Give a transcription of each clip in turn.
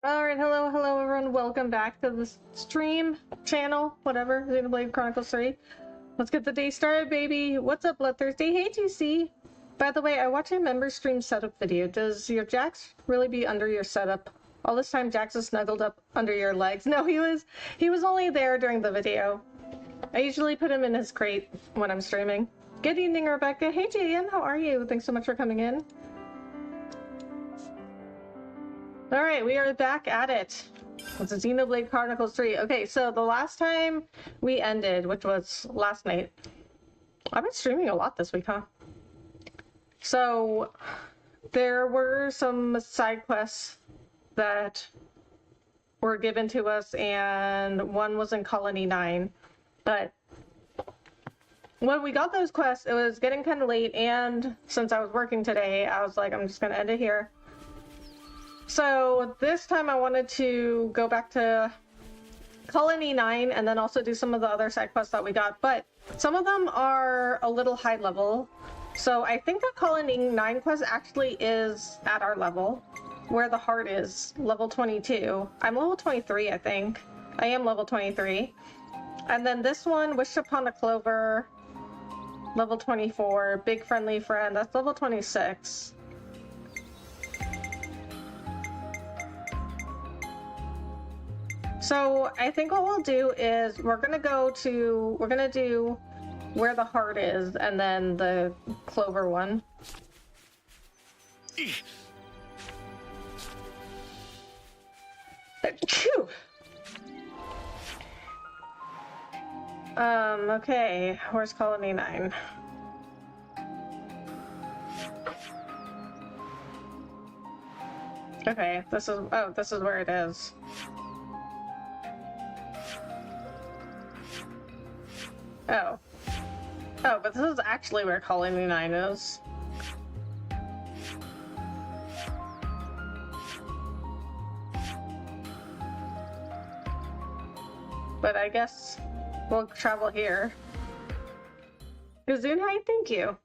Alright, hello everyone, welcome back to the stream channel, whatever, Xenoblade Chronicles 3. Let's get the day started, baby! What's up, Blood Thursday? Hey, GC! By the way, I watched a member stream setup video. Does your Jax really be under your setup? All this time Jax is snuggled up under your legs. No, he was only there during the video. I usually put him in his crate when I'm streaming. Good evening, Rebecca. Hey, JN, how are you? Thanks so much for coming in. Alright, we are back at it. It's a Xenoblade Chronicles 3. Okay, so the last time we ended, which was last night. I've been streaming a lot this week, huh? So, there were some side quests that were given to us, and one was in Colony 9. But when we got those quests, it was getting kind of late, and since I was working today, I was like, I'm just gonna end it here. So this time I wanted to go back to Colony 9 and then also do some of the other side quests that we got, but some of them are a little high level. So I think the Colony 9 quest actually is at our level, where the heart is, level 22. I'm level 23, I think. I am level 23. And then this one, Wish Upon a Clover, level 24. Big Friendly Friend, that's level 26. So I think what we'll do is we're gonna do where the heart is and then the clover one. Okay, where's Colony 9? Okay, this is where it is. Oh, but this is actually where Colony 9 is. But I guess we'll travel here. Gazunhai, thank you.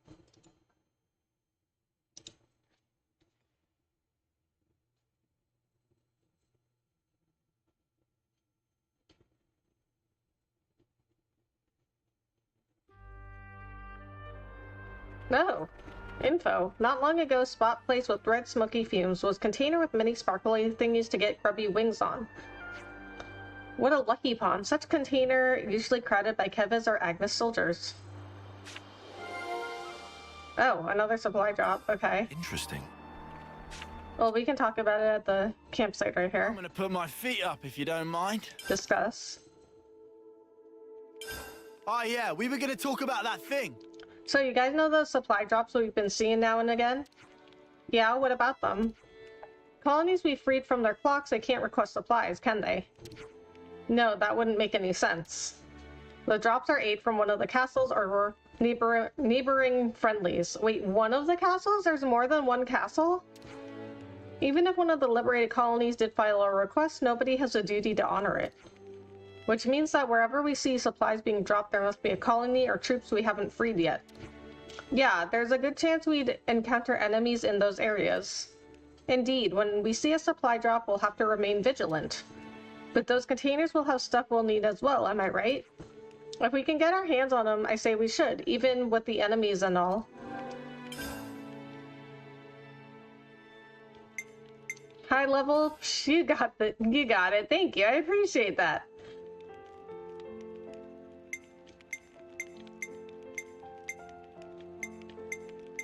Oh, info. Not long ago, spot place with red smoky fumes was container with many sparkly thingies to get grubby wings on. What a lucky pawn. Such container usually crowded by Keves or Agnes soldiers. Oh, another supply drop. Okay. Interesting. Well, we can talk about it at the campsite right here. I'm gonna put my feet up if you don't mind. Discuss. Oh yeah, we were gonna talk about that thing. So you guys know those supply drops we've been seeing now and again? Yeah, what about them? Colonies we freed from their clocks, they can't request supplies, can they? No, that wouldn't make any sense. The drops are aid from one of the castles or neighboring friendlies. Wait, one of the castles? There's more than one castle? Even if one of the liberated colonies did file a request, nobody has a duty to honor it. Which means that wherever we see supplies being dropped, there must be a colony or troops we haven't freed yet. Yeah, there's a good chance we'd encounter enemies in those areas. Indeed, when we see a supply drop, we'll have to remain vigilant. But those containers will have stuff we'll need as well, am I right? If we can get our hands on them, I say we should, even with the enemies and all. High level? You got it. Thank you, I appreciate that.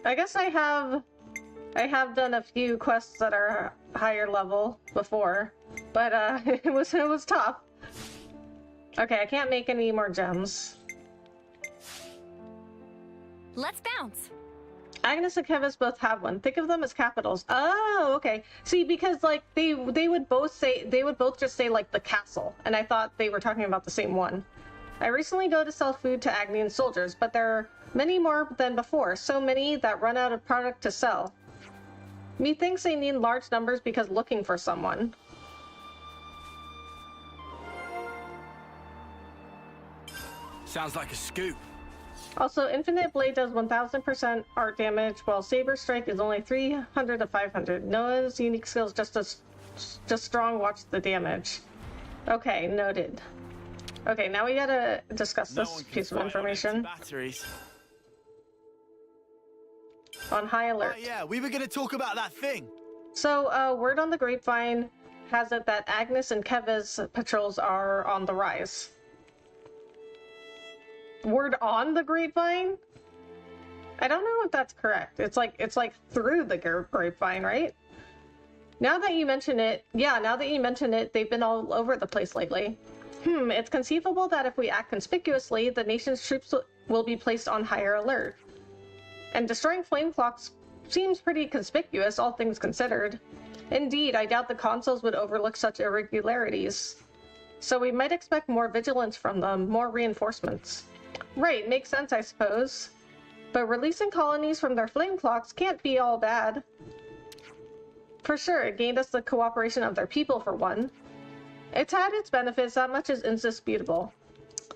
I guess I have done a few quests that are higher level before, but it was tough. Okay, I can't make any more gems. Let's bounce. Agnes and Kevis both have one. Think of them as capitals. Oh, okay. See, because like they would both just say like the castle, and I thought they were talking about the same one. I recently go to sell food to Agnian soldiers, but there are many more than before, so many that run out of product to sell. Methinks they need large numbers because looking for someone. Sounds like a scoop. Also, Infinite Blade does 1000% art damage, while Saber Strike is only 300 to 500. Noah's unique skills just as Just strong, watch the damage. Okay, noted. Okay, now we gotta discuss No this one can piece of fight on empty information. batteries. On high alert. Oh yeah, we were gonna talk about that thing. So, word on the grapevine has it that Agnes and Keva's patrols are on the rise. Word on the grapevine? I don't know if that's correct. It's like through the grapevine, right? Now that you mention it, they've been all over the place lately. It's conceivable that if we act conspicuously, the nation's troops will be placed on higher alert. And destroying flame clocks seems pretty conspicuous, all things considered. Indeed, I doubt the consuls would overlook such irregularities. So we might expect more vigilance from them, more reinforcements. Right, makes sense, I suppose. But releasing colonies from their flame clocks can't be all bad. For sure, it gained us the cooperation of their people, for one. It's had its benefits, that much is indisputable.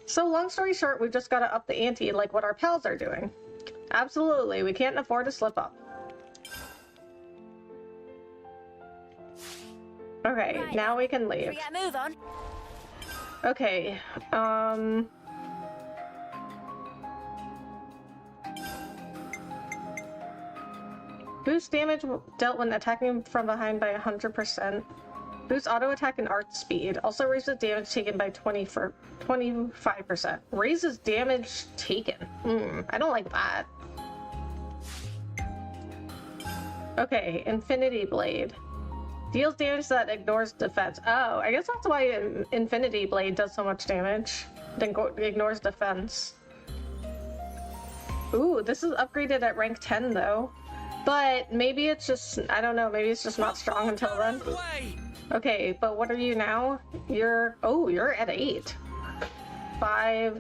So long story short, we've just got to up the ante like what our pals are doing. Absolutely, we can't afford to slip up. Okay, Right. now we can leave. We get a move on. Okay, boost damage dealt when attacking from behind by 100%. Boost auto attack and art speed. Also raises damage taken by 25%. Raises damage taken. I don't like that. Okay, Infinity Blade. Deals damage that ignores defense. Oh, I guess that's why Infinity Blade does so much damage. Then ignores defense. Ooh, this is upgraded at rank 10 though. But maybe it's just, I don't know, maybe it's just not strong until then. Okay, but what are you now? You're at 8. 5,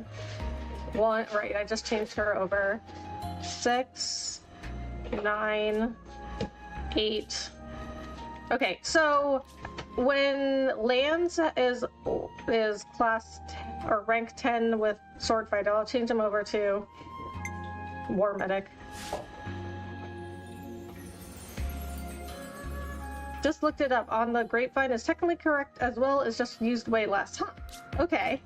1, right, I just changed her over. 6, 9, 8. Okay, so when Lance is class or rank 10 with sword fight, I'll change him over to War Medic. Just looked it up. On the grapevine is technically correct as well as just used way less. Huh. Okay.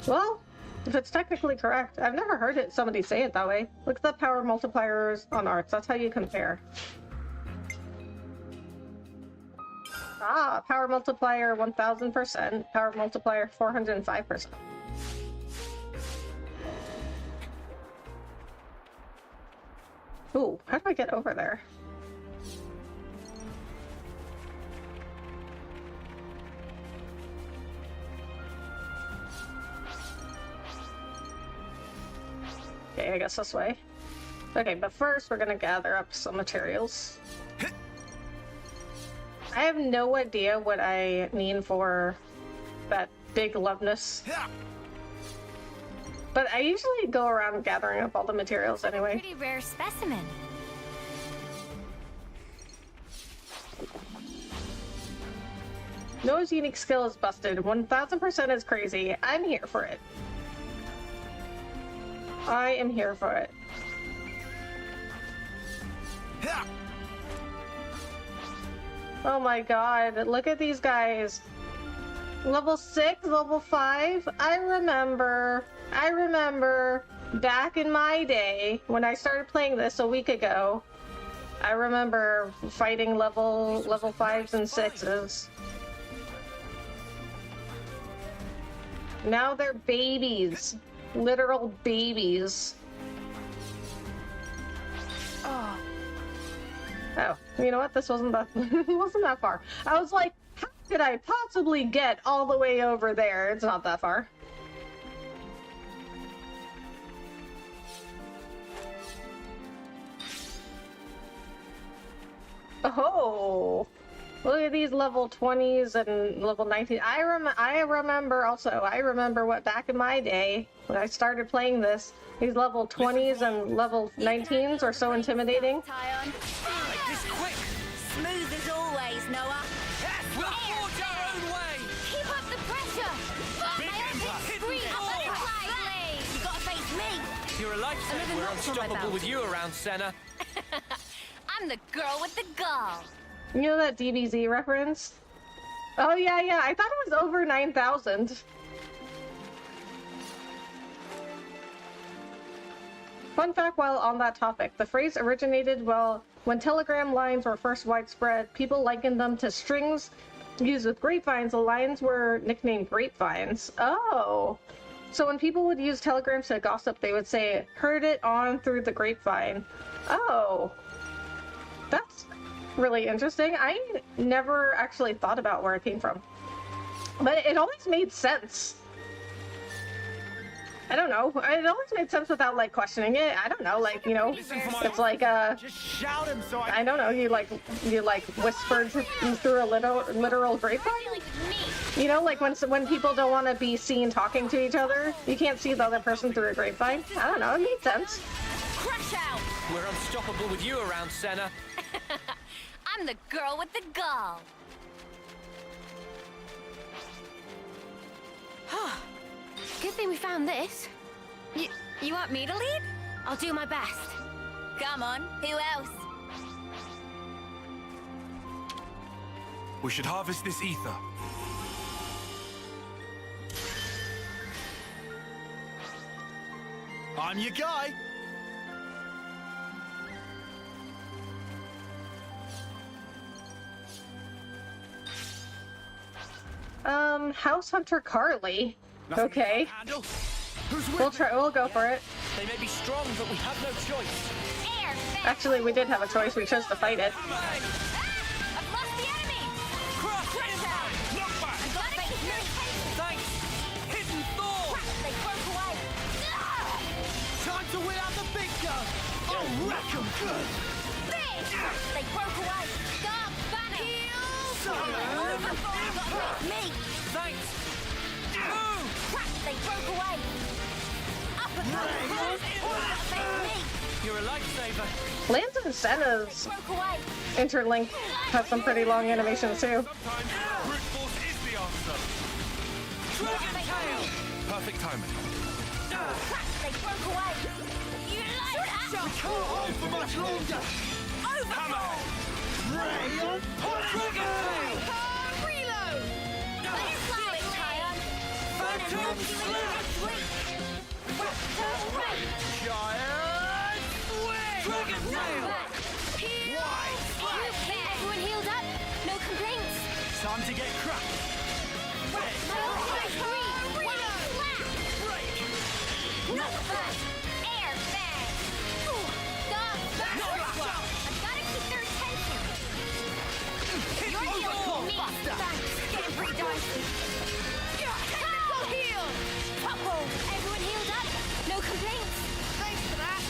Well, if it's technically correct, I've never heard somebody say it that way. Look at the power multipliers on arts. That's how you compare. Ah, power multiplier 1000%, power multiplier 405%. Ooh, how do I get over there? Okay, I guess this way. Okay, but first we're gonna gather up some materials. I have no idea what I mean for that big loveness. But I usually go around gathering up all the materials anyway. Pretty rare specimen. Noah's unique skill is busted. 1000% is crazy. I'm here for it. I am here for it. Oh my god, look at these guys. Level 6, level 5. I remember back in my day when I started playing this a week ago. I remember fighting level 5s and 6s. Now they're babies. Literal babies. Oh, Oh, you know what? This wasn't that wasn't that far. I was like, how could I possibly get all the way over there? It's not that far. Oh, look at these level 20s and level 19. I remember what back in my day when I started playing this, these level 20s and level 19s are so intimidating. tie on. Make this quick. Smooth as always, Noah. We'll forge our own way. Keep up the pressure. Big impact. Scream up the flag. You gotta face me. You're a lifesaver. Another We're notch on my unstoppable belt. with you around, Senna. I'm the girl with the gall. You know that DBZ reference? Oh, yeah, yeah. I thought it was over 9,000. Fun fact while on that topic, the phrase originated when telegram lines were first widespread. People likened them to strings used with grapevines. The lines were nicknamed grapevines. Oh. So when people would use telegrams to gossip, they would say, heard it on through the grapevine. Oh. That's really interesting. I never actually thought about where it came from. But it always made sense. I don't know. It always made sense without, like, questioning it. I don't know, like, you know, it's like, Just shout him so I don't know, you whispered through a literal grapevine? You know, like when people don't want to be seen talking to each other, you can't see the other person through a grapevine. I don't know, it made sense. Crash out! We're unstoppable with you around, Senna. I'm the girl with the gall. Good thing we found this. You want me to lead? I'll do my best. Come on, who else? We should harvest this ether. I'm your guy. House Hunter Carly. Nothing Okay. we can't handle. Who's with We'll me? try. We'll go for it. They may be strong, but we have no choice. Air, Actually, we did have a choice. We chose to fight it. I've lost the enemy! Crush impact! Knockback. I got faith me! Thanks! Hidden Thor! They broke away! Time to win out the big gun. I'll wreck 'em good. They broke away! Dark banner! Overthrow! I got faith me! Thanks! Move! They broke away! You're a lifesaver. Lance and Senna's Broke away! interlink has some pretty long animations too. Sometimes brute force is the answer. Dragon tail! Perfect timing. They broke away! You like that? We can't hold for much longer. Hammer! Ray on punch! Dragon tail! Reload! Let's fly it, Tyon! Phantom slap! Giant swing! Dragon tail! Everyone healed up? No complaints? Time to get cracked. Not first! Air bang! Dog back! I've gotta keep their attention! You're healed for me! Thanks! Getting pretty dicey! Technical heal! Pop-hole! Everyone healed up? No complaints? Thanks for that!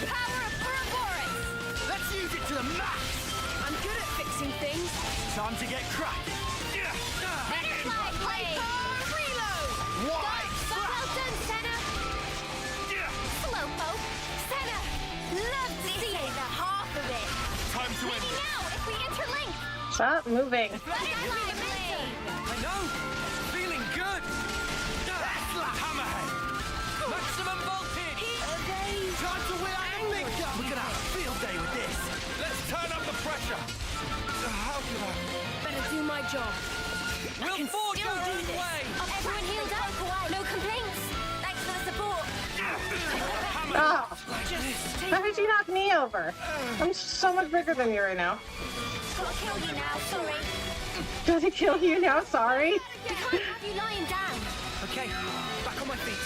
Power of Ouroboros! Let's use it to the max. I'm good at fixing things. Time to get cracked. Butterfly blade! Reload! Why? Well done, Senna! Slowpoke! Senna! Love to see the half of it! Time to Maybe end. now, if we interlink! Stop moving. Butterfly blade! I know! Feeling good! Hammerhead. Maximum voltage! Time to win out the big gun. We're gonna have a field day with this. Let's turn up the pressure. How can I? Better do my job. We'll forge our own way! Everyone healed up? No complaints? Thanks for the support. Oh, how did you knock me over? I'm so much bigger than you right now. Gotta kill you now, sorry. Gotta kill you now, sorry. We can't have you lying down. Okay, back on my feet.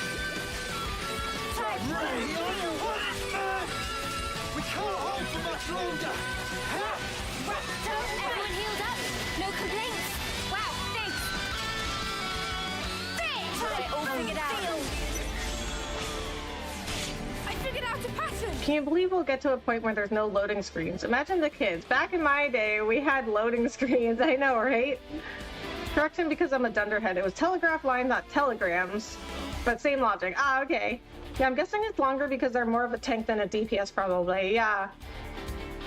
We can't hold for much longer. Everyone healed up? No complaints? Wow, thanks. Thanks! All figured out. I figured out a pattern. Can you believe we'll get to a point where there's no loading screens? Imagine the kids. Back in my day, we had loading screens. I know, right? Correction because I'm a dunderhead. It was telegraph line, not telegrams. But same logic. Ah, okay. Yeah, I'm guessing it's longer because they're more of a tank than a DPS probably. Yeah.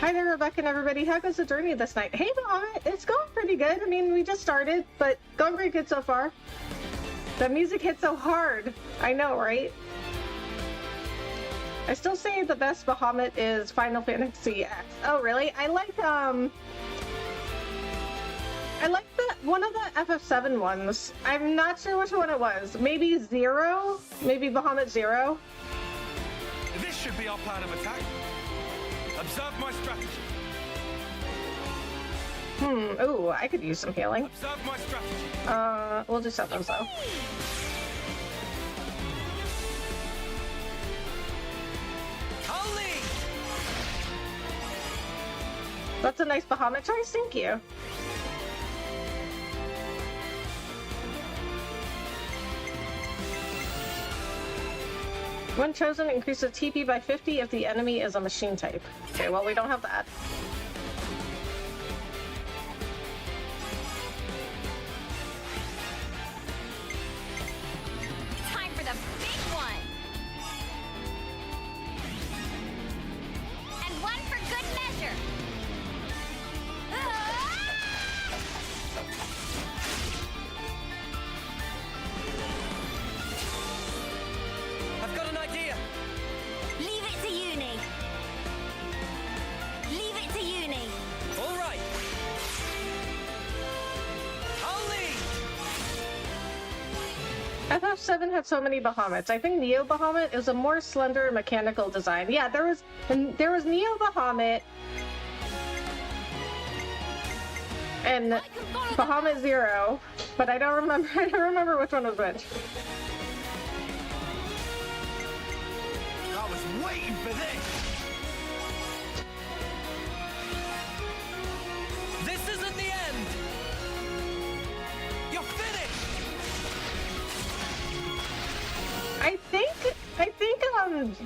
Hi there, Rebecca and everybody. How goes the journey this night? Hey, Mohammed. It's going pretty good. I mean, we just started, but going pretty good so far. The music hit so hard. I know, right? I still say the best Bahamut is Final Fantasy X. Oh, really? I like, I like one of the FF7 ones. I'm not sure which one it was. Maybe Zero? Maybe Bahamut Zero? This should be our plan of attack. Observe my strategy. Ooh, I could use some healing. Observe my strategy. We'll do something so. Holy! That's a nice Bahamut choice, thank you. When chosen, increases TP by 50 if the enemy is a machine type. Okay, well, we don't have that. Time for the big one. And one for good measure. I've got an idea. Leave it to Uni. Leave it to Uni. All right. Holy! FF7 had so many Bahamuts. I think Neo Bahamut is a more slender mechanical design. Yeah, there was Neo Bahamut and Bahamut Zero, but I don't remember which one was which. I was waiting for this. This isn't the end. You're finished. I think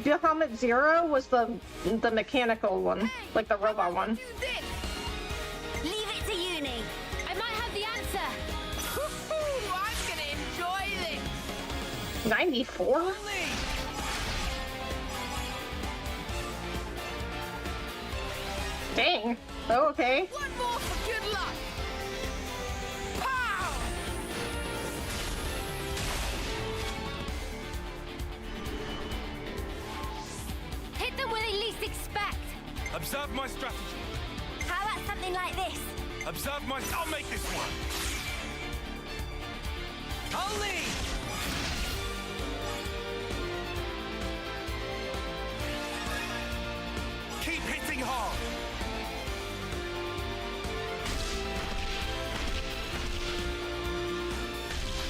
Bahamut Zero was the mechanical one, like the robot one. Do this. Leave it to Uni. I might have the answer. I'm gonna enjoy this. 94? Holy! Dang. Oh, okay. One more for good luck. Pow! Hit them where they least expect. Observe my strategy. How about something like this? Observe my... I'll make this one. Holy! Keep hitting hard.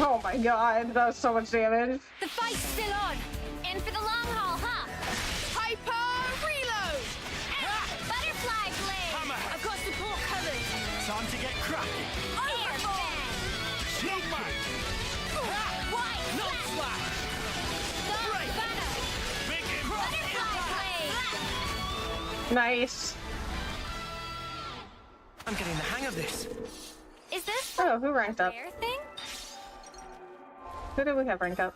Oh my god, that was so much damage. The fight's still on. In for the long haul, huh? Hyper reload! Butterfly blade! Hammerhead. I've got support covered. Time to get cracking. Air fan! Shield man. White! No slack! Dark Break. banner! Big impact. Butterfly blade! Nice. I'm getting the hang of this. Is this Oh, who ranked up? rare thing? Who did we have rank up?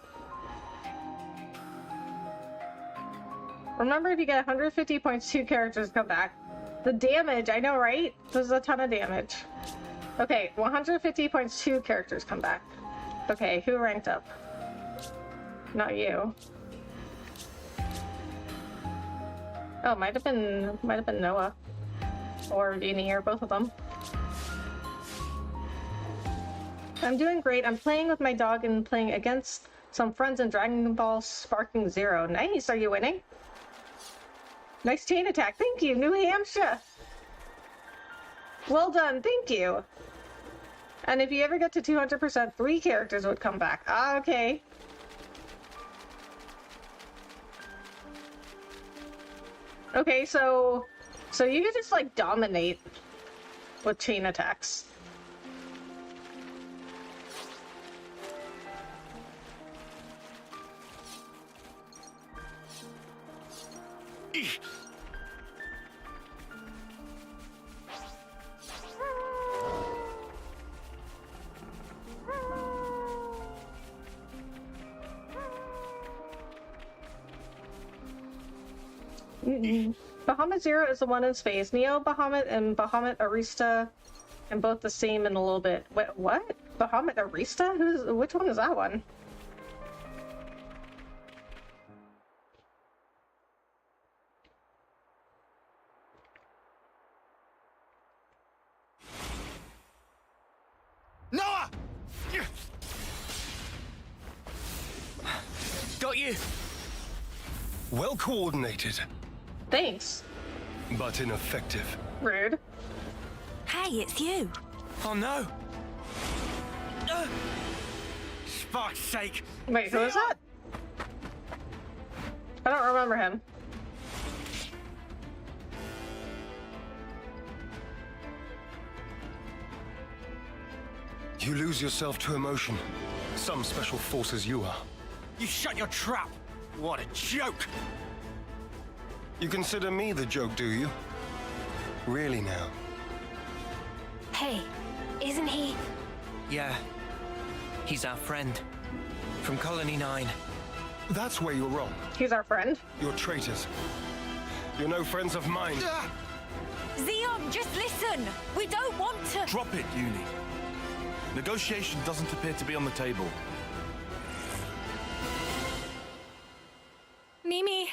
Remember, if you get 150 points, 2 characters come back. The damage, I know, right? This is a ton of damage. Okay, 150 points, 2 characters come back. Okay, who ranked up? Not you. Oh, might have been Noah. Or Vini, or both of them. I'm doing great. I'm playing with my dog and playing against some friends in Dragon Ball Sparking Zero. Nice. Are you winning? Nice chain attack. Thank you, New Hampshire. Well done. Thank you. And if you ever get to 200%, 3 characters would come back. Ah, okay. Okay, so you could just like dominate with chain attacks. Bahamut Zero is the one in space. Neo Bahamut and Bahamut Arista, and both the same in a little bit. Wait, what? Bahamut Arista? Which one is that one? you. Well coordinated, Thanks. but ineffective. Rude. Hey, it's you. Oh no. Fuck's sake. Wait, who is that? I don't remember him. You lose yourself to emotion. Some special forces you are. You shut your trap. What a joke. You consider me the joke, do you? Really now? Hey, isn't he? Yeah. He's our friend. From Colony 9. That's where you're wrong. He's our friend. You're traitors. You're no friends of mine. Xeon, just listen. We don't want to. Drop it, Uni. Negotiation doesn't appear to be on the table. Mimi.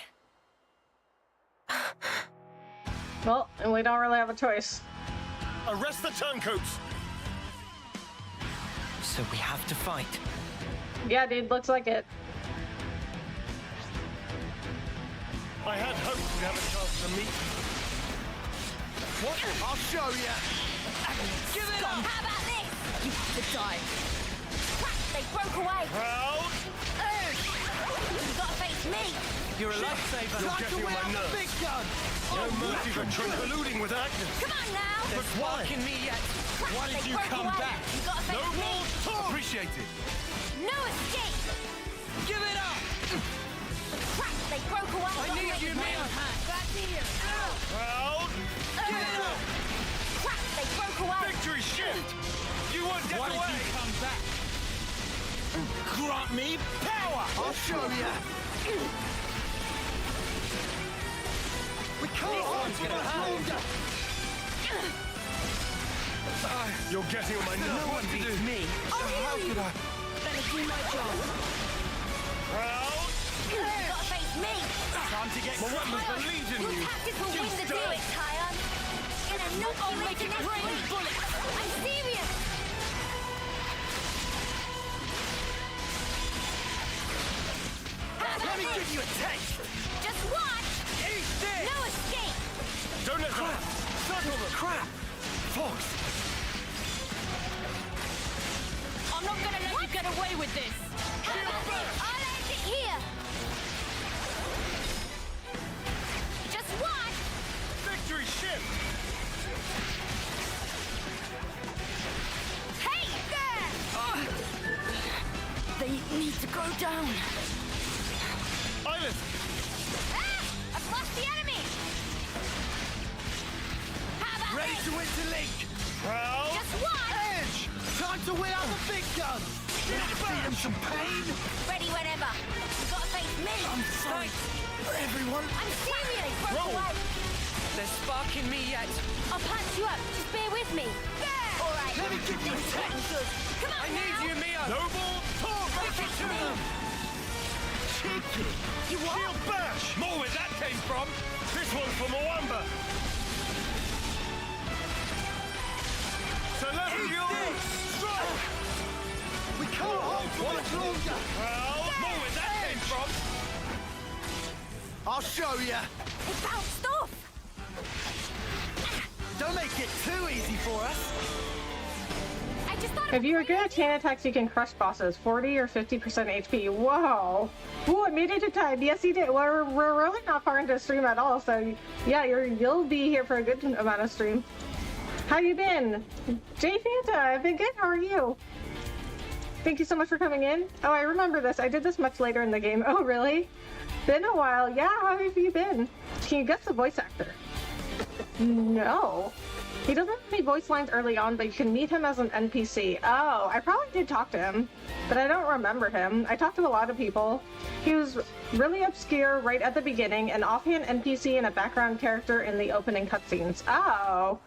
Well, and we don't really have a choice. Arrest the turncoats! So we have to fight. Yeah, dude, looks like it. I had hoped we'd have a chance to meet. What? I'll show you. Give it up! How about this? You have to die. Crap, they broke away. Proud? You've got to face me. You're a lifesaver. You're Time to getting wheel on my out the nerves. big gun. No mercy for colluding with Agnes. Come on now. They're sparking me yet. Crap, Why did they you broke come away. back? You've got to face No me. more talk! Appreciate it. No escape. Give it up! Crap, they broke away. I need you, Mia. Back here. Proud? Give it up! Crap, they broke away. Victory shift! You won't get Why did away! you come back? Grant me power. I'll show you. We can't hold for much longer. You're getting on my nerves. No one beats me. How could I? Better do my job. Proud? You've got to face me. Time to get My weapons Tyon, believed in your you. tactics will win the done. day, Tyon. Gonna knock you into next week. I'm serious. How Let about me this? give you a taste. Just watch. Eat this. No escape. Don't let them. Settle them. Crap! Fox. I'm not gonna let you get away with this. How about this? I'll end it here. Just watch. Victory shift! Hey there! They need to go down. Island! Ah! I've lost the enemy. How about Ready this? to interlink. Proud? Just watch. Edge. Time to wheel out the big gun. Need to feed him some pain. Ready whenever. You gotta face me. I'm sorry, everyone. I'm serious. They broke Roll. away. They're sparking me yet. I'll punch you up. Just bear with me. There. All right. Let me give you a taste. Come on I need now. you, Mia. No more talk! Take it to them. Cheeky. You what? Shield bash! More where that came from. This one's for Mwamba! So let me go! Strike. We can't hold for much longer. Proud? More where that came from. I'll show you. It bounced off. Don't make it too easy for us. I just thought. If you are good at chain attacks, you can crush bosses. 40 or 50% HP. Whoa! Ooh, I made it to time. Yes, you did. We're really not far into stream at all, so yeah, you'll be here for a good amount of stream. How you been? Jay Fanta, I've been good. How are you? Thank you so much for coming in. Oh, I remember this. I did this much later in the game. Oh, really? Been a while. Yeah, how have you been? Can you guess the voice actor? No. He doesn't have any voice lines early on, but you can meet him as an NPC. Oh, I probably did talk to him, but I don't remember him. I talked to a lot of people. He was really obscure right at the beginning, an offhand NPC and a background character in the opening cutscenes. Oh.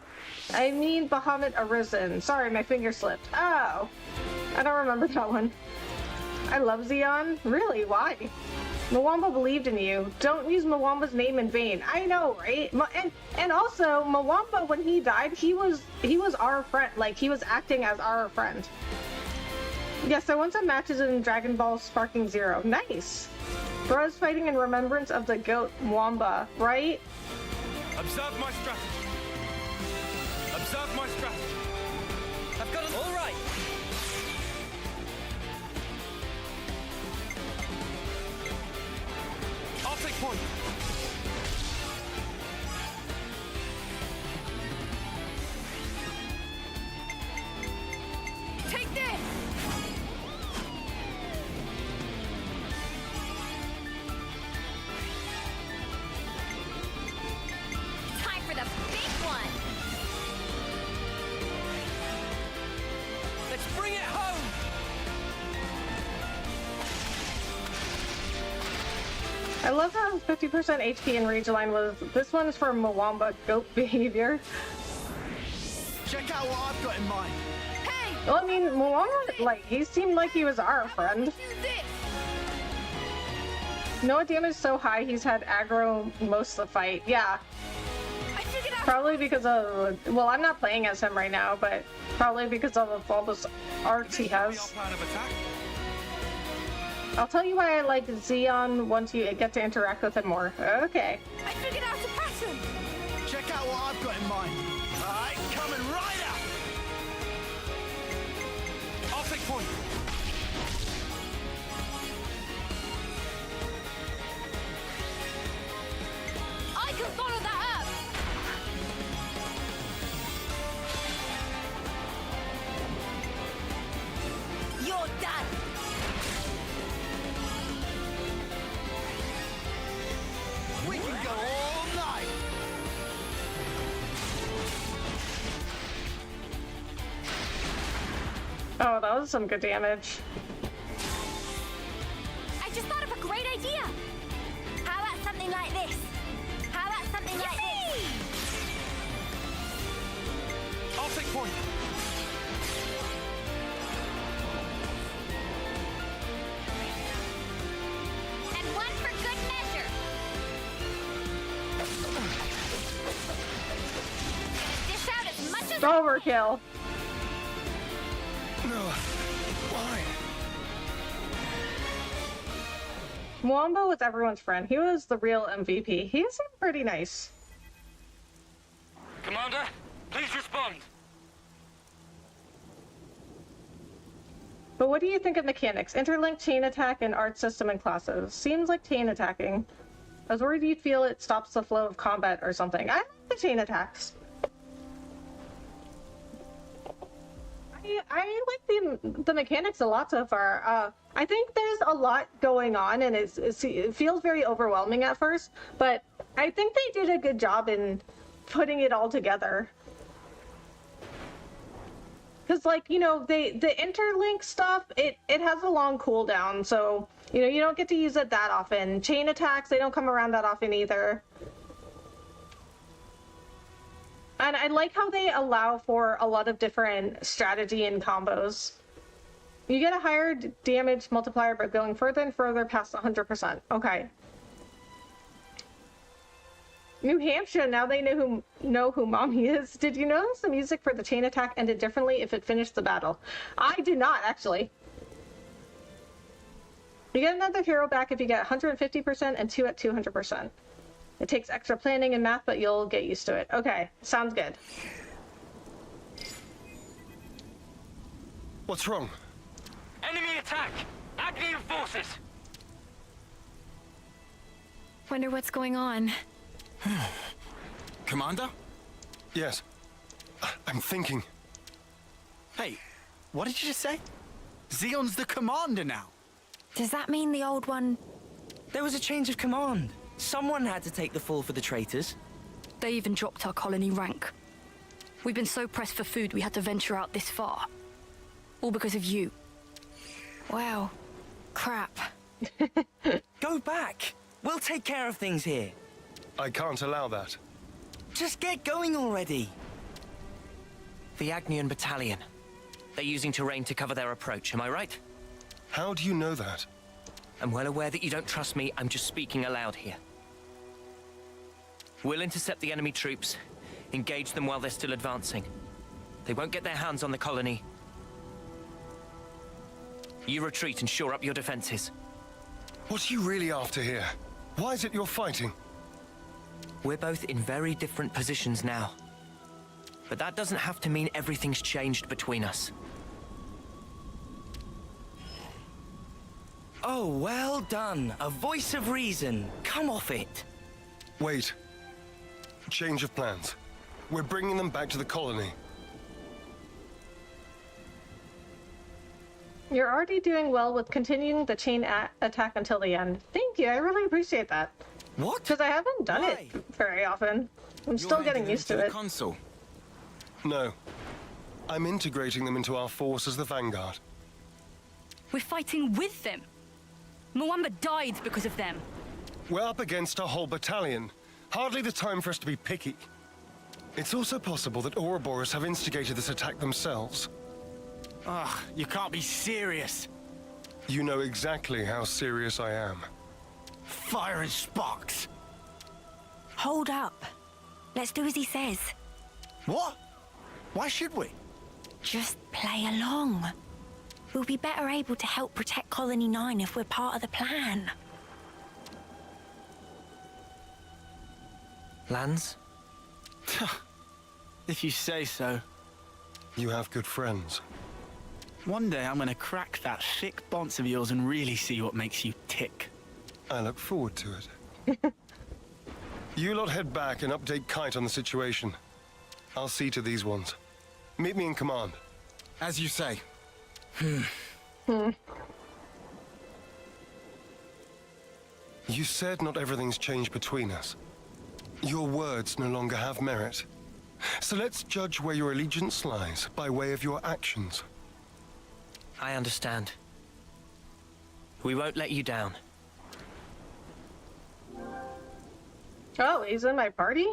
I mean Bahamut Arisen. Sorry, my finger slipped. Oh. I don't remember that one. I love Xeon. Really? Why? Mwamba believed in you. Don't use Mwamba's name in vain. I know, right? And also, Mwamba, when he died, he was our friend. Like, he was acting as our friend. Yes, I won some matches in Dragon Ball Sparking Zero. Nice. Bros fighting in remembrance of the goat Mwamba, right? Observe my strategy. Observe my strategy. I've got it all right. I'll take point. Take this! Time for the big one! Let's bring it home. I love how 50% HP in Rage Line was. This one is for Mwamba goat behavior. Check out what I've got in mind. Hey! Well, I mean, Mwamba, like, he seemed like he was our friend. Do this! Noah damage so high, he's had aggro most of the fight. Yeah, I figured out. probably because of, well, I'm not playing as him right now, but probably because of all those arts he Be our has. plan of attack. I'll tell you why I like Xeon once you get to interact with him more. Okay. I figured out a pattern! Check out what I've got in mind. Alright, coming right up. I'll take point. I can follow that up! You're done! We can go all night. Oh, that was some good damage. I just thought of a great idea! How about something like this? How about something like this? I'll take point. And one for good measure! Gonna dish out as much as Overkill. No. Why? Mwamba was everyone's friend. He was the real MVP. He seemed pretty nice. Commander, please respond. But what do you think of mechanics? Interlink, chain attack, and art system and classes. Seems like chain attacking. I was worried you'd feel it stops the flow of combat or something. I like the chain attacks. I like the mechanics a lot so far. I think there's a lot going on, and it feels very overwhelming at first, but I think they did a good job in putting it all together. Because, like, you know, the interlink stuff, it has a long cooldown, so, you know, you don't get to use it that often. Chain attacks, they don't come around that often either. And I like how they allow for a lot of different strategy and combos. You get a higher damage multiplier by going further and further past 100%. Okay. New Hampshire, now they know who Mommy is. Did you notice the music for the chain attack ended differently if it finished the battle? I did not, actually. You get another hero back if you get 150% and 2 at 200%. It takes extra planning and math, but you'll get used to it. Okay, sounds good. What's wrong? Enemy attack! Agnian forces! Wonder what's going on. Commander? Yes. I'm thinking. Hey, what did you just say? Xeon's the commander now. Does that mean the old one... There was a change of command. Someone had to take the fall for the traitors. They even dropped our colony rank. We've been so pressed for food we had to venture out this far. All because of you. Wow. Crap. Go back. We'll take care of things here. I can't allow that. Just get going already. The Agnian battalion. They're using terrain to cover their approach, am I right? How do you know that? I'm well aware that you don't trust me. I'm just speaking aloud here. We'll intercept the enemy troops, engage them while they're still advancing. They won't get their hands on the colony. You retreat and shore up your defenses. What are you really after here? Why is it you're fighting? We're both in very different positions now. But that doesn't have to mean everything's changed between us. Oh, well done. A voice of reason. Come off it. Wait. Change of plans. We're bringing them back to the colony. You're already doing well with continuing the chain attack until the end. Thank you, I really appreciate that. What? Because I haven't done it very often. I'm still getting used to it. Console. No. I'm integrating them into our force as the Vanguard. We're fighting with them. Mwamba died because of them. We're up against a whole battalion. Hardly the time for us to be picky. It's also possible that Ouroboros have instigated this attack themselves. Ugh, you can't be serious. You know exactly how serious I am. Fire and sparks. Hold up. Let's do as he says. What? Why should we? Just play along. We'll be better able to help protect Colony 9 if we're part of the plan. Lanz? If you say so. You have good friends. One day I'm gonna crack that thick bonce of yours and really see what makes you tick. I look forward to it. You lot head back and update Kite on the situation. I'll see to these ones. Meet me in command. As you say. You said not everything's changed between us. Your words no longer have merit. So let's judge where your allegiance lies by way of your actions. I understand. We won't let you down. Oh, he's in my party?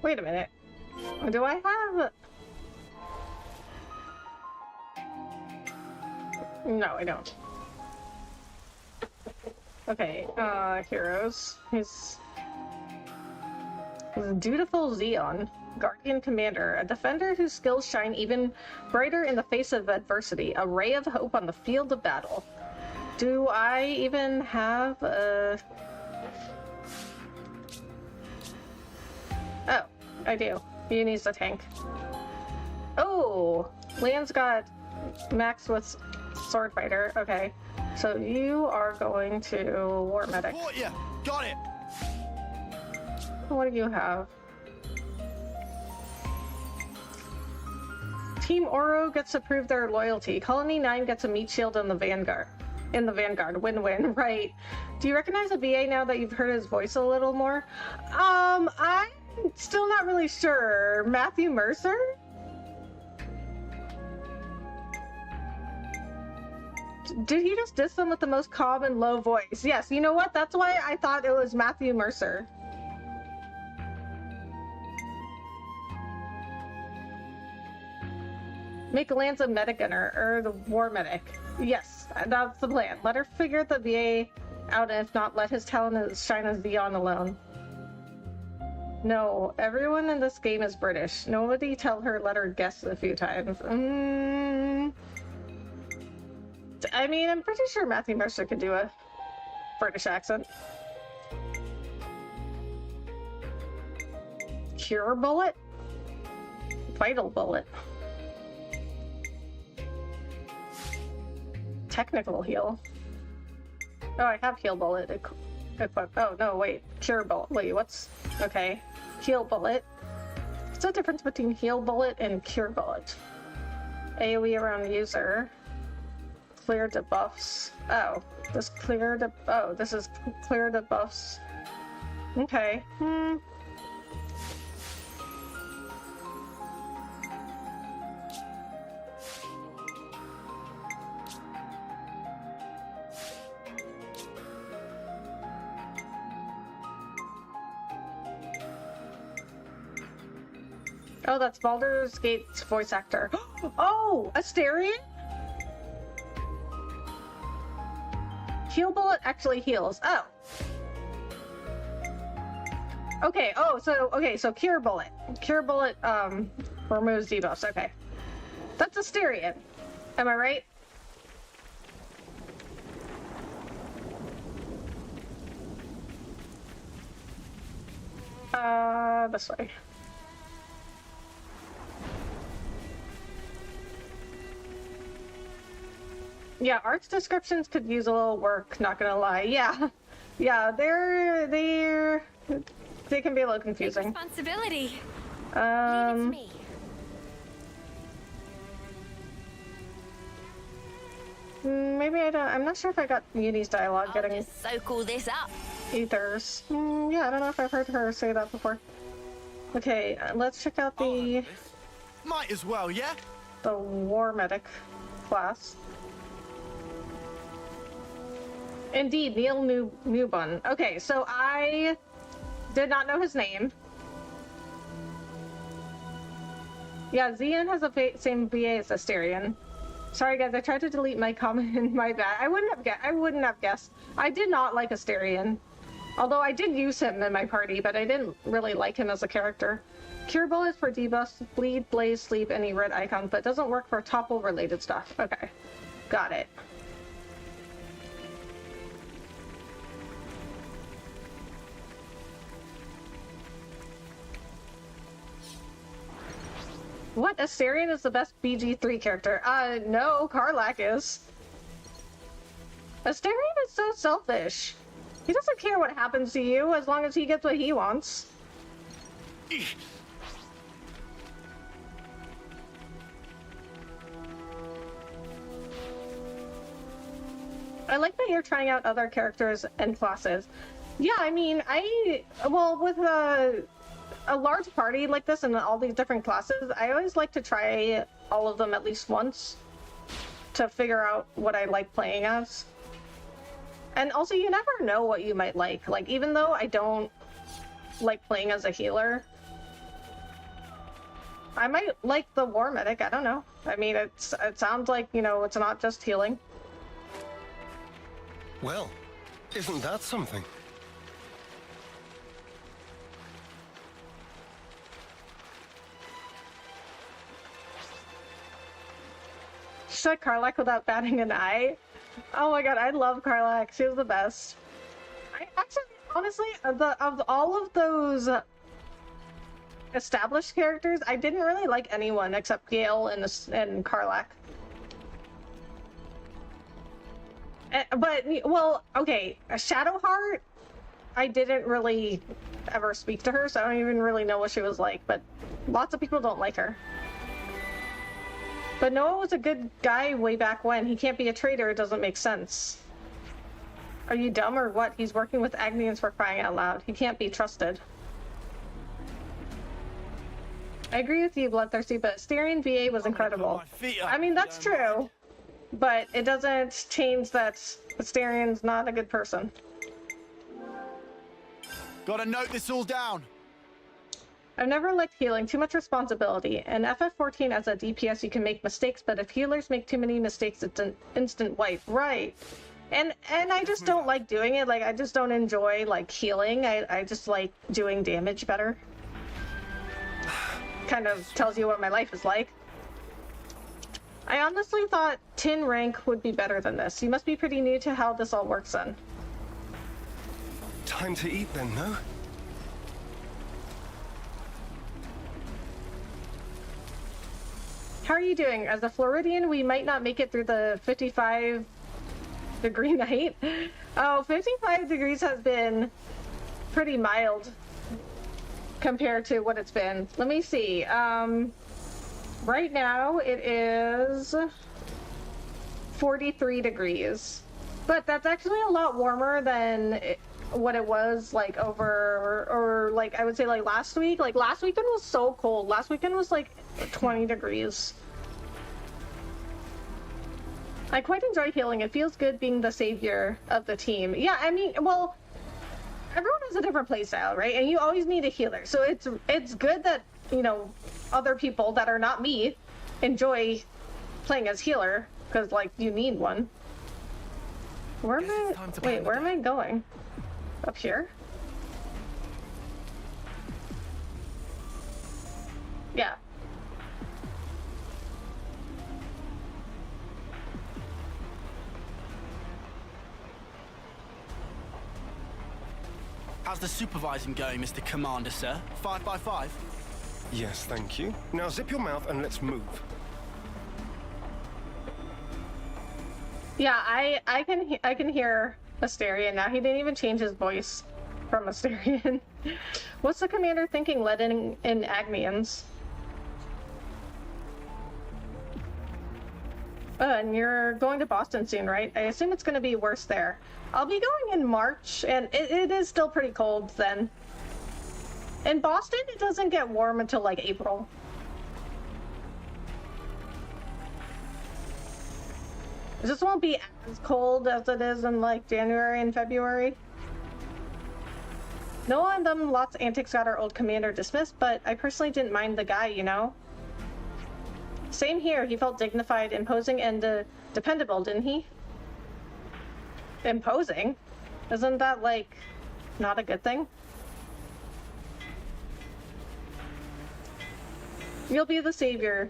Wait a minute. Do I have... No, I don't. Okay, heroes. He's Dutiful Xeon, Guardian Commander, a defender whose skills shine even brighter in the face of adversity, a ray of hope on the field of battle. Do I even have a... Oh, I do. He needs a tank. Oh, Lan's got Max with Sword Fighter. Okay, so you are going to War Medic. Support ya! Got it! What do you have? Team Oro gets to prove their loyalty. Colony 9 gets a meat shield in the Vanguard. Win-win, right? Do you recognize a VA now that you've heard his voice a little more? I'm still not really sure. Matthew Mercer? Did he just diss them with the most calm and low voice? Yes, you know what? That's why I thought it was Matthew Mercer. Make Lance a medic gunner, or the war medic. Yes, that's the plan. Let her figure the VA out, and if not, let his talent shine as Xeon alone. No, everyone in this game is British. Nobody tell her let her guess a few times. I mean, I'm pretty sure Matthew Mercer could do a British accent. Cure bullet? Vital bullet. Technical heal. Oh, I have heal bullet equipped. Oh, no, wait. Cure bullet. Wait, what's... Okay. Heal bullet. What's the difference between heal bullet and cure bullet? AoE around user. Clear debuffs. Oh, this clear de... Oh, this is clear debuffs. Okay. Oh, that's Baldur's Gate's voice actor. Oh, Asterion? Heal bullet actually heals. Oh. Okay, so cure bullet. Cure bullet, removes debuffs. Okay. That's Asterion. Am I right? This way. Yeah, arts descriptions could use a little work, not gonna lie. Yeah. Yeah, they can be a little confusing. Responsibility. Leave it to me. Maybe I don't. I'm not sure if I got Muni's dialogue I'll getting just soak all this up. ethers. Yeah, I don't know if I've heard her say that before. Okay, let's check out the Might as well, yeah? war medic class. Indeed, Neil Newbun. Okay, so I did not know his name. Yeah, Zian has the same VA as Asterion. Sorry guys, I tried to delete my comment in my bad. I wouldn't have guessed. I did not like Asterion. Although I did use him in my party, but I didn't really like him as a character. Cure bullets for debuffs, bleed, blaze, sleep, any red icons, but doesn't work for topple related stuff. Okay. Got it. What? Asterion is the best BG3 character? No, Karlach is. Asterion is so selfish. He doesn't care what happens to you as long as he gets what he wants. I like that you're trying out other characters and classes. Yeah, I mean, well, with a large party like this and all these different classes, I always like to try all of them at least once to figure out what I like playing as. And also, you never know what you might like. Like, even though I don't like playing as a healer, I might like the war medic. I don't know. I mean, it sounds like, you know, it's not just healing. Well, isn't that something? She said Karlach without batting an eye. Oh my god, I love Karlach. She was the best. I actually, honestly, of all of those established characters, I didn't really like anyone except Gale and Karlach. But, well, okay, Shadowheart, I didn't really ever speak to her, so I don't even really know what she was like, but lots of people don't like her. But Noah was a good guy way back when. He can't be a traitor, it doesn't make sense. Are you dumb or what? He's working with Agnians for crying out loud. He can't be trusted. I agree with you, Bloodthirsty, but Asterion VA was incredible. I mean, that's true. But it doesn't change that Asterion's not a good person. Gotta note this all down. I've never liked healing, too much responsibility. In FF14 as a DPS you can make mistakes, but if healers make too many mistakes it's an instant wipe. Right. And I just don't like doing it. Like, I just don't enjoy, like, healing. I just like doing damage better. Kind of tells you what my life is like. I honestly thought tin rank would be better than this. You must be pretty new to how this all works then. Time to eat then, no? How are you doing? As a Floridian, we might not make it through the 55-degree night. Oh, 55 degrees has been pretty mild compared to what it's been. Let me see. Right now it is 43 degrees, but that's actually a lot warmer than what it was like or like I would say like last week. Like last weekend was so cold. Last weekend was like 20 degrees. I quite enjoy healing. It feels good being the savior of the team. Yeah, I mean, well, everyone has a different playstyle, right? And you always need a healer. So it's good that, you know, other people that are not me enjoy playing as healer, because, like, you need one. Where am I? Wait, where am I going? Up here? Yeah. How's the supervising going, Mr. Commander, sir? 5 by 5? Yes, thank you. Now zip your mouth and let's move. Yeah, I can hear Asterion now. He didn't even change his voice from Asterion. What's the commander thinking letting in Agnians? And you're going to Boston soon, right? I assume it's going to be worse there. I'll be going in March, and it is still pretty cold then. In Boston, it doesn't get warm until like April. This won't be as cold as it is in like January and February. No one of them lots of antics got our old commander dismissed, but I personally didn't mind the guy, you know? Same here, he felt dignified, imposing, and dependable, didn't he? Imposing? Isn't that, like, not a good thing? You'll be the savior,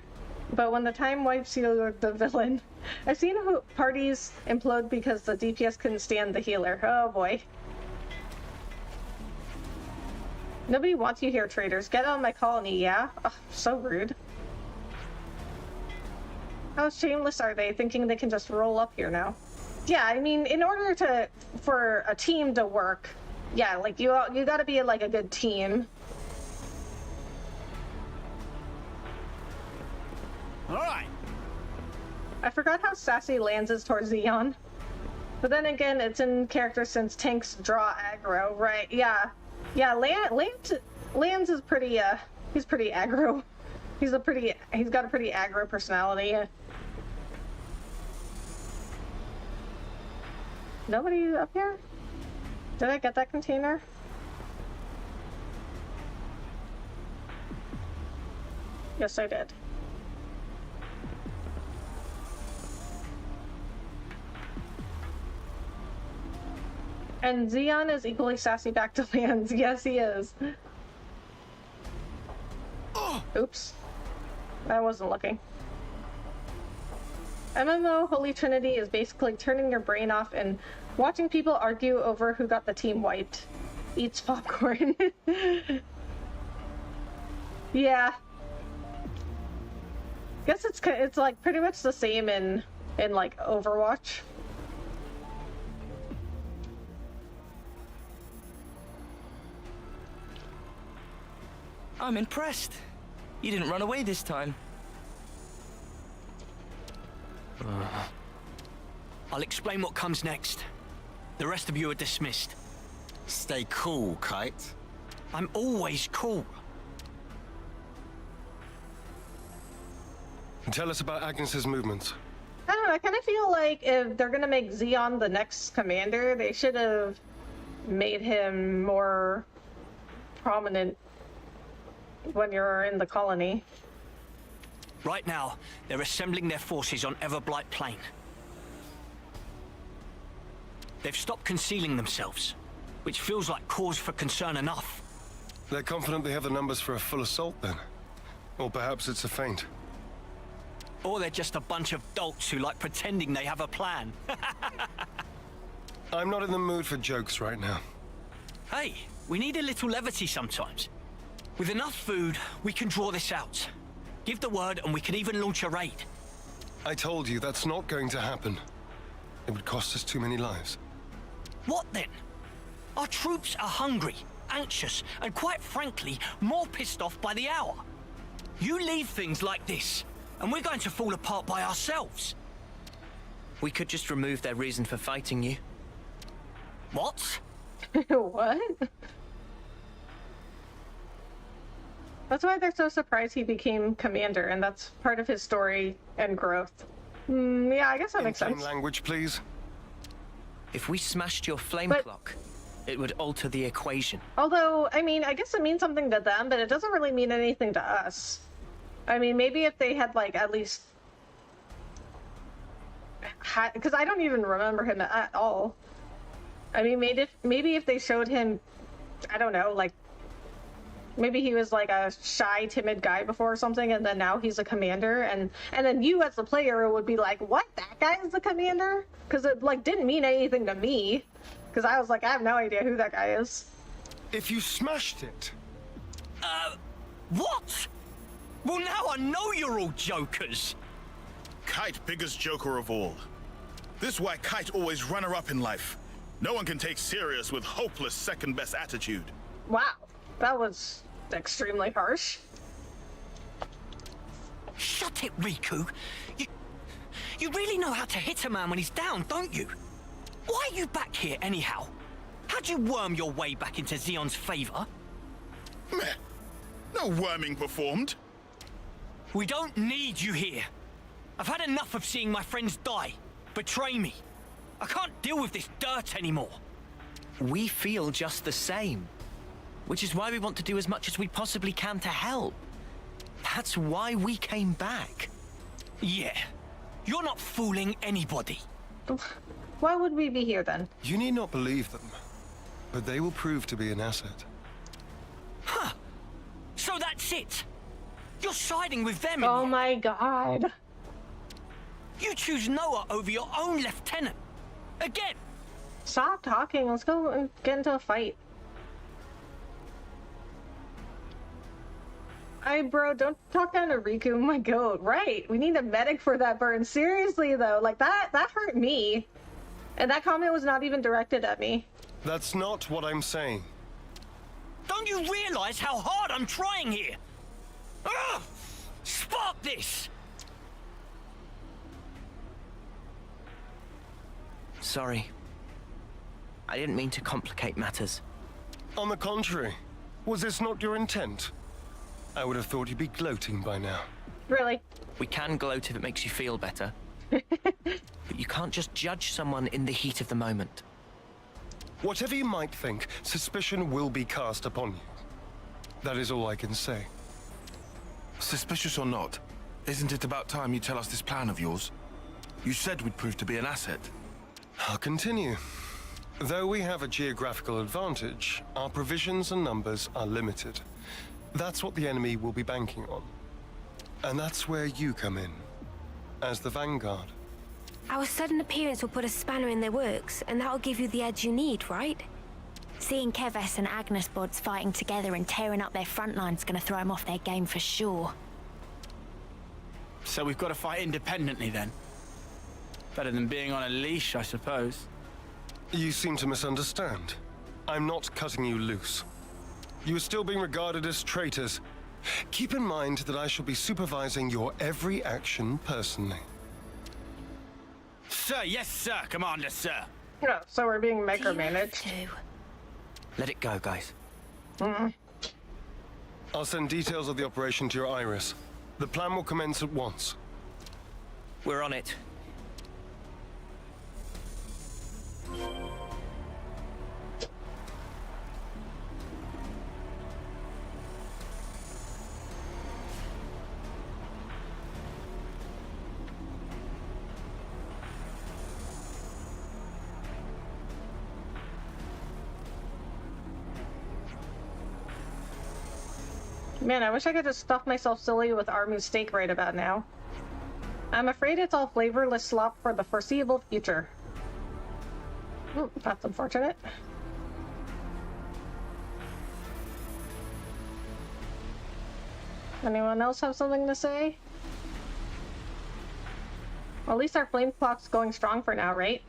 but when the time wipes you, you're the villain. I've seen parties implode because the DPS couldn't stand the healer. Oh boy. Nobody wants you here, traitors. Get out of my colony, yeah? Ugh, so rude. How shameless are they, thinking they can just roll up here now? Yeah, I mean, in order for a team to work, yeah, like you gotta be like a good team. All right. I forgot how sassy Lance is towards Xeon. But then again, it's in character since tanks draw aggro, right? Yeah. Yeah, Lance is pretty, he's pretty aggro. He's got a pretty aggro personality. Nobody up here? Did I get that container? Yes, I did. And Xeon is equally sassy back to Lance. Yes, he is. Oops. I wasn't looking. MMO Holy Trinity is basically turning your brain off and watching people argue over who got the team wiped. Eats popcorn. Yeah. Guess it's like pretty much the same in like Overwatch. I'm impressed. You didn't run away this time. I'll explain what comes next. The rest of you are dismissed. Stay cool, Kite. I'm always cool. Tell us about Agnes's movements. I don't know, I kind of feel like if they're gonna make Xeon the next commander, they should have made him more prominent when you're in the colony. Right now, they're assembling their forces on Everblight Plain. They've stopped concealing themselves, which feels like cause for concern enough. They're confident they have the numbers for a full assault, then? Or perhaps it's a feint. Or they're just a bunch of dolts who like pretending they have a plan. I'm not in the mood for jokes right now. Hey, we need a little levity sometimes. With enough food, we can draw this out. Give the word and we can even launch a raid. I told you that's not going to happen. It would cost us too many lives. What then? Our troops are hungry, anxious, and quite frankly, more pissed off by the hour. You leave things like this, and we're going to fall apart by ourselves. We could just remove their reason for fighting you. What? What? That's why they're so surprised he became commander, and that's part of his story and growth. Yeah, I guess that makes sense. Plain language, please. If we smashed your flame clock, it would alter the equation. Although, I mean, I guess it means something to them, but it doesn't really mean anything to us. I mean, maybe if they had, like, at least... Because I don't even remember him at all. I mean, maybe if they showed him, I don't know, like, maybe he was like a shy, timid guy before or something, and then now he's a commander, and then you as the player would be like, what, that guy is the commander? Because it, like, didn't mean anything to me. Because I was like, I have no idea who that guy is. If you smashed it, What? Well, now I know you're all jokers. Kite, biggest joker of all. This why Kite always runner-up in life. No one can take serious with hopeless second-best attitude. Wow, that was extremely harsh. Shut it, Riku. You really know how to hit a man when he's down, don't you? Why are you back here anyhow? How'd you worm your way back into Xeon's favor? Meh. No worming performed. We don't need you here. I've had enough of seeing my friends die, betray me. I can't deal with this dirt anymore. We feel just the same. Which is why we want to do as much as we possibly can to help. That's why we came back. Yeah. You're not fooling anybody. Why would we be here then? you need not believe them, but they will prove to be an asset. Huh. So that's it. You're siding with them. Oh my god. You choose Noah over your own lieutenant. Again. Stop talking. Let's go and get into a fight. Bro, don't talk down to Riku, my goat. Right. We need a medic for that burn. Seriously, though. Like, that hurt me. And that comment was not even directed at me. That's not what I'm saying. Don't you realize how hard I'm trying here? Ugh! Spark this! Sorry. I didn't mean to complicate matters. On the contrary, was this not your intent? I would have thought you'd be gloating by now. Really? We can gloat if it makes you feel better. But you can't just judge someone in the heat of the moment. Whatever you might think, suspicion will be cast upon you. That is all I can say. Suspicious or not, isn't it about time you tell us this plan of yours? You said we'd prove to be an asset. I'll continue. Though we have a geographical advantage, our provisions and numbers are limited. That's what the enemy will be banking on. And that's where you come in, as the vanguard. Our sudden appearance will put a spanner in their works, and that'll give you the edge you need, right? Seeing Keves and Agnes bods fighting together and tearing up their front line's gonna throw them off their game for sure. So we've got to fight independently then? Better than being on a leash, I suppose. You seem to misunderstand. I'm not cutting you loose. You are still being regarded as traitors. Keep in mind that I shall be supervising your every action personally. Sir, yes, sir, Commander, sir. Yeah, so we're being micromanaged. Let it go, guys. I'll send details of the operation to your iris. The plan will commence at once. We're on it. Man, I wish I could just stuff myself silly with Armu's steak right about now. I'm afraid it's all flavorless slop for the foreseeable future. That's unfortunate. Anyone else have something to say? Well, at least our flame clock's going strong for now, right?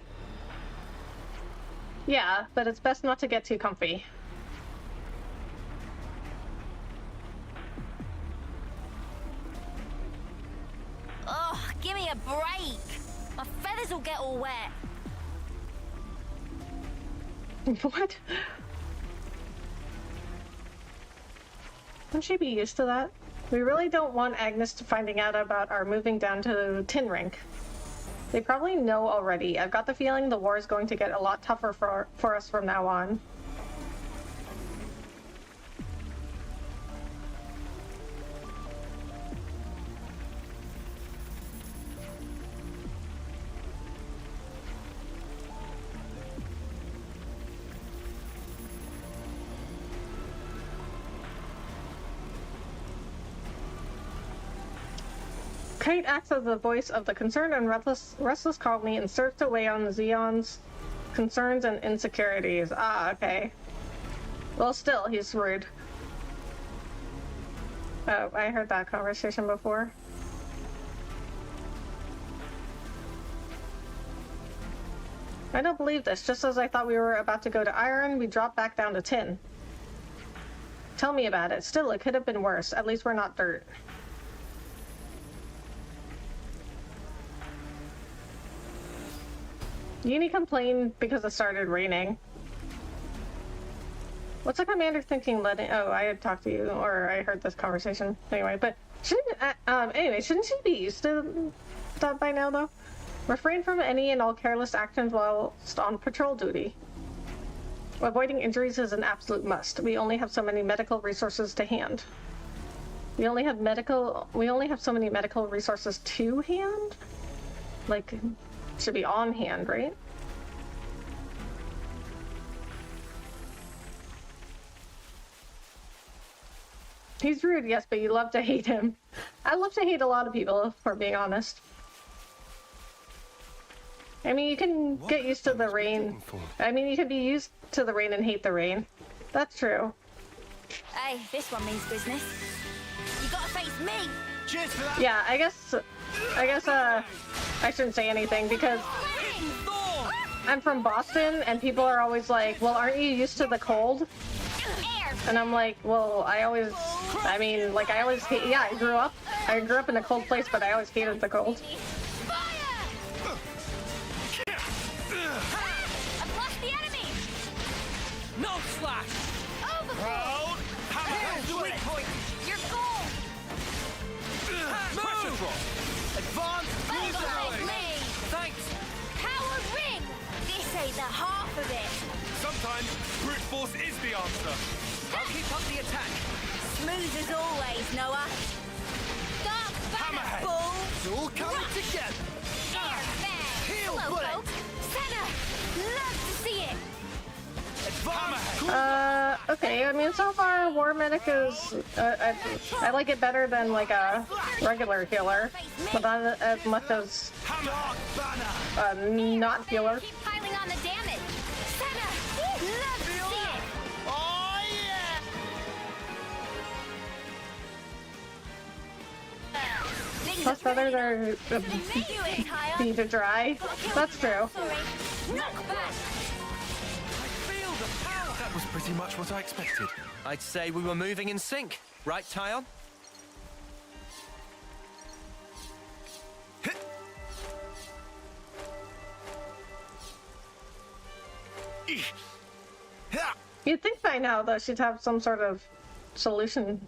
Yeah, but it's best not to get too comfy. Ugh, give me a break. My feathers will get all wet. What? Wouldn't she be used to that? We really don't want Agnes finding out about our moving down to Tin Rink. They probably know already. I've got the feeling the war is going to get a lot tougher for us from now on. Kite acts as the voice of the concerned and restless colony and serves to weigh on Xeon's concerns and insecurities. Ah, okay. Well, still, he's rude. Oh, I heard that conversation before. I don't believe this. Just as I thought we were about to go to iron, we dropped back down to tin. Tell me about it. Still, it could have been worse. At least we're not dirt. Uni complained because it started raining. What's the commander thinking letting... Oh, I had talked to you, or I heard this conversation. Anyway, but shouldn't she be used to that by now, though? Refrain from any and all careless actions whilst on patrol duty. Avoiding injuries is an absolute must. We only have so many medical resources to hand. We only have so many medical resources to hand? Like, should be on hand, right? He's rude, yes, but you love to hate him. I love to hate a lot of people, if we're being honest. I mean, you can get used to the rain. I mean, you can be used to the rain and hate the rain. That's true. Hey, this one means business. You gotta face me. Cheers for that. Yeah, I guess I shouldn't say anything because I'm from Boston and people are always like, well, aren't you used to the cold? And I'm like, well, I always hate, yeah, I grew up in a cold place, but I always hated the cold. I've lost the enemy. No slash! Overboard. Here's the weak point. Your goal. Pressure drop! Advance. Use the Follow me. Thanks! Power ring. This ain't the half of it. Sometimes brute force is the answer. I'll keep up the attack. Smooth as always, Noah. Dark banner, Hammerhead. bull. It's all coming together. Air bag. Heel Hello, bullet. folks. Senna. Love to see it. Advance. Okay, I mean, so far, War Medic is, I like it better than, like, a regular healer, but not as much as, Dark banner. not healer. Keep piling on the damage. Senna. Love to see it. Oh yeah. Plus feathers are be to dry. That's true. Knock back. That was pretty much what I expected. I'd say we were moving in sync, right, Tyon? You'd think by now, though, she'd have some sort of solution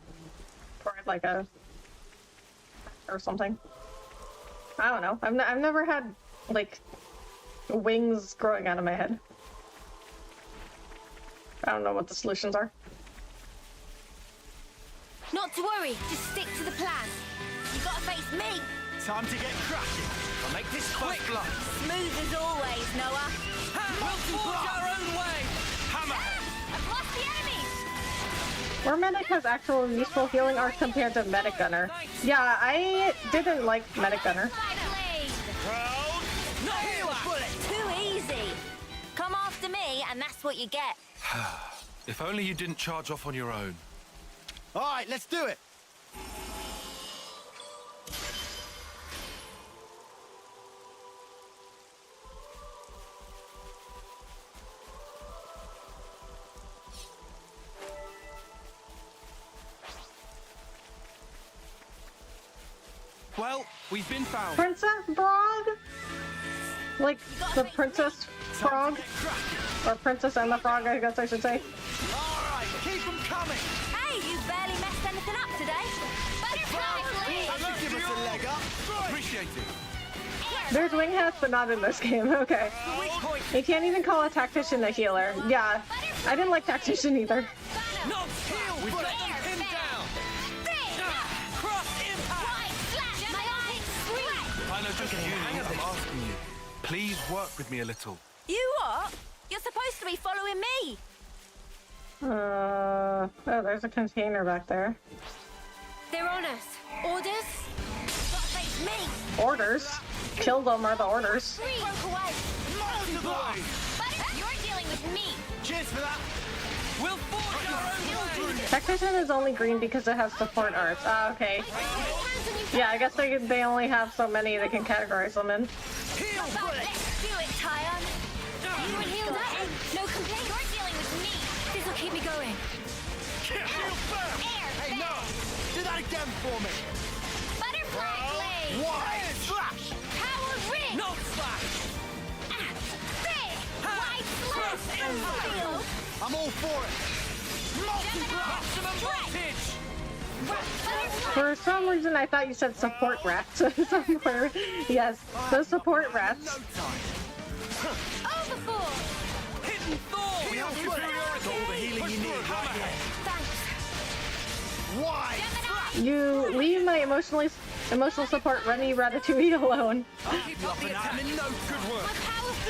for it, like a... or something. I don't know. I've never had, like, wings growing out of my head. I don't know what the solutions are. Not to worry, just stick to the plan. You gotta face me. Time to get cracking. I'll make this quick. Smooth as always, Noah. We'll forge our own way! Hammerhead. I've lost the enemy. Where Medic has actual useful healing arcs compared to Medic Gunner. Yeah, I didn't like Medic Gunner. Finally. Proud. No Heel bullet. Too easy. Come after me, and that's what you get. If only you didn't charge off on your own. All right, let's do it. Well, we've been found. Princess Frog? Like, the Princess Frog? Or Princess and the Frog, I guess I should say. All right, keep them coming. Hey, you barely messed anything up today. Butterfly please. That should give us a leg up. Appreciate it. There's wing hats, but not in this game. Okay. You can't even call a tactician a healer. Yeah, I didn't like tactician either. No! Heel! We've got them pinned down! Cross impact! I know just you. I'm asking you. Please work with me a little. You what? You're supposed to be following me. Oh, there's a container back there. They're on us. Orders? Gotta face me. Orders? Kill them are the orders. Broke away. Multiply. You're dealing with me. Cheers for that. We'll forge our own way. Tactician is only green because it has support arts. Ah, okay. Yeah, I guess they only have so many they can categorize them in. Let's do it, Tyon. You were healed up. No complaint. You're dealing with me. This'll keep me going. Air No! Do that again for me! Butterfly blade. Wide slash! Power ring. No slash! Big. Wide slash. And steel. I'm all for it! Maximum voltage! Butterfly. For some reason, I thought you said support rats somewhere. Yes, those support rats. Overboard. Hidden Thorn! We have superiority! All the healing you need right here. Thanks. Wide slash! You leave my emotional support Rennie Ratatouille alone. Keep up the attack. No good work.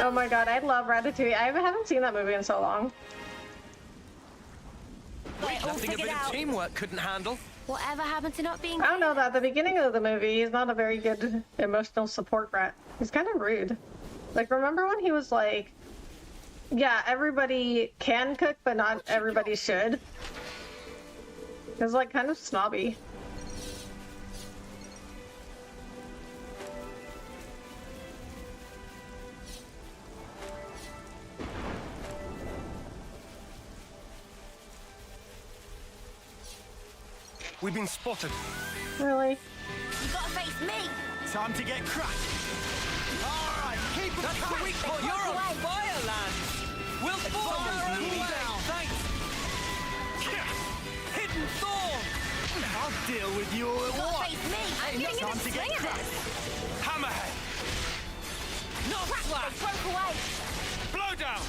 Oh my god, I love Ratatouille. I haven't seen that movie in so long. Nothing a bit of teamwork couldn't handle. Whatever happened to not being? I don't know that at the beginning of the movie, he's not a very good emotional support rat. He's kind of rude. Like, remember when he was like, yeah, everybody can cook, but not everybody should? He was like kind of snobby. We've been spotted. Really? You gotta face me. Time to get cracked. All right, keep it That's the weak point. You're on fire, Lance. We'll forge our own way. Thanks. Hidden Thorn. I'll deal with you all You at gotta once. face me. I'm getting in Time the to swing get of cracked. this. Hammerhead. No Crap, slash. they broke away. Blow down.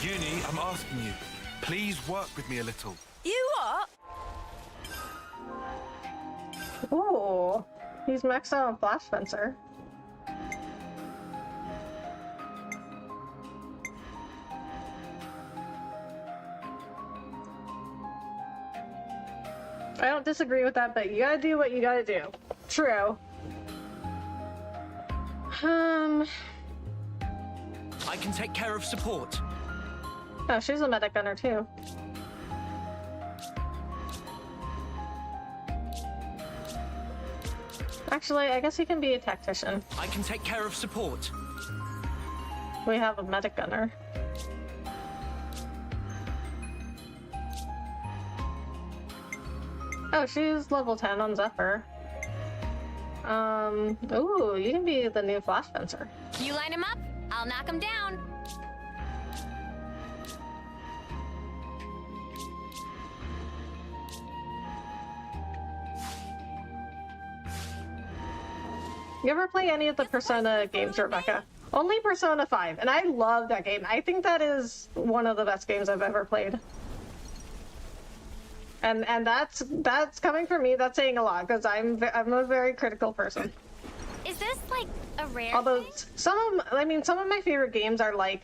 Uni, I'm asking you. Please work with me a little. You are? Ooh, he's maxed out on Flash Fencer. I don't disagree with that, but you gotta do what you gotta do. True. I can take care of support. Oh, she's a medic gunner too. Actually, I guess he can be a tactician. I can take care of support. We have a medic gunner. Oh, she's level 10 on Zephyr. Ooh, you can be the new Flash Fencer. You line him up, I'll knock him down. You ever play any of the Persona games, Rebecca? Only Persona 5, and I love that game. I think that is one of the best games I've ever played. And that's coming from me. That's saying a lot because I'm a very critical person. Is this like a rare Although thing? some of my favorite games are like,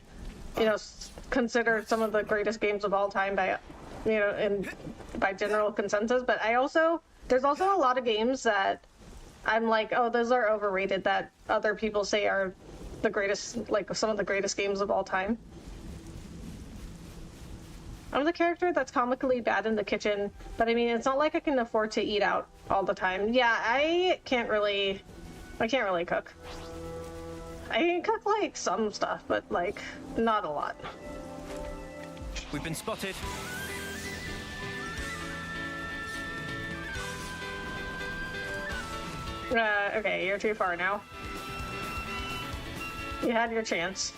considered some of the greatest games of all time by, by general consensus. But there's also a lot of games that I'm like, oh, those are overrated that other people say are the greatest, like some of the greatest games of all time. I'm the character that's comically bad in the kitchen, but I mean, it's not like I can afford to eat out all the time. Yeah, I can't really cook. I can cook like some stuff, but like not a lot. We've been spotted. Okay, you're too far now. You had your chance.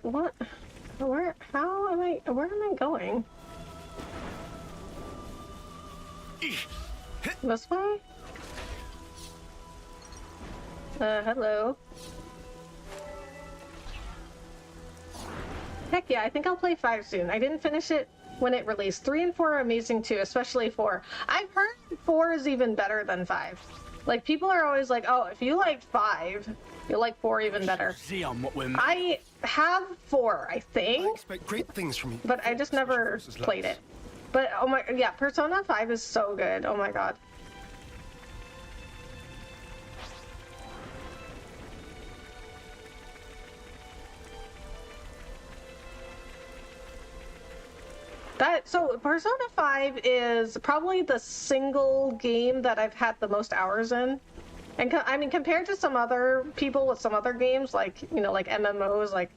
What? Where am I going? This way? Hello. Heck yeah, I think I'll play 5 soon. I didn't finish it when it released. 3 and 4 are amazing too, especially 4. I've heard 4 is even better than 5. Like, people are always like, oh, if you liked 5, you'll like 4 even better. See on what we're I have 4, I I think, expect great things from you. but I just never played it. But, oh my, yeah, Persona 5 is so good. Oh my god. So Persona 5 is probably the single game that I've had the most hours in. And I mean, compared to some other people with some other games, like, you know, like MMOs, like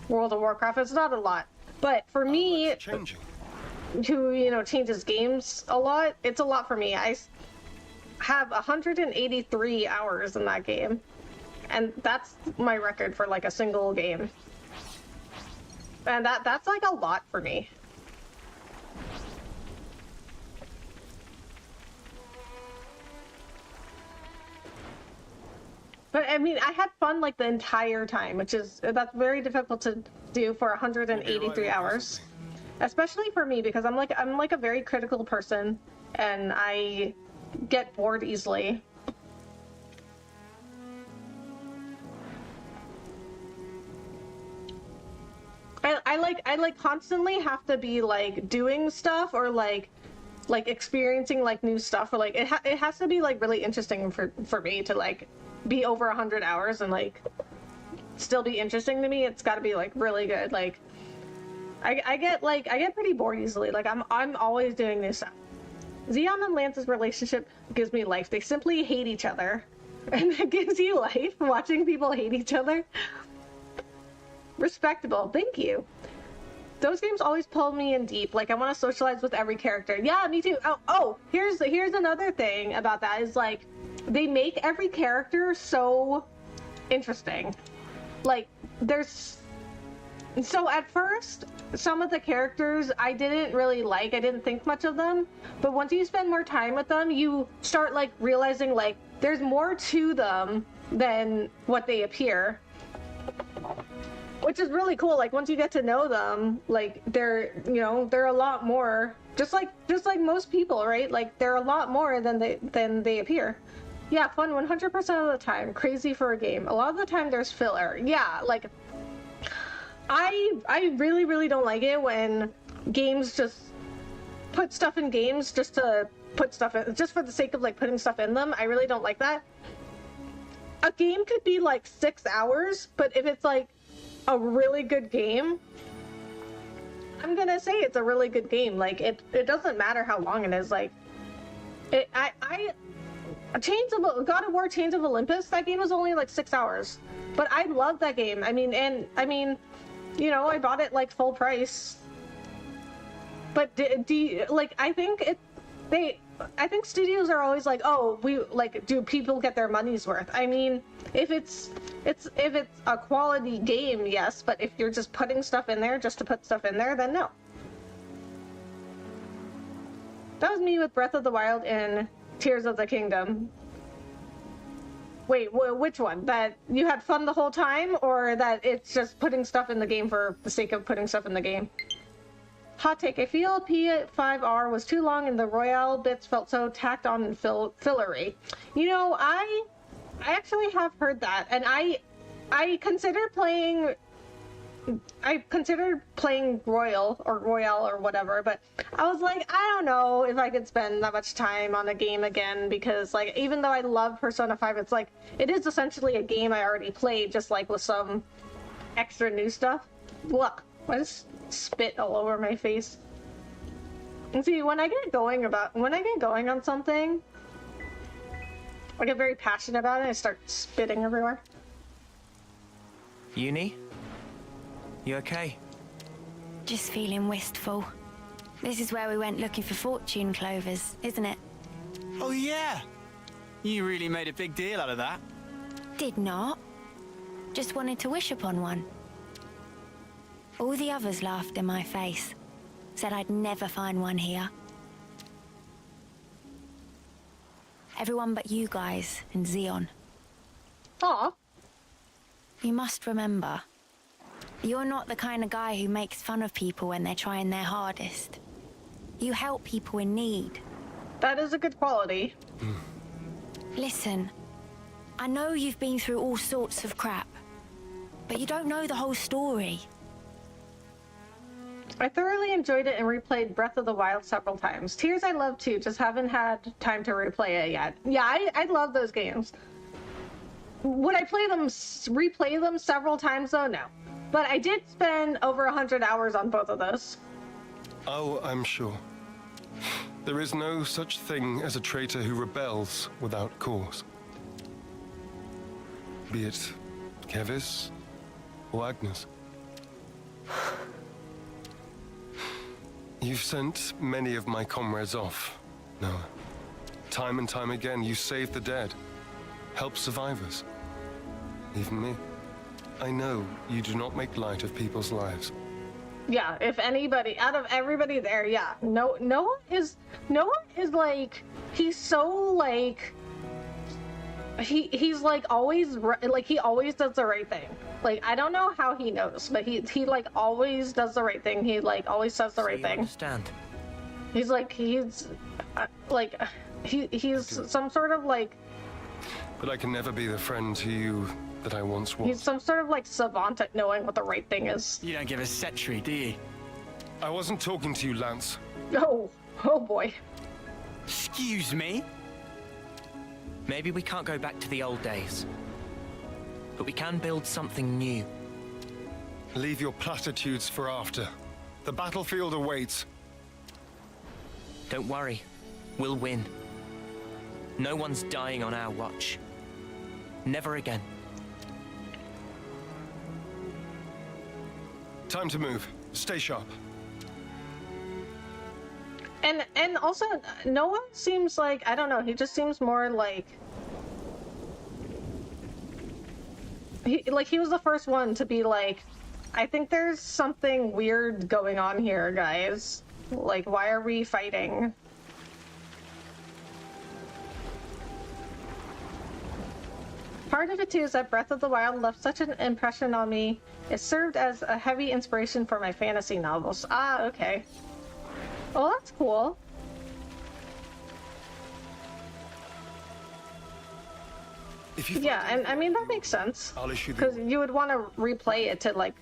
World of Warcraft, it's not a lot. But for me, who, you know, changes games a lot, it's a lot for me. I have 183 hours in that game. And that's my record for like a single game. And that's like a lot for me. But I mean, I had fun like the entire time, that's very difficult to do for 183 hours. Especially for me, because I'm like a very critical person and I get bored easily. I like constantly have to be like doing stuff or like experiencing like new stuff, or like it has to be like really interesting for me to like be over 100 hours and like still be interesting to me. It's got to be like really good. Like I get pretty bored easily. Like I'm always doing new stuff. Xeon and Lance's relationship gives me life. They simply hate each other, and it gives you life watching people hate each other. Respectable, thank you. Those games always pull me in deep. Like I want to socialize with every character. Yeah, me too. Oh, here's another thing about that is like they make every character so interesting. Like so at first, some of the characters I didn't really like. I didn't think much of them. But once you spend more time with them, you start like realizing like there's more to them than what they appear. Which is really cool. Like once you get to know them, like they're a lot more. Just like most people, right? Like they're a lot more than they appear. Yeah, fun 100% of the time. Crazy for a game. A lot of the time there's filler. Yeah, like I really, really don't like it when games just put stuff in games just to put stuff in, just for the sake of like putting stuff in them. I really don't like that. A game could be like 6 hours, but if it's like a really good game, I'm gonna say it's a really good game. Like it doesn't matter how long it is. Like God of War Chains of Olympus, that game was only like 6 hours, but I love that game. I mean, you know, I bought it like full price. But I think studios are always like, oh, do people get their money's worth? I mean, if it's a quality game, yes, but if you're just putting stuff in there just to put stuff in there, then no. That was me with Breath of the Wild and Tears of the Kingdom. Wait, which one? That you had fun the whole time, or that it's just putting stuff in the game for the sake of putting stuff in the game? Hot take, I feel P5R was too long and the Royale bits felt so tacked on and fillery. You know, I actually have heard that, and I considered playing Royale or whatever, but I was like, I don't know if I could spend that much time on a game again, because like even though I love Persona 5, it's like it is essentially a game I already played, just like with some extra new stuff. Look, I just spit all over my face. And see, when I get going on something, I get very passionate about it, I start spitting everywhere. Uni? You okay? Just feeling wistful. This is where we went looking for fortune clovers, isn't it? Oh yeah! You really made a big deal out of that. Did not. Just wanted to wish upon one. All the others laughed in my face. Said I'd never find one here. Everyone but you guys and Xeon. Aw. You must remember, you're not the kind of guy who makes fun of people when they're trying their hardest. You help people in need. That is a good quality. Listen, I know you've been through all sorts of crap, but you don't know the whole story. I thoroughly enjoyed it and replayed Breath of the Wild several times. Tears I love too, just haven't had time to replay it yet. Yeah, I love those games. Would I replay them several times though? No. But I did spend over 100 hours on both of those. Oh, I'm sure. There is no such thing as a traitor who rebels without cause. Be it Kevis or Agnes. You've sent many of my comrades off, Noah. Time and time again, you save the dead, help survivors. Even me. I know you do not make light of people's lives. Yeah, if anybody, out of everybody there, yeah. Noah is like, he's so like, he's like always, like he always does the right thing. Like, I don't know how he knows, but he like always does the right thing. He like always says the right thing. Understand. He's like, he's some sort of like... But I can never be the friend to you that I once was. He's some sort of like savant at knowing what the right thing is. You don't give a setry, do you? I wasn't talking to you, Lance. Oh boy. Excuse me? Maybe we can't go back to the old days, but we can build something new. Leave your platitudes for after. The battlefield awaits. Don't worry, we'll win. No one's dying on our watch. Never again. Time to move. Stay sharp. And also, Noah seems like, I don't know, he just seems more like... He was the first one to be like, I think there's something weird going on here, guys. Like, why are we fighting? Part of it too is that Breath of the Wild left such an impression on me. It served as a heavy inspiration for my fantasy novels. Ah, okay. Oh, that's cool. If you Yeah, and I mean, that makes sense. I'll issue the... Because you would want to replay it to, like,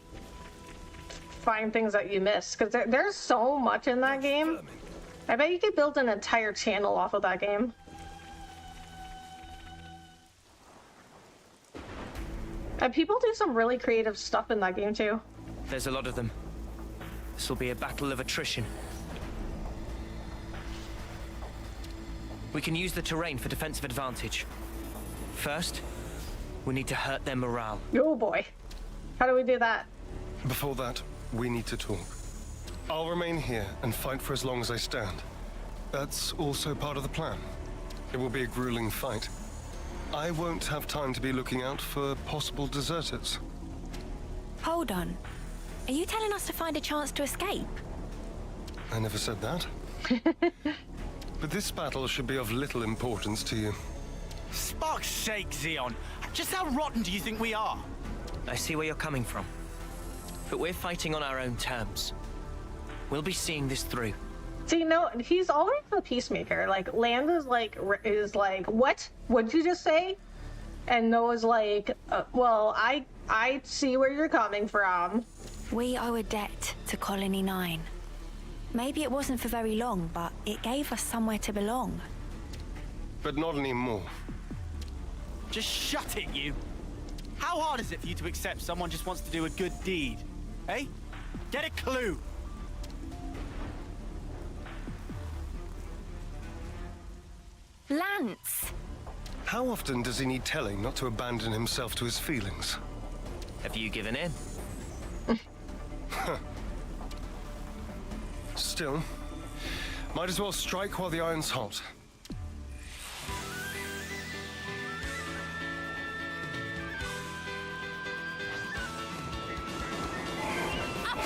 find things that you missed. Because there's so much in that game. I bet you could build an entire channel off of that game. And people do some really creative stuff in that game, too. There's a lot of them. This will be a battle of attrition. We can use the terrain for defensive advantage. First, we need to hurt their morale. Oh boy. How do we do that? Before that, we need to talk. I'll remain here and fight for as long as I stand. That's also part of the plan. It will be a grueling fight. I won't have time to be looking out for possible deserters. Hold on. Are you telling us to find a chance to escape? I never said that. But this battle should be of little importance to you. Spark's sake, Xeon. Just how rotten do you think we are? I see where you're coming from. But we're fighting on our own terms. We'll be seeing this through. See, no, he's always the peacemaker. Like, Land is like, what? What'd you just say? And Noah's like, well, I see where you're coming from. We owe a debt to Colony 9. Maybe it wasn't for very long, but it gave us somewhere to belong. But not anymore. Just shut it, you. How hard is it for you to accept someone just wants to do a good deed? Eh? Get a clue. Lance! How often does he need telling not to abandon himself to his feelings? Have you given in? Still, might as well strike while the iron's hot.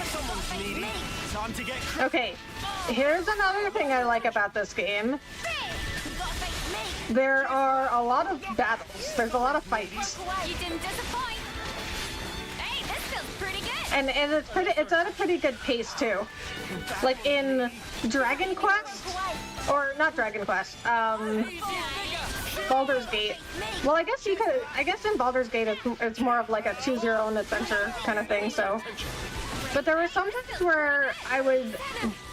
Someone's needy. Time to get Okay, here's another thing I like about this game. There are a lot of battles. There's a lot of fights. You didn't disappoint. Hey, this feels pretty good. And it's at a pretty good pace too. Like in Dragon Quest, or not Dragon Quest, Baldur's Gate. Well, I guess in Baldur's Gate it's more of like a choose your own adventure kind of thing, so. But there were some times where I would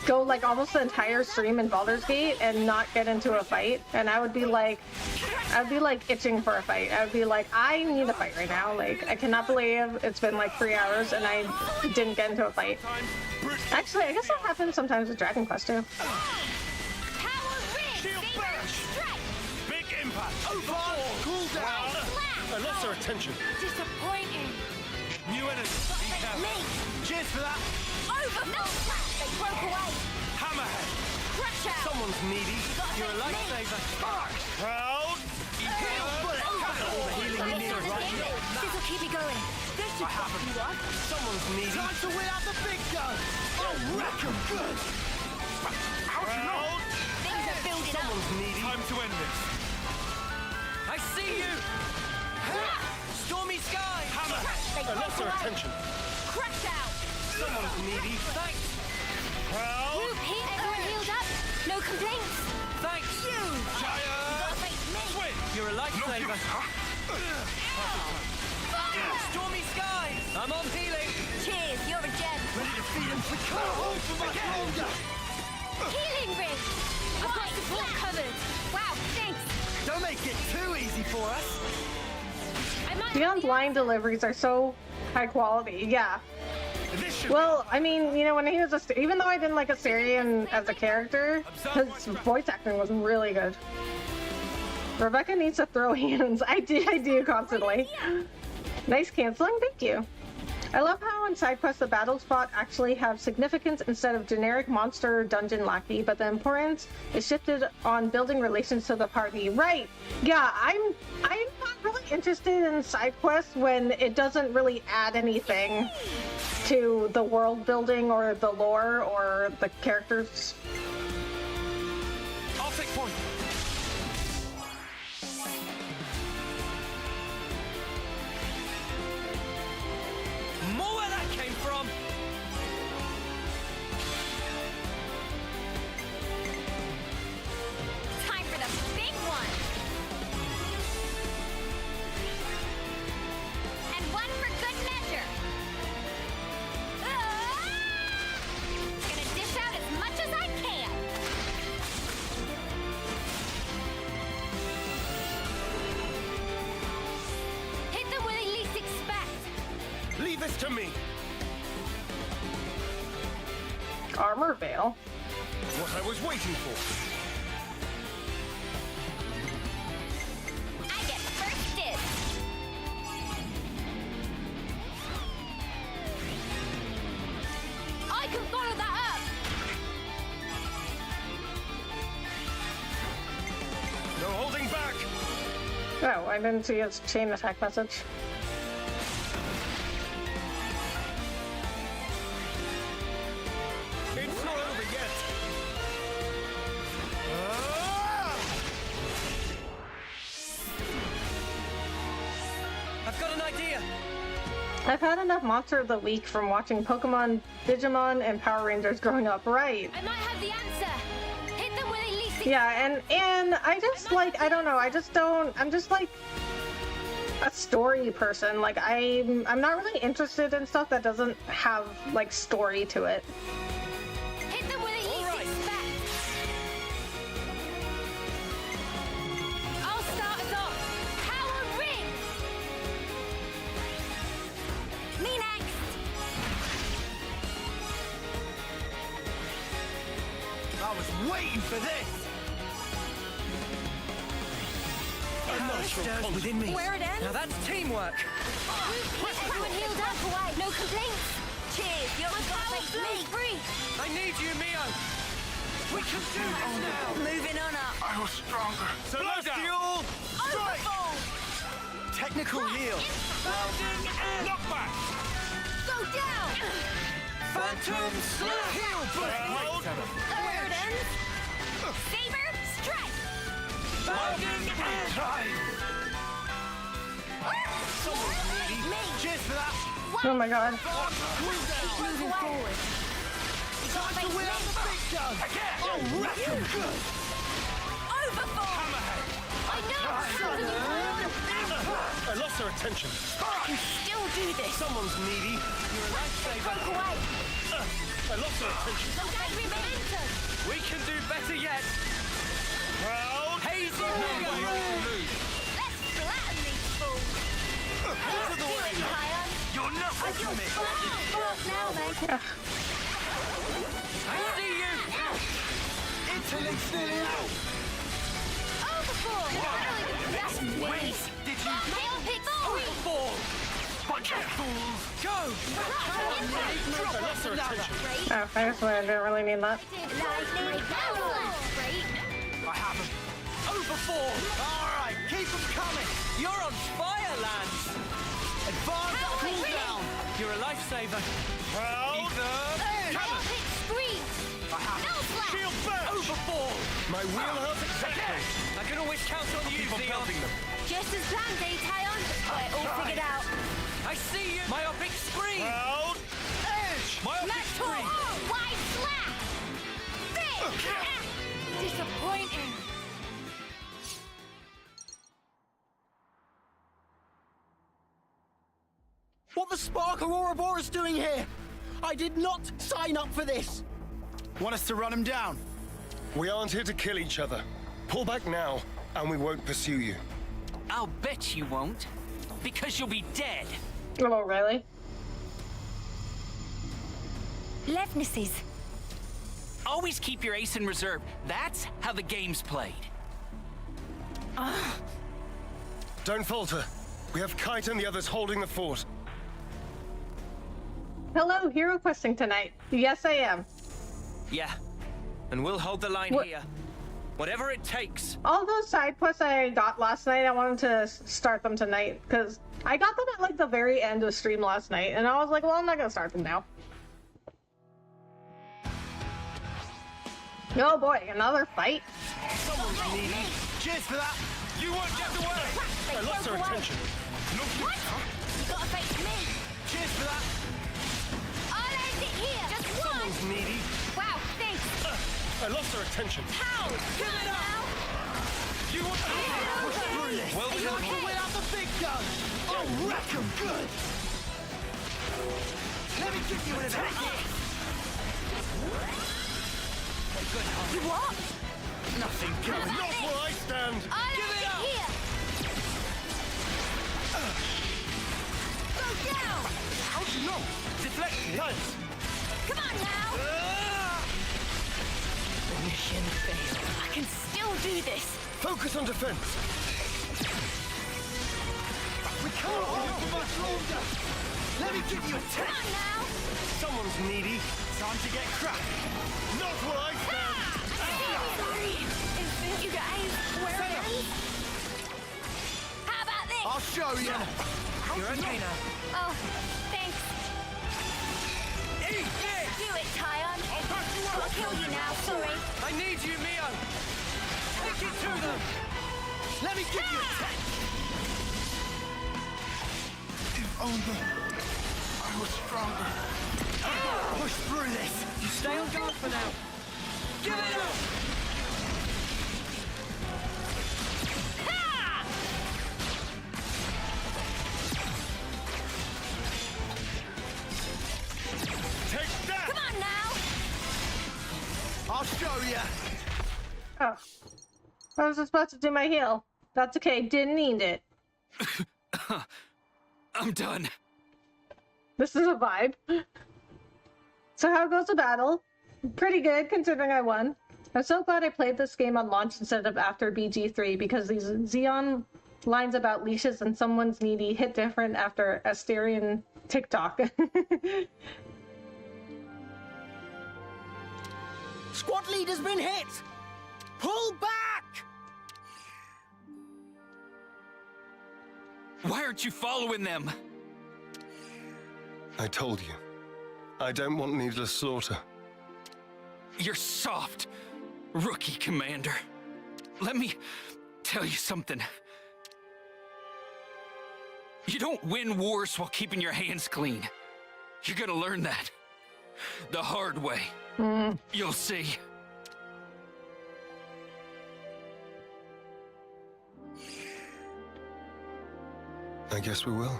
go like almost the entire stream in Baldur's Gate and not get into a fight, and I would be like itching for a fight. I would be like, I need a fight right now. Like, I cannot believe it's been like 3 hours and I didn't get into a fight. Actually, I guess that happens sometimes with Dragon Quest too. Big impact. Cool down. I lost our attention. Disappointing. New enemy. Be careful. Cheers for that. They broke away. Hammerhead. Crash out. Someone's needy. You're a lifesaver. Proud. This'll keep me going. I haven't. Someone's needy. Time to win out the big gun. Oh, wreck 'em good. Proud. Things are building up. Someone's needy. Time to end this. I see you. Stormy sky. They I broke lost our away. attention. Crash out. Someone's needy. Thanks. Proud. Group hit. Everyone healed up. No complaints. Thanks. Giant. Gotta face me. Swing. You're a lifesaver. Stormy skies. I'm on healing. Cheers. You're a gem. We can't hold for much longer. Healing ring. I've got support covered. Wow. Thanks. Don't make it too easy for us. I might. Beyond line deliveries are so high quality. Yeah. This should Well, I mean, you know, when he was even though I didn't like Assyrian as a character, his voice acting was really good. Rebecca needs to throw hands. I do constantly. Nice canceling, thank you. I love how in side quests the battle spot actually have significance instead of generic monster or dungeon lackey, but the importance is shifted on building relations to the party. Right? Yeah, I'm not really interested in side quests when it doesn't really add anything to the world building or the lore or the characters. I'll take point. More where that came from. Time for the big one. And one for good measure. Gonna dish out as much as I can. Hit them where they least expect. Leave this to me. Armor veil. What I was waiting for. I get first dibs. I can follow that up. No holding back. Oh, I didn't see his chain attack message. It's not over yet. I've got an idea. I've had enough Monster of the Week from watching Pokemon, Digimon, and Power Rangers growing up, right? I might have the answer. Hit them where they least expect. Yeah, and I just like, I don't know, I'm just like a story person. Like I'm not really interested in stuff that doesn't have like story to it. Hit them where they least expect. I'll start us off. Power ring. Me next. I was waiting for this. Stirs within me. Where it ends? Now that's teamwork. Everyone healed up. Away. No complaints. Cheers. You're a gotta face me. Free. I need you, Mio. We can do this now. Moving on up. I was stronger. Celestial. Overfold. Technical heal. Knock back. Go down. Phantom Slap. Heal Proud. Where it ends? Saber strike. Me. Cheers for that. Oh my god. Moving forward. Time to win out the big gun. Oh, wreck 'em good. Overfold. I know. I lost our their attention. I can still do this. Someone's needy. You're a lifesaver. Broke away. I lost their attention. Don't take me momentum. We can do better yet. Proud. Hazy Let's flatten these fools. Let's do it, Kion. You're not You're broke now, mate. I see you. Interlink's nearly out. Overboard. That's me. Did you Male pick three. fall? Bunch of fools. Go. I lost their attention. Oh, I just I didn't really mean that. Lightning. Great. I have him. Overboard. All right, keep them coming. You're on fire, Lance. Advance cooldown. You're a lifesaver. Proud. Male pick scream. I have No him. flash. Shield back. Overboard. My wheelhouse exactly. I can always count on you, Keep on Theon. pelting them. Just as planned, eh, Kion? Got it all figured out. I see you. Myopic screen. Proud. Edge. Myopic Metal. screen. Wide slap. Big. Disappointing. What the spark are Ouroboros doing here? I did not sign up for this. Want us to run him down? We aren't here to kill each other. Pull back now, and we won't pursue you. I'll bet you won't. Because you'll be dead. Oh, really? Levnesses. Always keep your ace in reserve. That's how the game's played. Don't falter. We have Kite and the others holding the fort. Hello, hero questing tonight. Yes, I am. Yeah. And we'll hold the line What- here. Whatever it takes. All those side quests I got last night, I wanted to start them tonight because I got them at like the very end of stream last night, and I was like, well, I'm not gonna start them now. Oh boy, another fight. Someone's needy. Cheers for that. You won't get away. I lost their attention. What? You gotta face me. Cheers for that. I'll end it here. Just one. Someone's needy. Wow, thanks. I lost their attention. How? Give it up. You want to Push through this. Are you okay? We'll have the big guns. I'll wreck 'em good. Let me give you an attack. You what? Nothing good. Not where I stand. I'll end it here. Go down. How'd you know? Deflect. Nice. Come on now. Mission failed. I can still do this. Focus on defense. We can't hold for much longer. Let me give you a Come test. on now. Someone's needy. Time to get cracking. Not where I stand. Sorry. You guys, where are you? How about this? I'll show you. You're okay now. Oh, thanks. Eat this! Do it, Kion. I'll back you up. I'll kill you now, sorry. I need you, Mio. Take it to them. Let me give you a test. If only I was stronger. Push through this. You stay on guard for now. Give it up! Take that. Come on now. I'll show you. Oh. I was just about to do my heal. That's okay, didn't need it. I'm done. This is a vibe. So how goes the battle? Pretty good, considering I won. I'm so glad I played this game on launch instead of after BG3 because these Xeon lines about leashes and someone's needy hit different after Asterian TikTok. Squad leader's been hit. Pull back. Why aren't you following them? I told you. I don't want needless slaughter. You're soft, rookie commander. Let me tell you something. You don't win wars while keeping your hands clean. You're gonna learn that. The hard way. You'll see. I guess we will.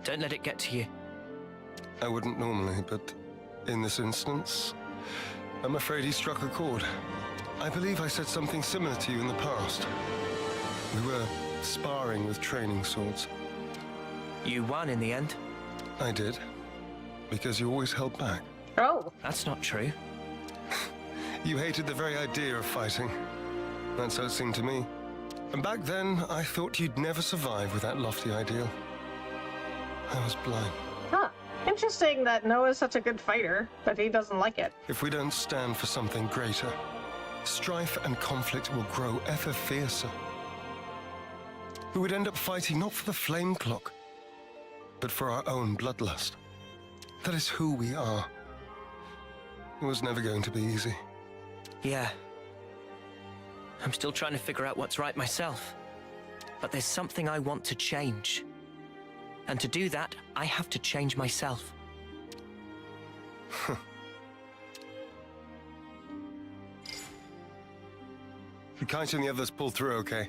Don't let it get to you. I wouldn't normally, but in this instance, I'm afraid he struck a chord. I believe I said something similar to you in the past. We were sparring with training swords. You won in the end. I did, because you always held back. Oh. That's not true. You hated the very idea of fighting. That's how it seemed to me. And back then, I thought you'd never survive with that lofty ideal. I was blind. Huh. Interesting that Noah's such a good fighter, but he doesn't like it. If we don't stand for something greater, strife and conflict will grow ever fiercer. We would end up fighting not for the flame clock, but for our own bloodlust. That is who we are. It was never going to be easy. Yeah. I'm still trying to figure out what's right myself. But there's something I want to change. And to do that, I have to change myself. Kite and the others pulled through okay.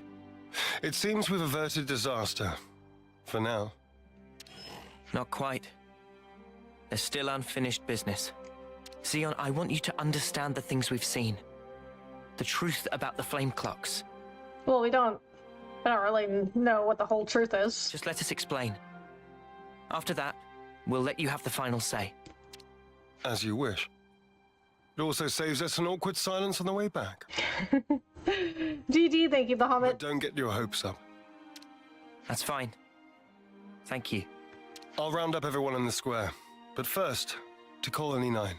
It seems we've averted disaster. For now. Not quite. There's still unfinished business. Xeon, I want you to understand the things we've seen. The truth about the flame clocks. Well, I don't really know what the whole truth is. Just let us explain. After that, we'll let you have the final say. As you wish. It also saves us an awkward silence on the way back. GG, thank you, Bahamut. But don't get your hopes up. That's fine. Thank you. I'll round up everyone in the square. But first, to Colony 9.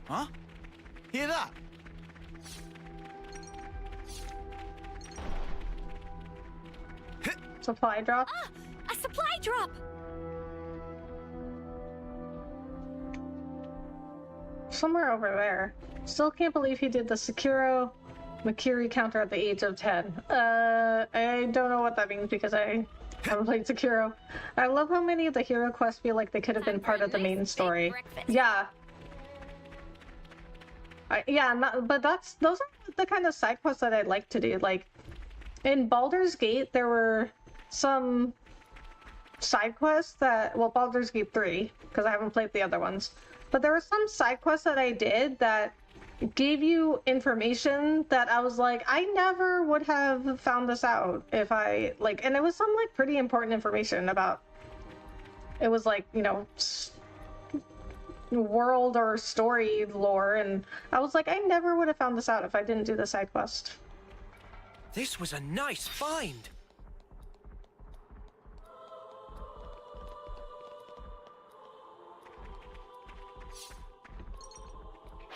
Huh? Hear that? Supply drop. Ah, a supply drop. Somewhere over there. Still can't believe he did the Sekiro Makiri counter at the age of 10. I don't know what that means because I haven't played Sekiro. I love how many of the hero quests feel like they could have been part of the main story. Yeah. But those are the kind of side quests that I'd like to do. Like, in Baldur's Gate, there were some side quests that, well, Baldur's Gate 3, because I haven't played the other ones. But there were some side quests that I did that gave you information that I was like, I never would have found this out if I, like, and it was some, like, pretty important information about, it was like, you know, world or story lore, and I was like, I never would have found this out if I didn't do the side quest. This was a nice find.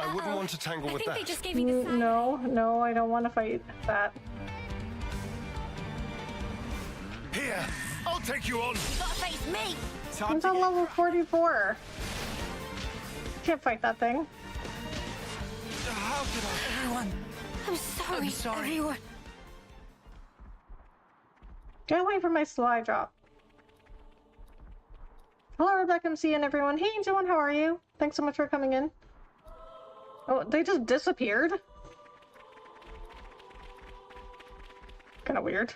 I wouldn't want to tangle with that. They just gave me the sign. No, I don't want to fight that. Here, I'll take you on. You gotta face me. It's on level 44. Can't fight that thing. How could I? Everyone. I'm sorry, everyone. Get away from my slide drop. Hello, Rebecca MC and everyone. Hey, Joan, how are you? Thanks so much for coming in. Oh, they just disappeared? Kind of weird.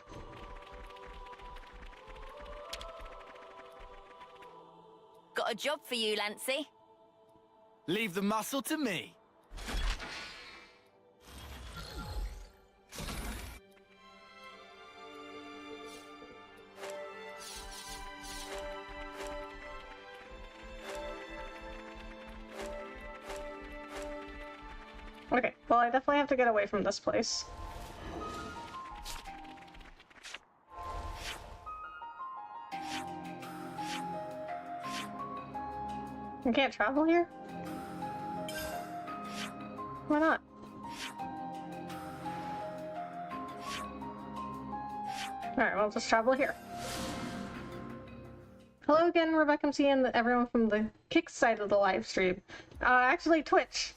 Got a job for you, Lancy. Leave the muscle to me. Okay, well, I definitely have to get away from this place. You can't travel here? Why not? Alright, we'll just travel here. Hello again, Rebecca. I'm seeing everyone from the Kick side of the live stream. Actually, Twitch.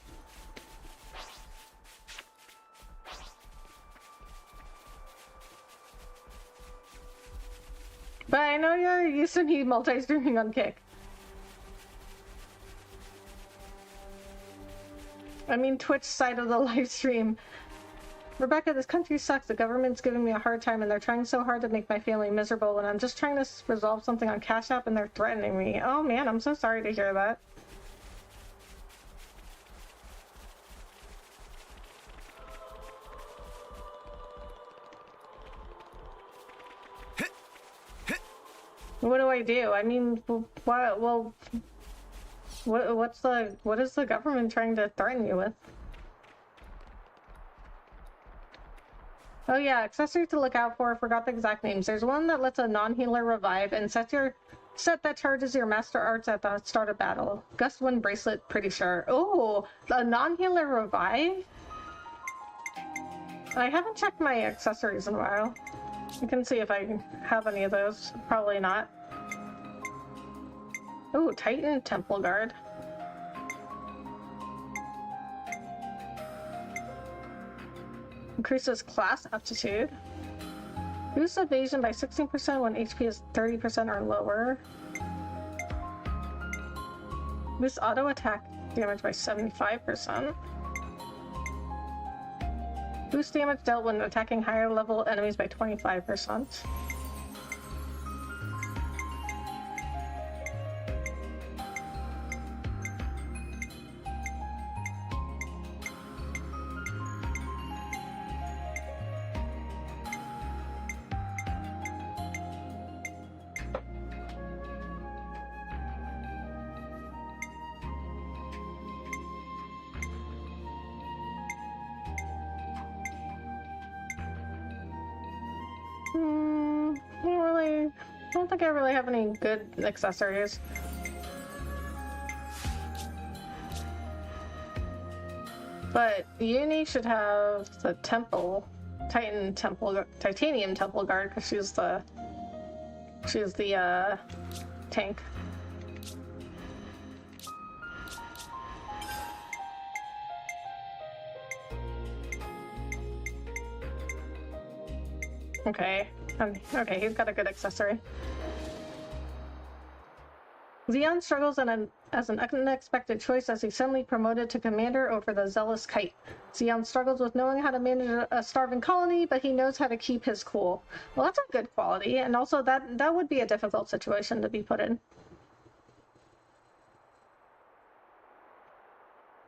But I know you're used to me multi-streaming on Kick. I mean Twitch side of the live stream. Rebecca, this country sucks. The government's giving me a hard time and they're trying so hard to make my family miserable, and I'm just trying to resolve something on Cash App and they're threatening me. Oh man, I'm so sorry to hear that. What do I do? I mean, what? Well, what is the government trying to threaten you with? Oh yeah, accessories to look out for. I forgot the exact names. There's one that lets a non-healer revive and set that charges your master arts at the start of battle. Gust Wind bracelet, pretty sure. Oh, a non-healer revive? I haven't checked my accessories in a while. You can see if I have any of those. Probably not. Oh, Titan Temple Guard. Increases class aptitude. Boosts evasion by 16% when HP is 30% or lower. Boosts auto attack damage by 75%. Boost damage dealt when attacking higher level enemies by 25%. I don't think I really have any good accessories. But Uni should have the titanium temple guard, because she's the tank. Okay. Okay, he's got a good accessory. Xeon struggles as an unexpected choice as he's suddenly promoted to commander over the Zealous Kite. Xeon struggles with knowing how to manage a starving colony, but he knows how to keep his cool. Well, that's a good quality, and also that would be a difficult situation to be put in.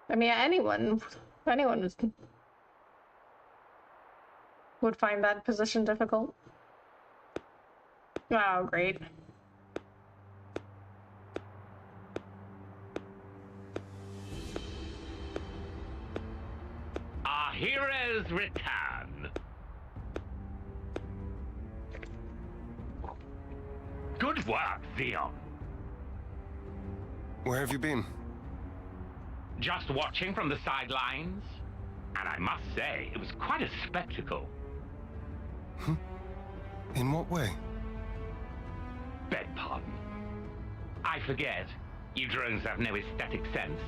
I mean, anyone would find that position difficult. Oh, great. Our heroes return. Good work, Xeon. Where have you been? Just watching from the sidelines. And I must say, it was quite a spectacle. In what way? Beg pardon. I forget. You drones have no aesthetic sense.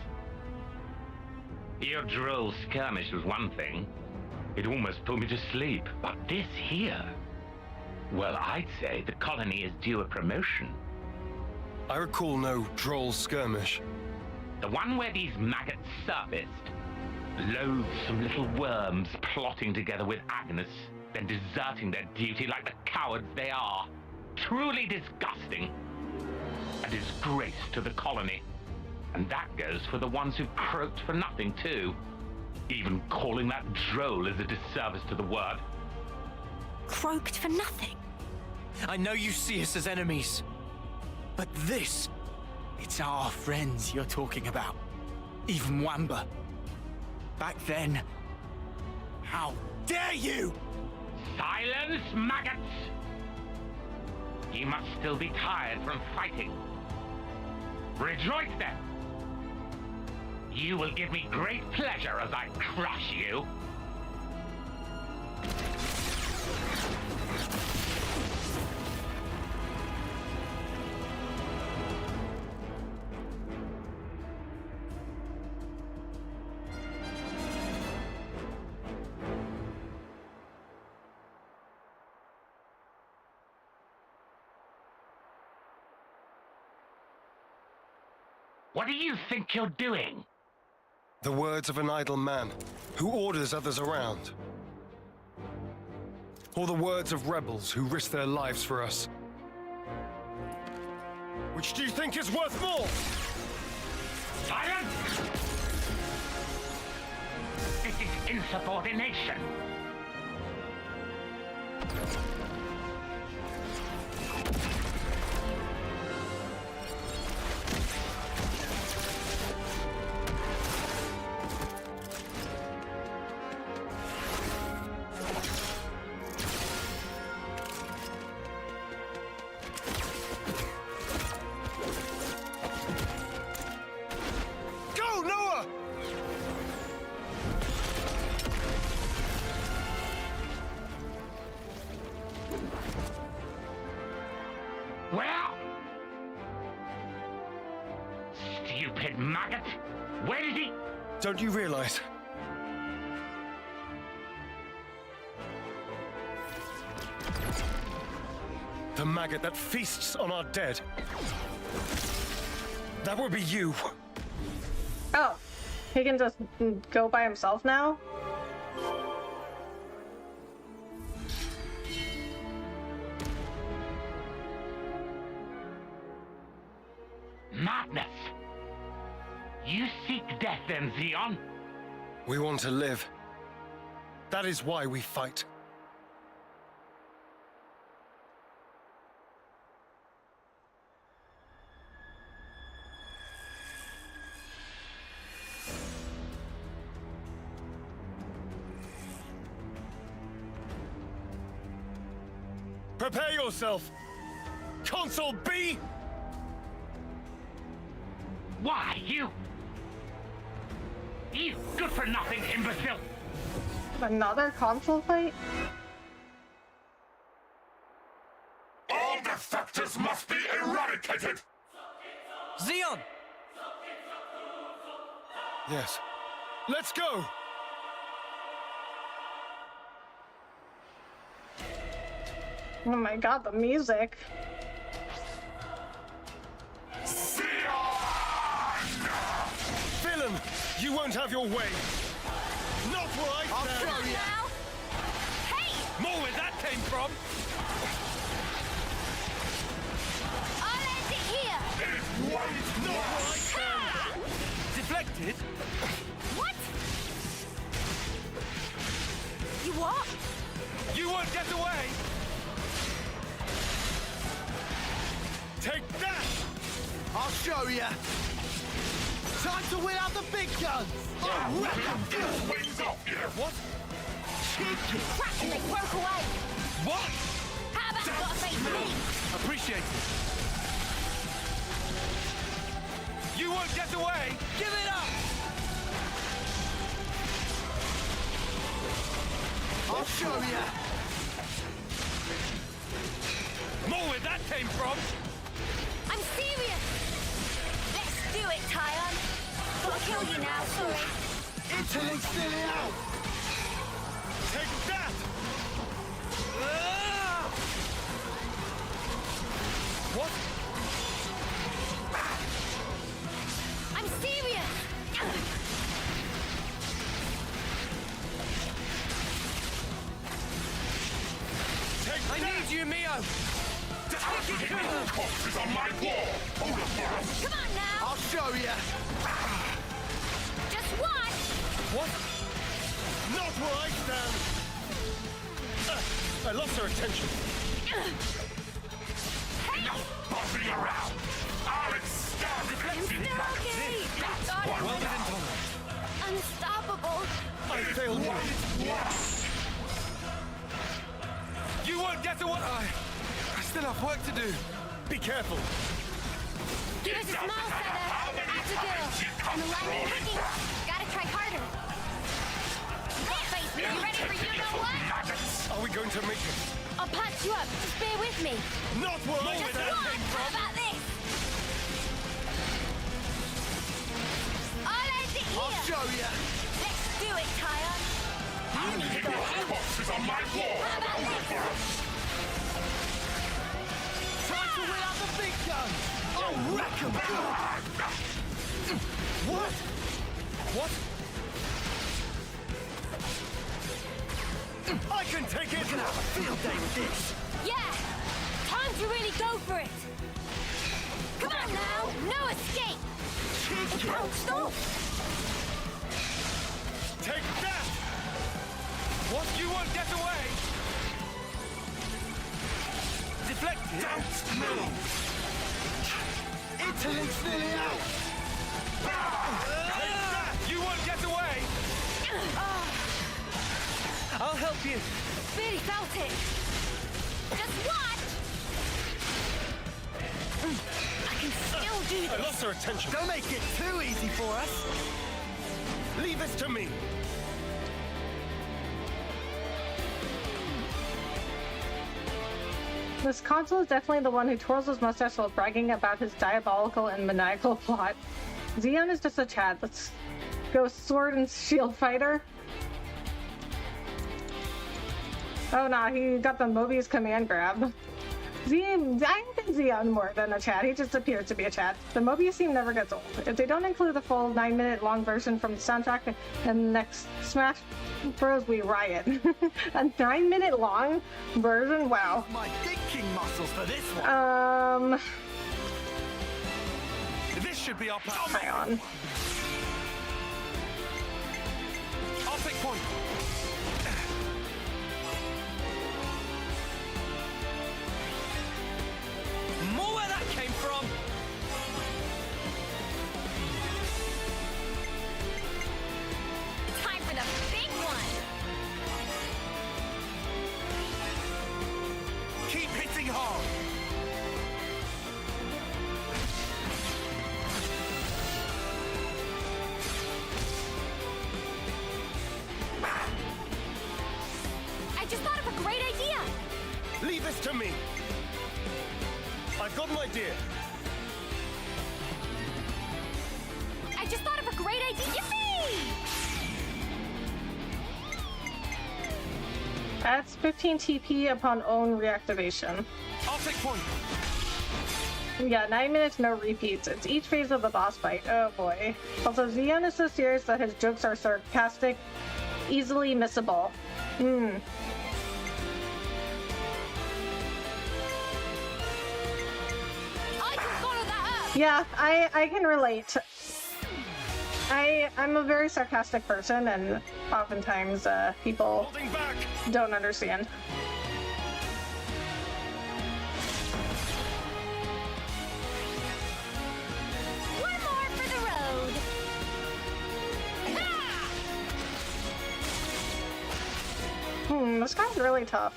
Your droll skirmish was one thing. It almost put me to sleep. But this here... Well, I'd say the colony is due a promotion. I recall no droll skirmish. The one where these maggots surfaced. Loathsome little worms plotting together with Agnes, then deserting their duty like the cowards they are. Truly disgusting. A disgrace to the colony. And that goes for the ones who croaked for nothing, too. Even calling that droll is a disservice to the word. Croaked for nothing? I know you see us as enemies, but this... It's our friends you're talking about. Even Wamba. Back then... How dare you! Silence, maggots! You must still be tired from fighting. Rejoice then! You will give me great pleasure as I crush you. What do you think you're doing? The words of an idle man who orders others around. Or the words of rebels who risk their lives for us. Which do you think is worth more? Silence! This is insubordination. Well? Stupid maggot! Where did he... Don't you realize? The maggot that feasts on our dead. That would be you. Oh, he can just go by himself now? Madness! You seek death then, Xeon? We want to live. That is why we fight. Prepare yourself! Console B! Why, you good-for-nothing imbecile! Another console fight? All defectors must be eradicated! Xeon! Yes. Let's go! Oh my god, the music. Villain! You won't have your way! Not right I'll now! show you! Now? Hey! More where that came from! I'll end it here! Not right now! Deflected? What? You what? You won't get away! Take that! I'll show you! Time to win out the big guns! What? Cheeky! Practically broke away! What? How about you got a face for me? Appreciate it. You won't get away! Give it up! I'll show you! More where that came from! I'm serious! Let's do it, Tyon! Gotta kill you now, sorry. Italy's still out! Take that! What? I'm serious! Take I need you, Mio! Corpses on my wall! Come on now! I'll show you! Just one! What? Not where I stand! I lost her attention. Hey! Bossing around! I'll exterminate you! Snooky! Well within tolerance. Unstoppable! I failed you. You won't get away! I still have work to do. Be careful. Give us a small feather. That's a girl. And the lightning hacking. Gotta try harder. That face me. You ready for you know what? Are we going to make it? I'll patch you up. Just bear with me. Not where I Just came one. How from! about this? I'll end it I'll here. show you. Let's do it, Tyon. You need to go ahead. Boxes on my wall! How about this? Time to wheel out the big guns. I'll wreck 'em good. What? What? I can take it. We're gonna have a field day with this. Yeah. Time to really go for it. Come on now. No escape. It bounced off. Take that! What? You won't get away! Deflected. Don't move! Interlink's nearly out. Take that! You won't get away! I'll help you. Really felt it. Just watch. I can still do I this. lost her attention. Don't make it too easy for us. Leave this to me. This console is definitely the one who twirls his mustache while bragging about his diabolical and maniacal plot. Xeon is just a Chad. Let's go sword and shield fighter. Oh nah, he got the Mobius command grab. Xeon, I think Xeon more than a Chad. He just appears to be a Chad. The Mobius theme never gets old. If they don't include the full 9-minute long version from the soundtrack in the next Smash Bros, we riot. A 9-minute long version? Wow. My thinking muscles for this one. This should be our platform. Hang on. I'll take point. More where that came from. Time for the big one. Keep hitting hard. I just thought of a great idea. Leave this to me. I've got an idea. I just thought of a great idea. Yippee! That's 15 TP upon own reactivation. I'll take point. Yeah, 9 minutes, no repeats. It's each phase of the boss fight. Oh boy. Also, Xeon is so serious that his jokes are sarcastic, easily missable. I can follow that up. Yeah, I can relate. I'm a very sarcastic person, and oftentimes people Holding back! don't understand. One more for the road. Ah! This guy's really tough.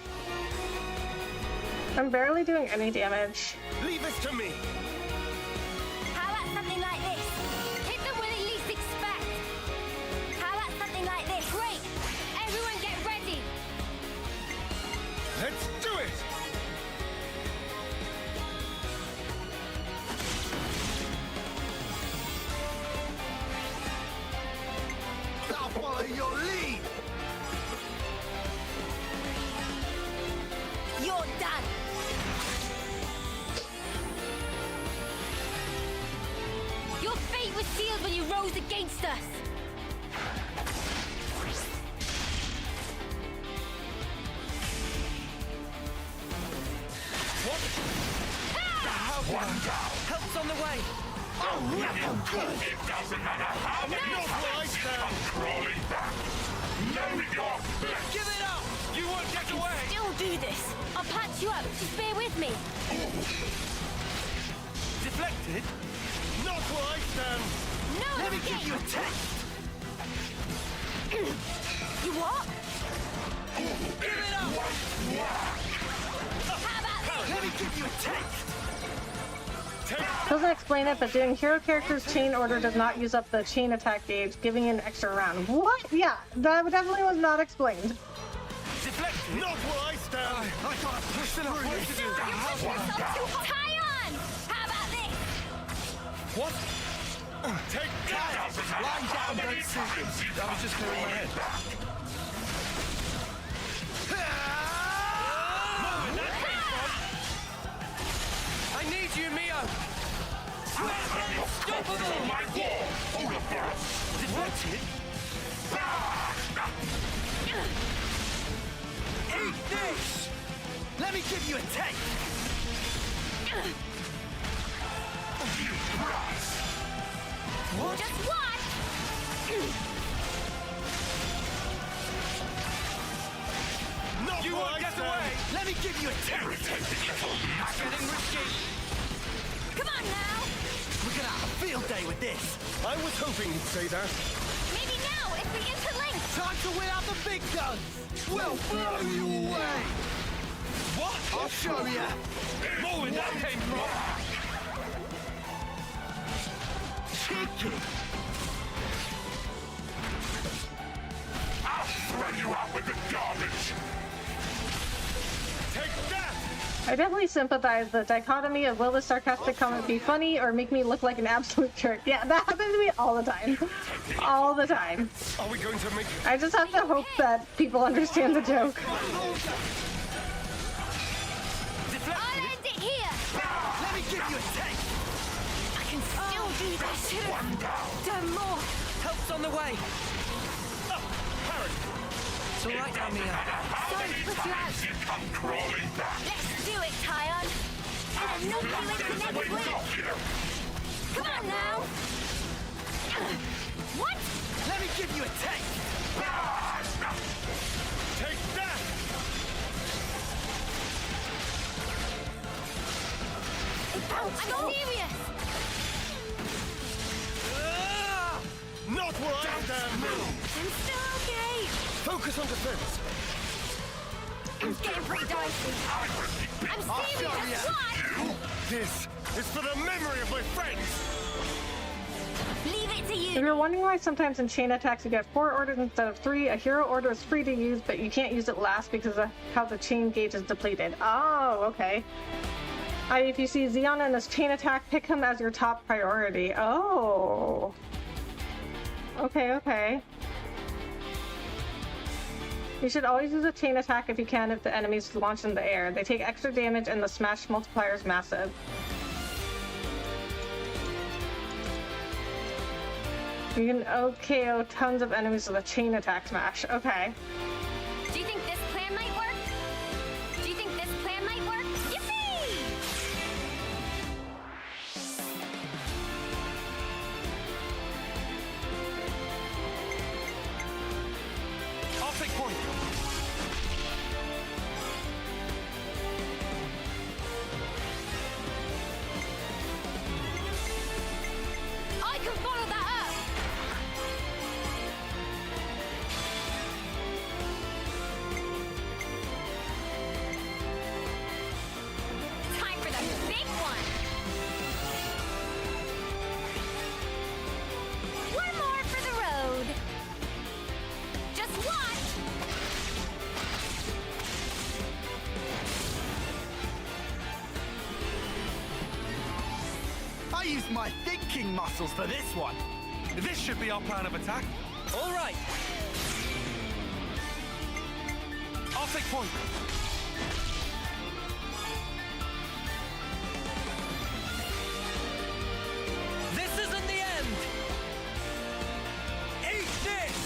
I'm barely doing any damage. Leave this to me. How about something like this? Hit them when they least expect. How about something like this? Great! Everyone get ready! Let's do it. I'll follow your lead. You're done! Your fate was sealed when you rose against us! Help's on the way. It doesn't matter how many Not where I stand! crawling back. Know your place. Give it up. You won't get away. Still do this! I'll patch you up, just bear with me! Deflected. Not where I stand! No Let me escape! give you a taste. You what? Give it up. How about this? Let me give you a taste. Doesn't explain it, but doing hero characters chain order does not use up the chain attack gauge, giving you an extra round. What? Yeah, that definitely was not explained. Deflect! Not where I stand! I gotta push it up. You're pushing yourself too hard. Tie on! How about this? What? Take that! Lying down, don't see him. That was just clearing my head. I need you, Mio! Unstoppable! My wall! Deflected? Eat this! Let me give you a taste! What? Just watch! Not You where won't I get stand. away! Let me give you a taste! Getting risky! Come on now! We're gonna have a field day with this! I was hoping you'd say that. Maybe now, if we interlink! Time to win out the big guns! We'll blow you away! What? I'll show you! More where that came from! Cheeky! I'll throw you out with the garbage! Take that! I definitely sympathize the dichotomy of will this sarcastic comment be funny or make me look like an absolute jerk. Yeah, that happens to me all the time. All the time. Are we going to make... I just have to hope that people understand the joke. I'll end it here! Let me give you a taste! I can still do this! I should have done more! Help's on the way. It's all right now, Mia. Sorry to put you out. Come crawling back! Let's do it, Tyon! I'll knock you into next week! Come on now! What? Let me give you a taste! Take that! I'm serious! Not where I stand! I'm still okay! Focus on defense. It's getting pretty dicey. I'm serious! What? This is for the memory of my friends! Leave it to If you! you're wondering why sometimes in chain attacks you get 4 orders instead of 3, a hero order is free to use, but you can't use it last because of how the chain gauge is depleted. Oh, okay. If you see Xeon in this chain attack, pick him as your top priority. Oh. Okay, okay. You should always use a chain attack if you can if the enemy's launched in the air. They take extra damage and the smash multiplier is massive. You can OKO tons of enemies with a chain attack smash. Okay. Do you think this plan might work? Do you think this plan might work? Yippee! I'll take point! I can follow that up! Time for the big one! One more for the road! Just watch! I used my thinking muscles for this one! This should be our plan of attack. All right. I'll take point. This isn't the end. Eat this!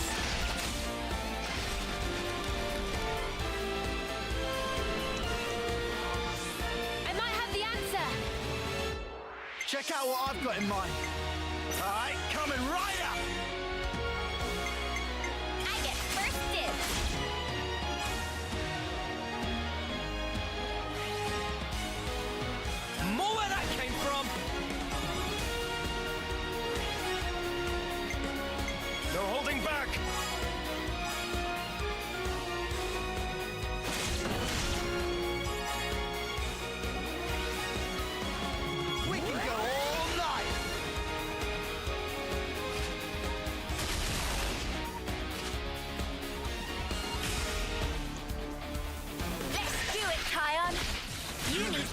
I might have the answer! Check out what I've got in mind. All right, coming right up! I get first dibs! More where that came from. No holding back. We can go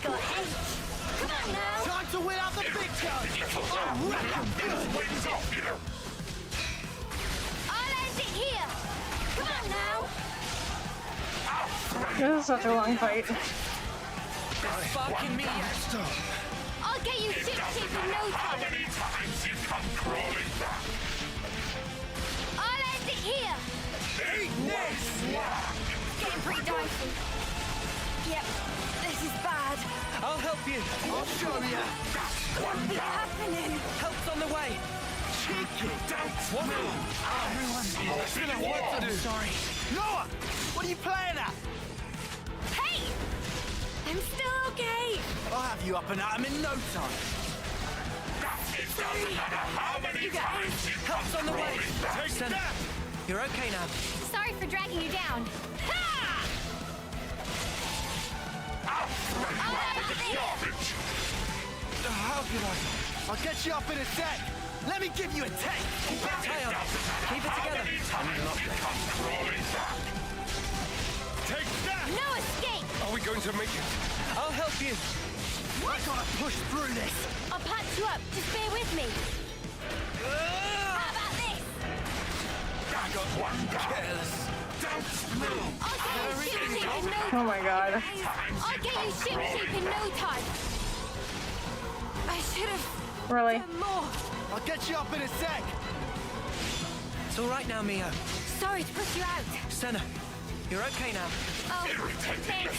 got H. Come on now. Time to win out the big guns. I'll wreck 'em. I'll end it here. Come on now. This is such a long fight. Sparking me yet. I'll get you ship-shape in no time. I'll end it here. It's getting pretty dicey. Yep, this is bad. I'll help you. I'll show you. What's happening? Help's on the way. Cheeky. What? Everyone, it's gonna have work to do. Sorry. Noah, what are you playing at? Hey! I'm still okay. I'll have you up and at 'em in no time. You guys. Help's on the way. Senna, you're okay now. Sorry for dragging you down. Ha! How can I? I'll get you up in a sec. Let me give you a taste. Tail, keep it together. Take that! No escape! Are we going to make it? I'll help you. I gotta push through this. I'll patch you up. Just bear with me. How about this? I got one careless. I'll get you ship-shape in no time. Oh my god. I'll get you ship-shape in no time. I should have Really? done more. I'll get you up in a sec. It's all right now, Mio. Sorry to push you out. Senna, you're okay now. Oh, thanks.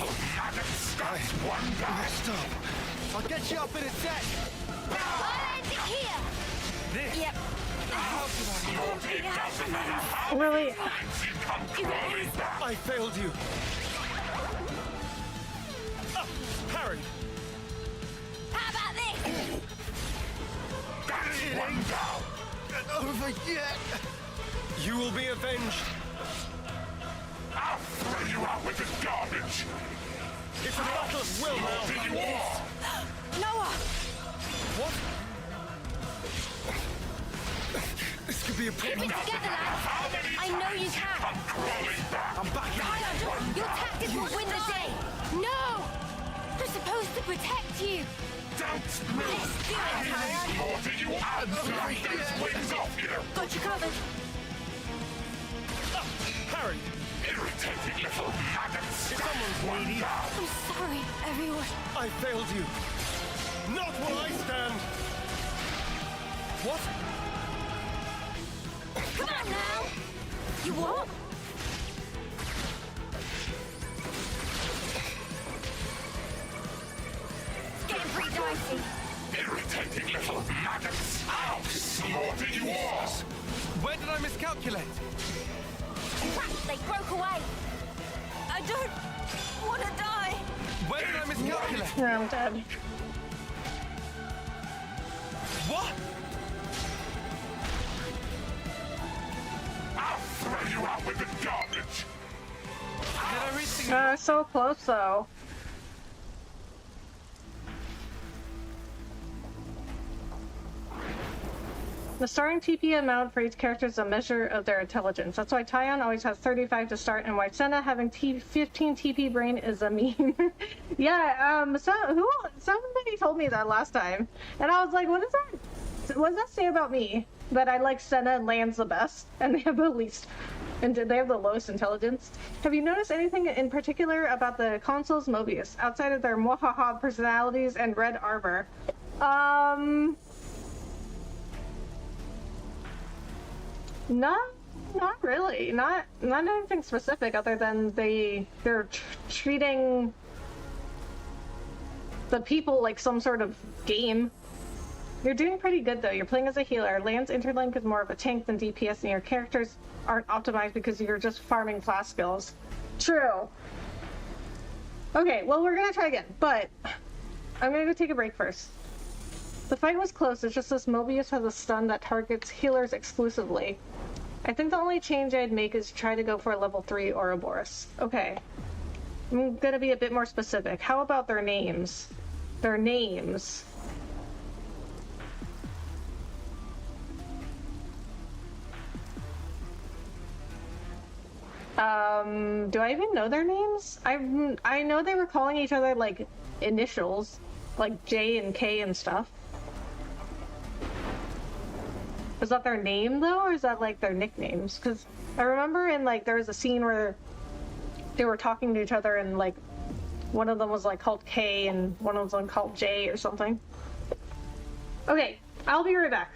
Stop. I'll get you up in a sec. I'll end it here. This? Yep. Really? You guys. I failed you. Harry! How about this? It ain't over yet. You will be avenged. I'll throw you out with this garbage! It's a battle of will now. Noah! What? This could be a Keep problem. it together, lads. I know you can. I'm back in. Your tactics will win the day. No! We're supposed to protect you. Let's do it, Tyrone. Got you covered. Harry! Irritating little maggots! Someone's needy. I'm sorry, everyone. I failed you. Not while I stand. What? Come on now. You what? It's getting pretty dicey. Irritating little maggots! I'll slaughter you all! Where did I miscalculate? Crap, they broke away. I don't want to die. Where did I miscalculate? Yeah, I'm dead. What? I'll throw you out with the garbage! Did I reach the... So close though. The starting TP amount for each character is a measure of their intelligence. That's why Tyon always has 35 to start, and why Senna having 15 TP brain is a meme. Yeah, somebody told me that last time, and I was like, what does that say about me? That I like Senna and Lands the best, and they have the least, and they have the lowest intelligence. Have you noticed anything in particular about the console's Mobius, outside of their mwahaha personalities and red armor? Not really. Not anything specific other than they're treating the people like some sort of game. You're doing pretty good though. You're playing as a healer. Lance Interlink is more of a tank than DPS, and your characters aren't optimized because you're just farming class skills. True. Okay, well we're gonna try again, but I'm gonna go take a break first. The fight was close, it's just this Mobius has a stun that targets healers exclusively. I think the only change I'd make is try to go for a level 3 Ouroboros. Okay. I'm gonna be a bit more specific. How about their names? Their names. Do I even know their names? I know they were calling each other like initials, like J and K and stuff. Is that their name though, or is that like their nicknames? Because I remember in like there was a scene where they were talking to each other and like one of them was like called K and one of them called J or something. Okay, I'll be right back.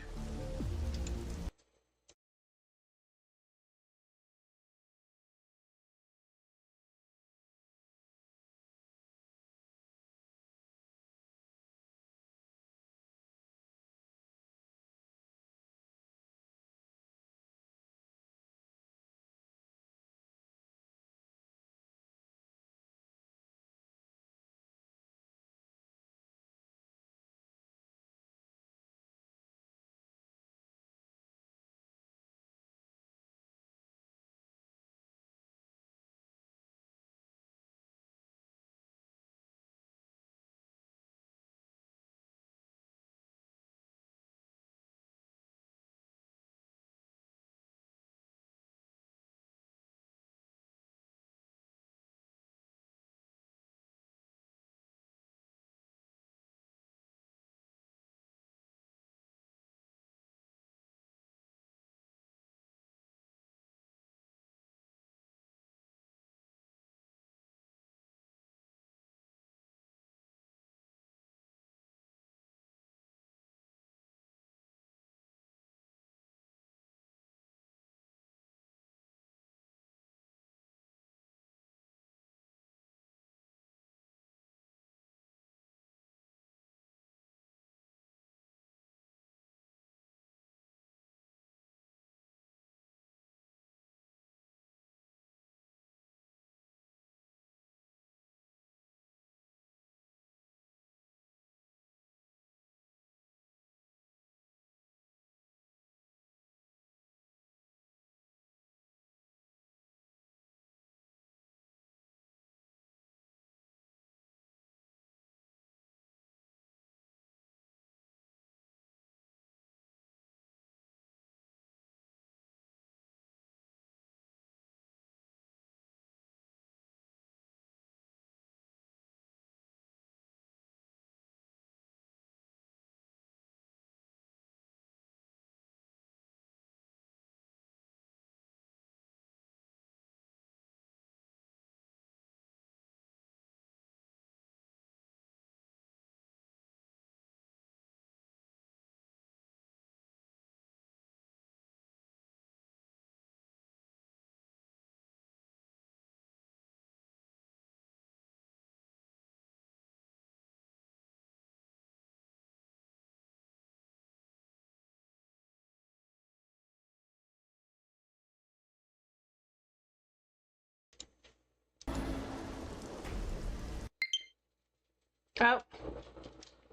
Oh,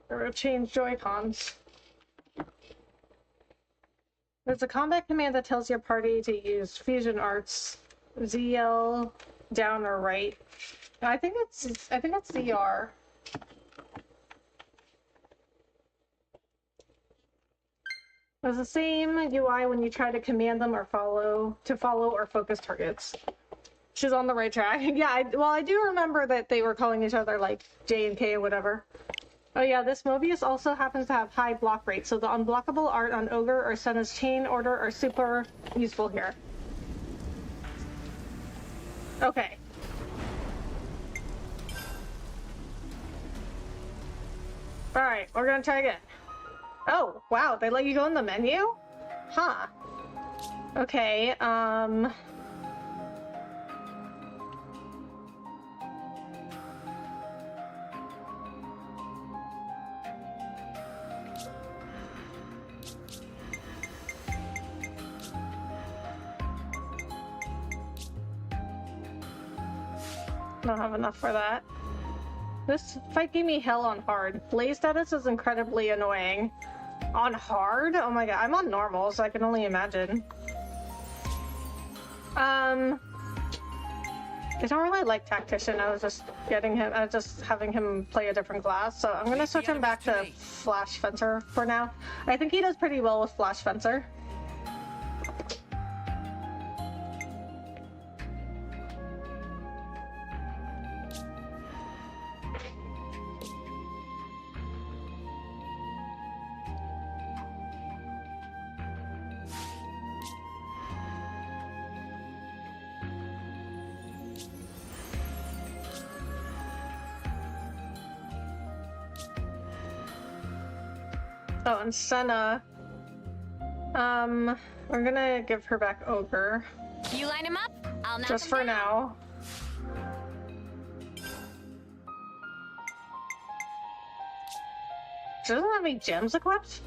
we're gonna change Joy-Cons. There's a combat command that tells your party to use fusion arts, ZL down or right. I think it's ZR. It's the same UI when you try to command them or follow or focus targets. She's on the right track. Yeah, I do remember that they were calling each other like J and K or whatever. Oh yeah, this Mobius also happens to have high block rate, so the unblockable art on Ogre or Senna's chain order are super useful here. Okay. Alright, we're gonna try again. Oh, wow, they let you go in the menu? Huh. Okay, don't have enough for that. This fight gave me hell on hard. Blaze status is incredibly annoying. On hard? Oh my god, I'm on normal, so I can only imagine. I don't really like Tactician. I was just having him play a different class, so I'm gonna switch him back to Flash Fencer for now. I think he does pretty well with Flash Fencer. Oh, and Senna. We're gonna give her back Ogre. You line him up, I'll knock Just him for down. now. She doesn't have any gems equipped?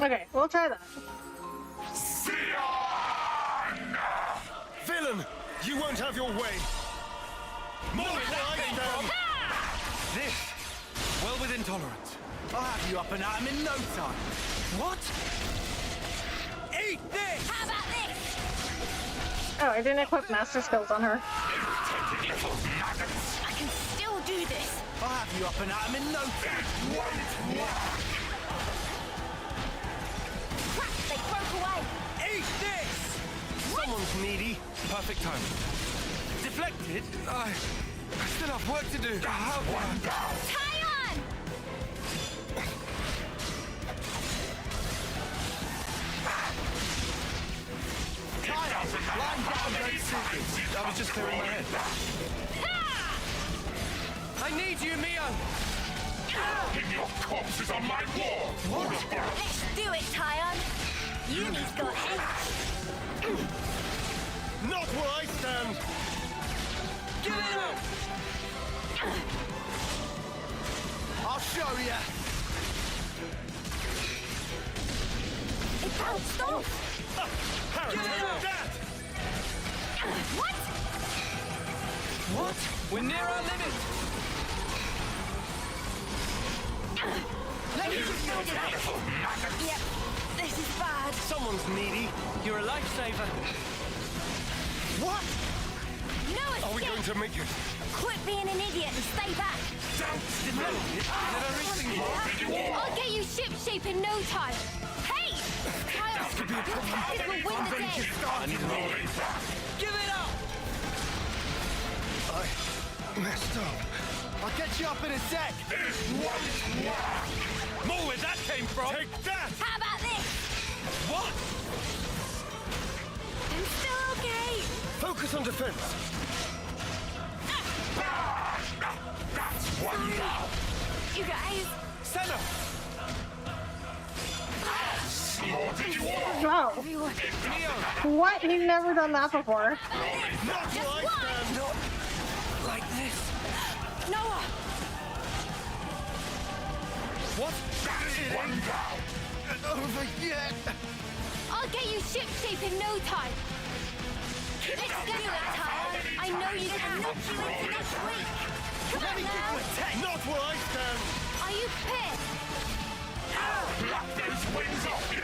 Okay, we'll try that. Villain! You won't have your way! More down! This, well within tolerance. I'll have you up and at him in no time. What? Eat this! How about this? Oh, I didn't equip master skills on her. I can still do this. I'll have you up and at him in no time. Crap, they broke away. Eat this! Someone's needy. Perfect timing. Deflected? I still have work to do. How Tie on! Lying down, don't shoot. I was just clearing my head. I need you, Mio! Let's do it, Tyon. Yumi's got H. Not where I stand! Get it up! I'll show ya! It bounced off. Harry, Get it up! What? What? We're near our limit! Let me just go get it. Yep, this is bad. Someone's needy. You're a lifesaver. What? No escape. Are we going to make it? Quit being an idiot and stay back. I'll get you ship-shape in no time. Hey! Kyle, this will win the day. I need an order. Give it up! I messed up. I'll get you up in a sec. More where that came from! Take that! How about this? What? I'm still okay. Focus on defense. You guys. Senna! Wow. Everyone. What? He's never done that before. Just one. Like this. Noah. What? Over yet. I'll get you ship-shape in no time. Let's do it, Tyler. I know you can knock you into next week. Come on now. Not where I stand! Are you pissed? Knock those wings off you!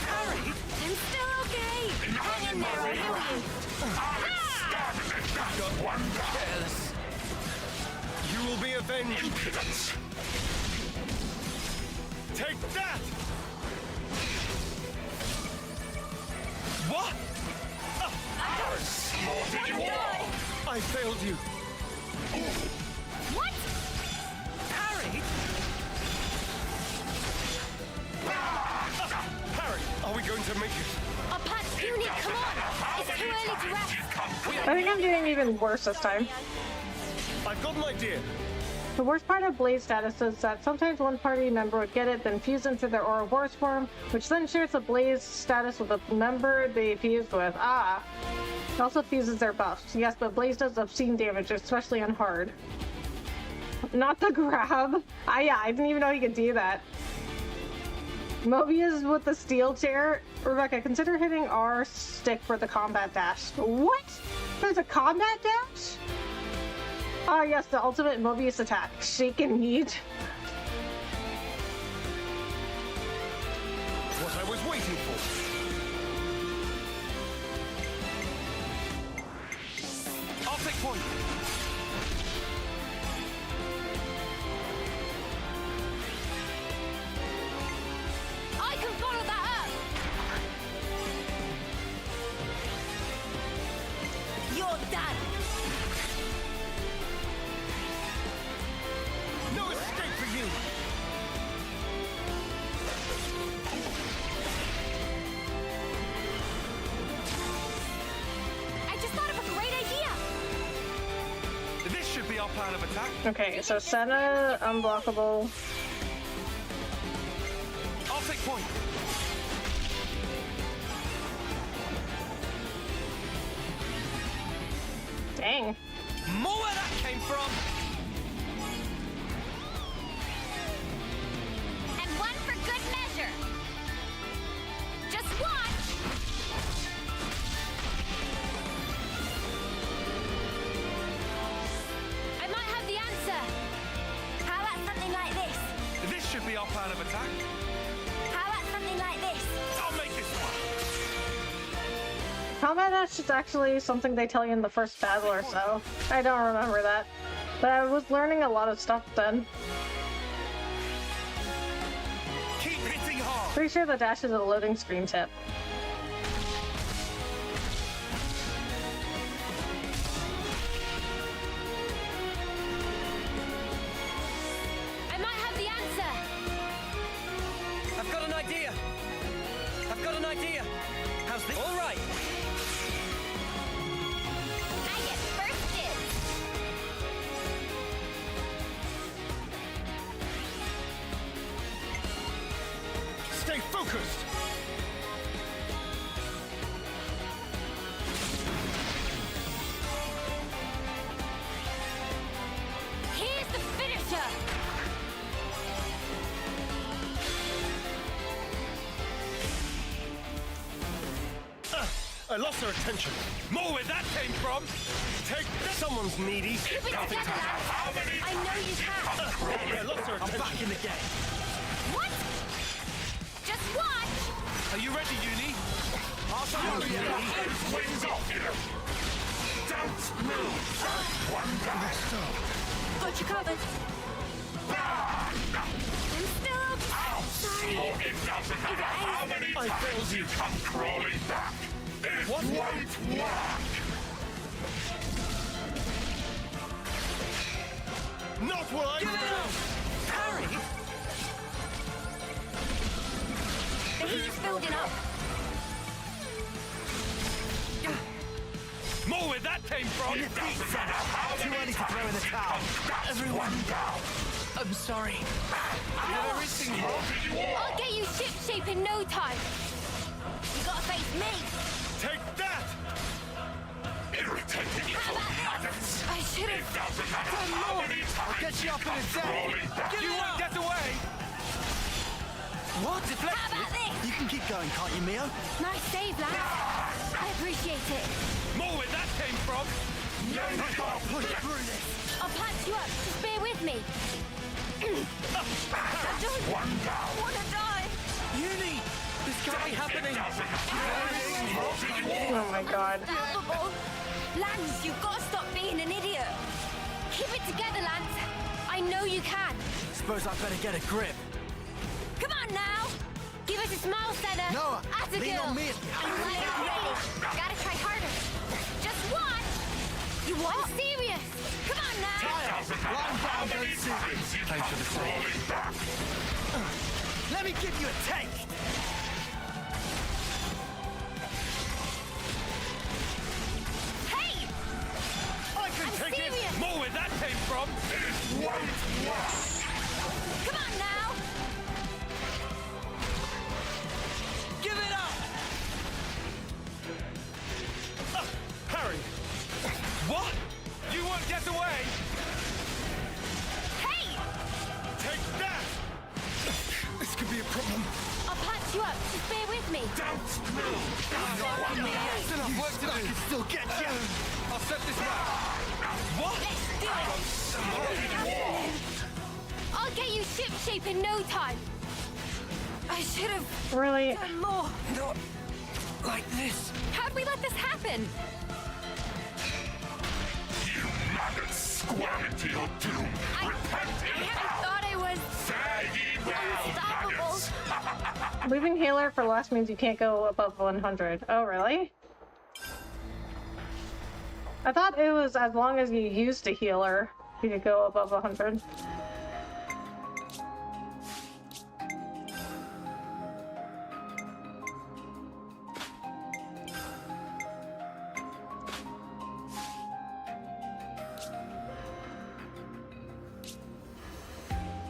Harry? I'm still okay. Hang in there, I'll heal you. Careless. You will be avenged. Take that! What? I failed you. What? Harry? Harry, are we going to make it? Our pat's unit, come on. It's too early to rest. I think I'm doing even worse this time. I've got an idea. The worst part of Blaze status is that sometimes one party member would get it, then fuse into their Ouroboros form, which then shares the Blaze status with the member they fused with. Ah. It also fuses their buffs. Yes, but Blaze does obscene damage, especially on hard. Not the grab. Yeah, I didn't even know he could do that. Mobius with the steel chair. Rebecca, consider hitting R stick for the combat dash. What? There's a combat dash? Ah, yes, the ultimate Mobius attack. Shake and heat. What I was waiting for. I'll I'll take point. I can follow that up. You're done. No escape for you! I just thought of a great idea. This should be our plan of attack. Okay, so Senna, unblockable. I'll take point. Dang. More where that came from. And one for good measure. Just watch. I might have the answer. How about something like this? This should be our plan of attack. How about something like this? I'll make this one. Combat dash is actually something they tell you in the first battle or so. I don't remember that. But I was learning a lot of stuff then. Keep hitting hard. Pretty sure the dash is a loading screen tip. I might have the answer. I've got an idea. I've got an idea. How's this? All right. I get first dibs. Stay focused! Here's the finisher. I lost her attention. More where that came from. Take someone's needy. Keep it together, lads. I know you can. I lost her I'm attention. back in the game. What? Just watch. Are you ready, Uni? I'll show you. Wings off here! Don't move! Got you covered. I'm still up. Sorry. How many times you come crawling back? It won't work! Not what I do. Harry? The heat's building up. More where that came from. Too early to throw in the towel. Everyone down! I'm sorry. Everything wrong. I'll get you ship-shape in no time. You gotta face me. Take that. Irritating How little about maggots! this? I should have Doesn't matter done how more. many times Get you up in a day. crawling back! You won't get away. What? How about this? You can keep going, can't you, Mio? Nice save, lads. I appreciate it. More where that came from. I'll push through this. I'll patch you up. Just bear with me. I don't want to die. Uni! This can't be happening. Oh my god. Laughable. Lance, you've got to stop being an idiot. Keep it together, Lance. I know you can. Suppose I better get a grip. Come on now. Give us a smile, Senna. Noah, Abigail. lean on me if you have to. I'm ready. Gotta try harder. Just watch. You want? I'm serious. Come on now. Lying down, don't see. Thanks for the save. Let me give you a taste. Hey! I can I'm take serious. it. More where that came from. Come on now. Give it up. Harry. What? You won't get away. Hey! Take that. This could be a problem. I'll patch you up. Just bear with me. There's enough work to do. I can still get you. I'll set this back. What? Let's do it. I'll get you ship-shape in no time. I should have Really? done more. Not like this. How'd we let this happen? Squirm till doom. I thought I was unstoppable. Leaving healer for last means you can't go above 100. Oh, really? I thought it was as long as you used a healer, you could go above 100.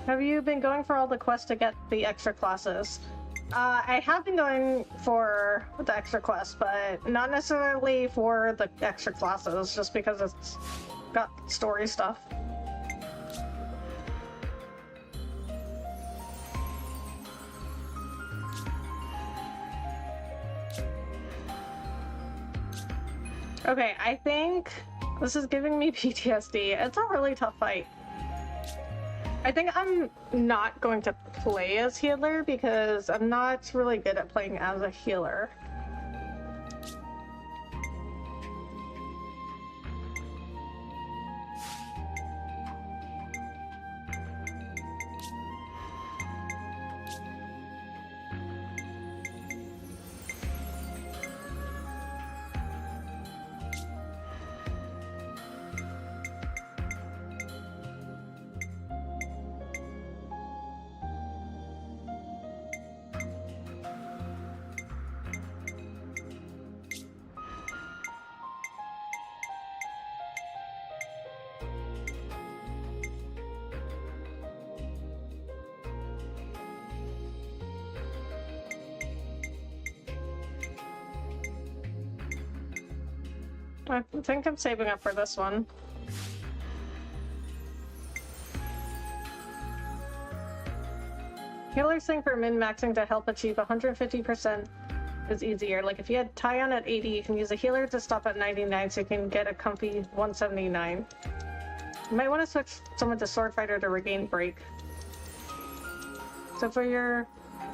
Have you been going for all the quests to get the extra classes? I have been going for the extra quests, but not necessarily for the extra classes, just because it's got story stuff. Okay, I think this is giving me PTSD. It's a really tough fight. I think I'm not going to play as healer because I'm not really good at playing as a healer. I think I'm saving up for this one. Healer's thing for min-maxing to help achieve 150% is easier. Like if you had Tyon at 80, you can use a healer to stop at 99 so you can get a comfy 179. You might want to switch someone to Sword Fighter to regain break. So for your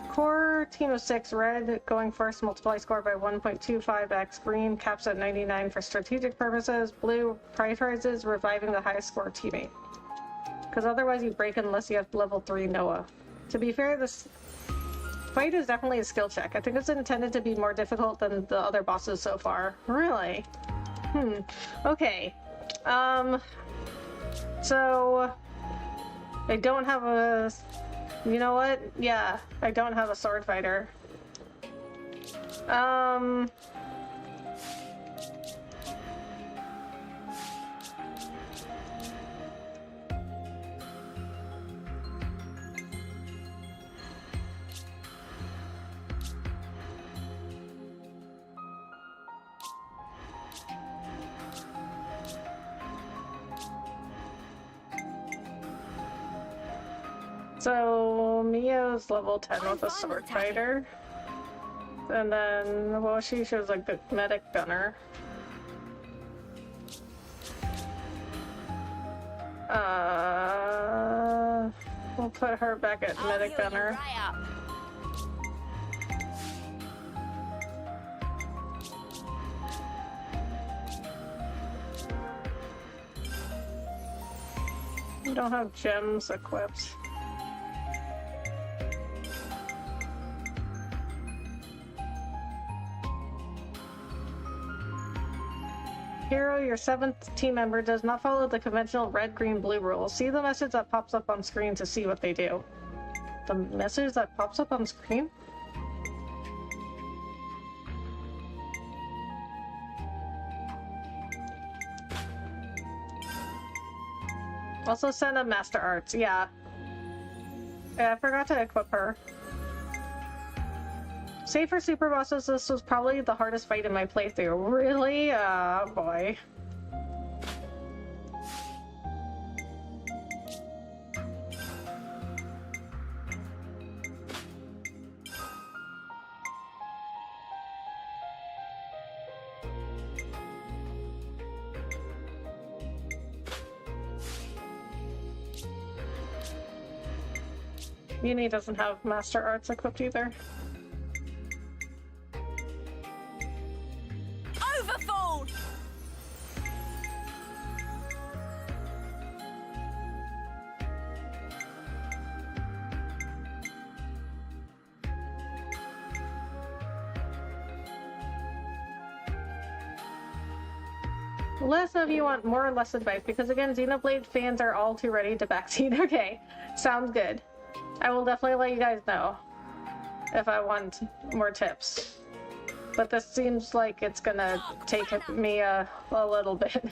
core team of 6, red going first, multiply score by 1.25x, green caps at 99 for strategic purposes, blue prioritizes reviving the highest score teammate. Because otherwise you break unless you have level 3 Noah. To be fair, this fight is definitely a skill check. I think it's intended to be more difficult than the other bosses so far. Really? Okay. So I don't have a... You know what? Yeah, I don't have a sword fighter. So Mio's level 10 with a sword fighter. And then, well, she shows like the medic gunner. We'll put her back at medic gunner. We don't have gems equipped. Hero, your 7th team member does not follow the conventional red, green, blue rules. See the message that pops up on screen to see what they do. The message that pops up on screen? Also send a Master Arts, yeah. I forgot to equip her. Save for super bosses, this was probably the hardest fight in my playthrough. Really? Oh boy. Uni doesn't have Master Arts equipped either. Less of you want more or less advice, because again, Xenoblade fans are all too ready to backseat. Okay, sounds good. I will definitely let you guys know if I want more tips. But this seems like it's gonna take me a little bit.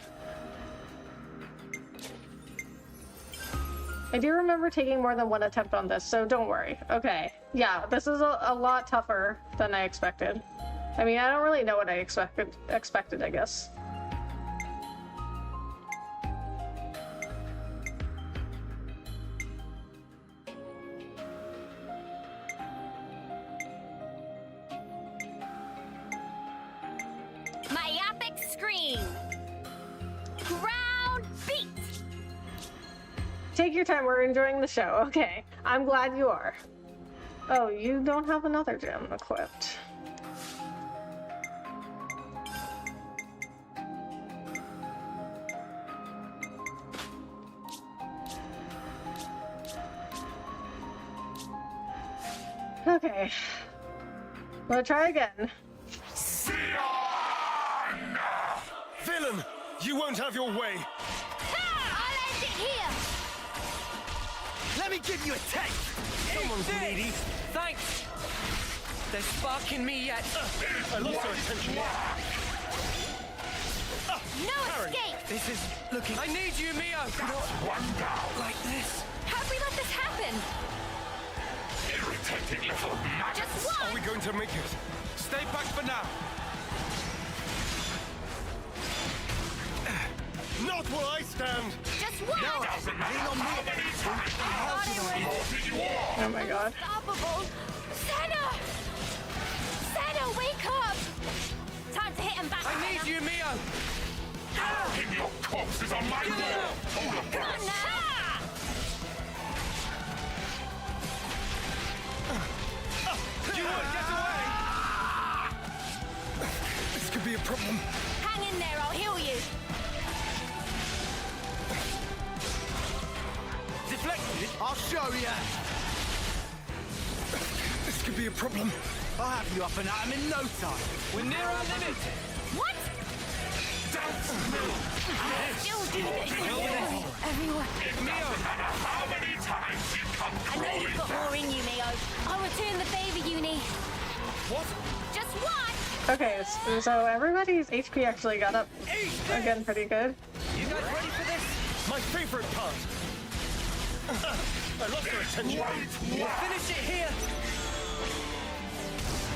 I do remember taking more than one attempt on this, so don't worry. Okay, yeah, this is a lot tougher than I expected. I mean, I don't really know what I expected, I guess. Myopic scream. Ground beat. Take your time, we're enjoying the show. Okay, I'm glad you are. Oh, you don't have another gem equipped. Okay, we'll try again. Villain! You won't have your way! I'll end it here. Let me give you a taste! Someone's needy. Thanks. There's spark in me yet. I lost her attention. No escape. This is looking... I need you, Mio! Like this. How'd we let this happen? Irritating little Just Are one. we going to make it? Stay back for now. Not while I stand! Just one. Lean on me. Oh my god. Unstoppable. Senna. Senna, wake up. Time to hit him back. I need you, Mio! Your corpse is on my wall! Come on now. You won't get away! This could be a problem. Hang in there, I'll heal you. Deflected? I'll show you. This could be a problem. I'll have you up and at 'em in no time. We're near our limit. What? Still do this. Everyone. How many times you come I know you've got more in you, Mio. I'll return the favor, Uni. What? Just one. Okay, so everybody's HP actually got up again pretty good. You guys ready for this? My favorite part! I lost her attention. We'll finish it here.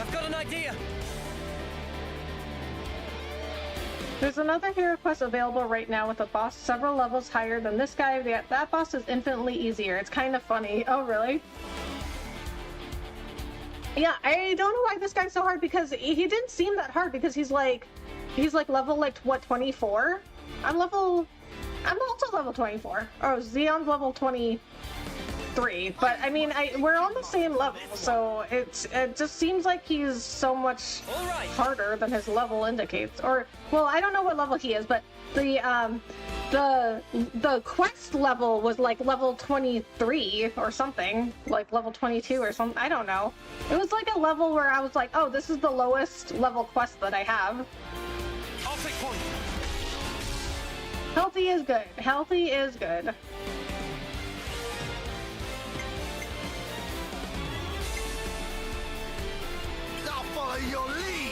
I've got an idea. There's another hero quest available right now with a boss several levels higher than this guy. That boss is infinitely easier. It's kind of funny. Oh, really? Yeah, I don't know why this guy's so hard, because he didn't seem that hard, because he's like level what, 24? I'm also level 24. Oh, Xeon's level 23. But I mean, we're on the same level, so it just seems like he's so much harder than his level indicates. Or, well, I don't know what level he is, but the quest level was like level 23 or something, like level 22 or something. I don't know. It was like a level where I was like, oh, this is the lowest level quest that I have. I'll take point. Healthy is good. Healthy is good. I'll follow your lead.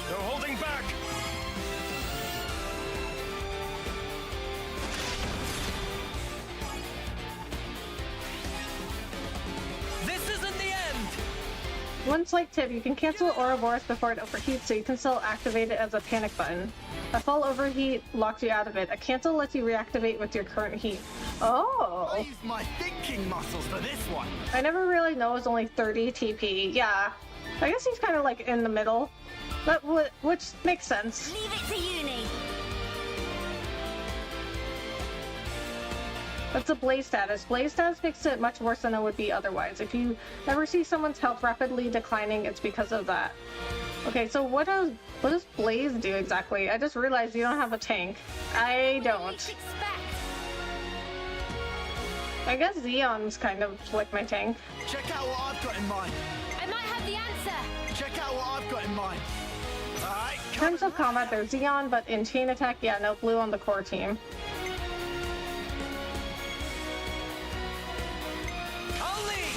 No holding back! This isn't the end. One slight tip, you can cancel Ouroboros before it overheats, so you can still activate it as a panic button. A full overheat locks you out of it. A cancel lets you reactivate with your current heat. Oh! I used my thinking muscles for this one. I never really know it's only 30 TP. Yeah. I guess he's kind of like in the middle. Which makes sense. Leave it to Uni. That's a blaze status. Blaze status makes it much worse than it would be otherwise. If you ever see someone's health rapidly declining, it's because of that. Okay, so what does blaze do exactly? I just realized you don't have a tank. I don't. I guess Xeon's kind of like my tank. Check out what I've got in mind. I might have the answer. Check out what I've got in mind. Alright, In terms of combat, there's Xeon, but in chain attack, yeah, no blue on the core team. I'll lead!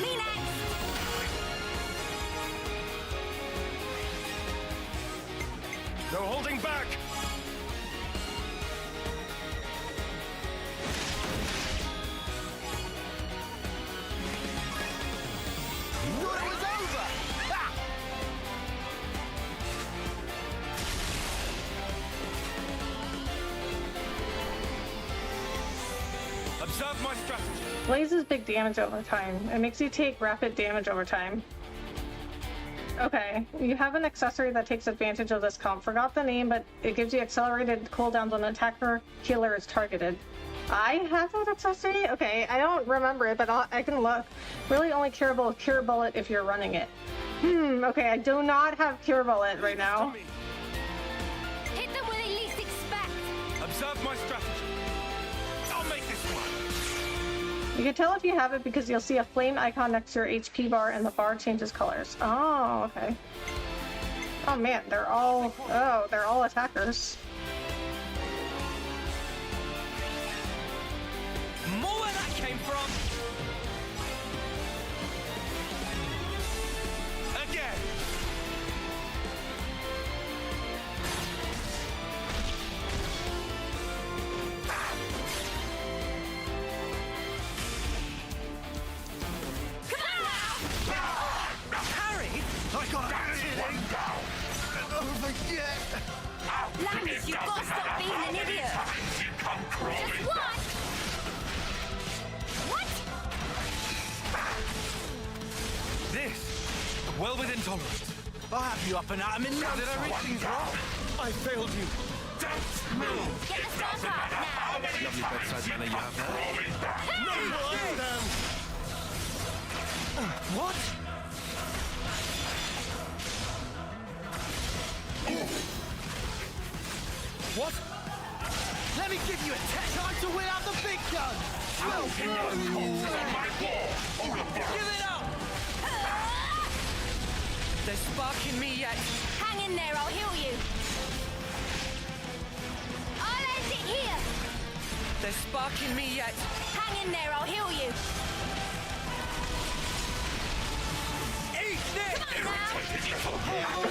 Me next. No holding back! You thought it was over! Ha! Observe my strategy. Blazes big damage over time. It makes you take rapid damage over time. Okay, you have an accessory that takes advantage of this comp. Forgot the name, but it gives you accelerated cooldowns when an attacker healer is targeted. I have that accessory? Okay, I don't remember it, but I can look. Really only curable with Cure Bullet if you're running it. Okay, I do not have Cure Bullet right now. Hit them where they least expect. Observe my strategy. I'll make this one. You can tell if you have it because you'll see a flame icon next to your HP bar and the bar changes colors. Oh, okay. Oh man, they're all attackers. More where that came from. Again. Harry! I got it! Over yet! Lance, you've got to stop being an idiot. Just what? What? This, well within tolerance. I'll have you up and at him in no Did I time. read things wrong? I failed you. Don't move. Get the stomp up now. Lovely bedside manner you have there. What? What? Let me give you a test. Time to win out the big gun. Give it up! There's spark in me yet. Hang in there, I'll heal you. I'll end it here. There's spark in me yet. Hang in there, I'll heal you. Eat this! Come on now.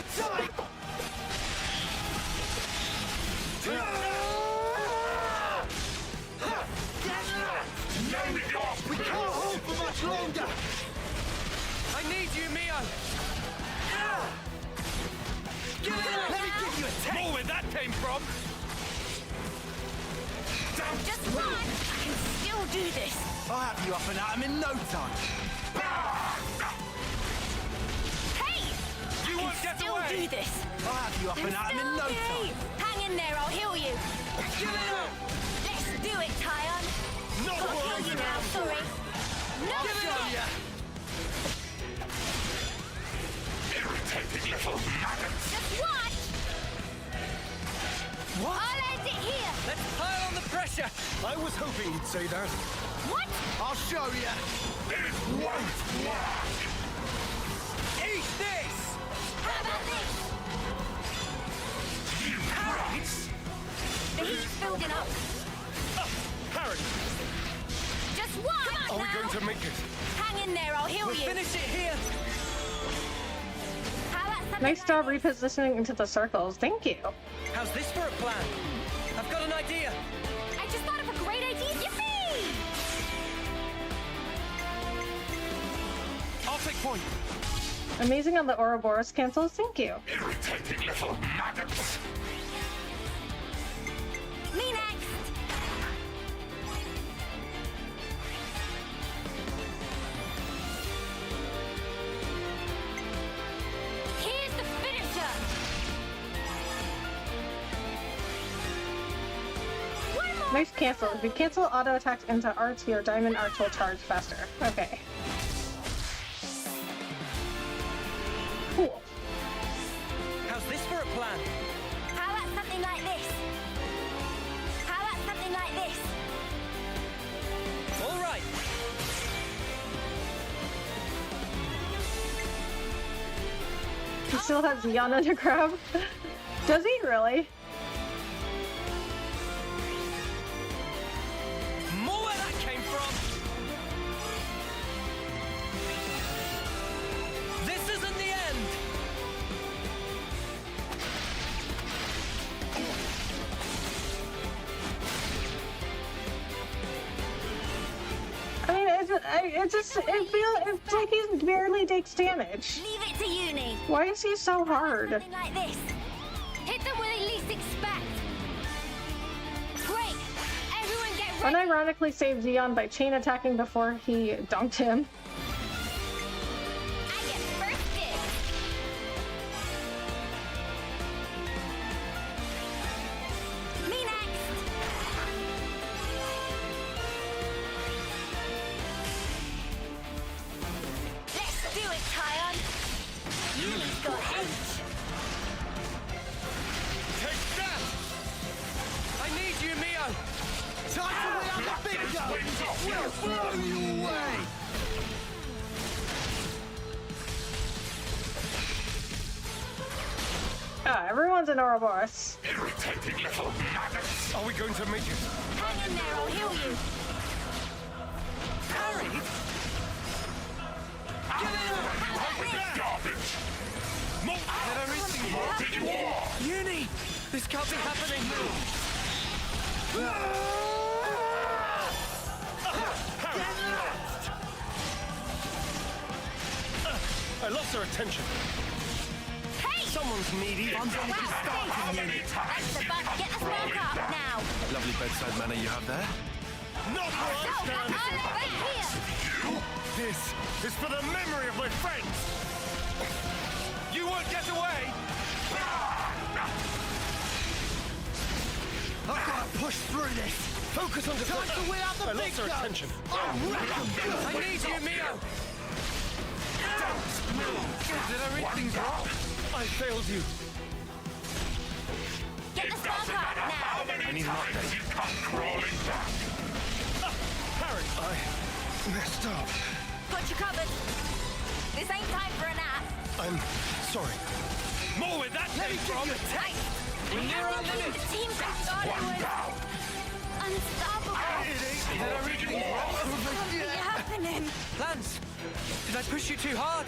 We can't hold for much longer. I need you, Mio! Give it up. Let me give you a test. More where that came from. Just run. I can still do this. I'll have you up and at him in no time. Hey! You won't get Still away. do this. I'll have you up and at him in no time. Hang in there, I'll heal you. Give it up. Let's do it, Tyon. Not Got to one. heal you now, sorry. No Give it up. shot. Just watch. What? I'll end it here. Let's pile on the pressure! I was hoping you'd say that. What? I'll show you. Eat this! How about this? The heat's building up. Harry, Just watch are we now. going to make it? Hang in there, I'll heal We'll you. finish it here! How about something Nice job like this? repositioning into the circles. Thank you. How's this for a plan? I've got an idea! I just thought of a great idea. Yippee! I'll take point. Amazing on the Ouroboros cancels. Thank you. Me next. Here's the finisher. One more. Nice cancel. If you cancel auto attacks into RT or Diamond Arch will charge faster. Okay. Cool. How's this for a plan? How still has Xeon in the crowd. Does he really? More where that came from. This isn't the end. I mean, it's like he barely takes damage. Leave it to Uni. Why is he so hard? Something like this. Hit them where they least expect. Great. Everyone get ready. Unironically saved Xeon by chain attacking before he dunked him. I get first dibs. Me next. Let's do it, Kion. Uni's got H. Take that! I need you, Mio. Time to win out the big guns! We'll blow you away! Ah, everyone's an Ouroboros. Irritating little maggots. Are we going to make it? Hang in there, I'll heal you. Harry! Garbage. Uni! This can't be happening. I lost her attention. Hey! Someone's needy. That's the bus. Get the spark up now. Lovely bedside manner you have there. Not where I I'll stand! let back here. This is for the memory of my friends! You won't get away! I've got to push through this! Focus on defense. Time to win out the I big lost her guns! attention. I'll wreck 'em good! I need you, Mio. Did I read things wrong? I failed you. Get the spark up now. I need an update. Come crawling back. Harry, I messed up. Got you covered. This ain't time for a nap. I'm sorry. More where that came from! Right. When you're on the team that thought it was unstoppable. Did I read things wrong? Something happening. Lance, did I push you too hard?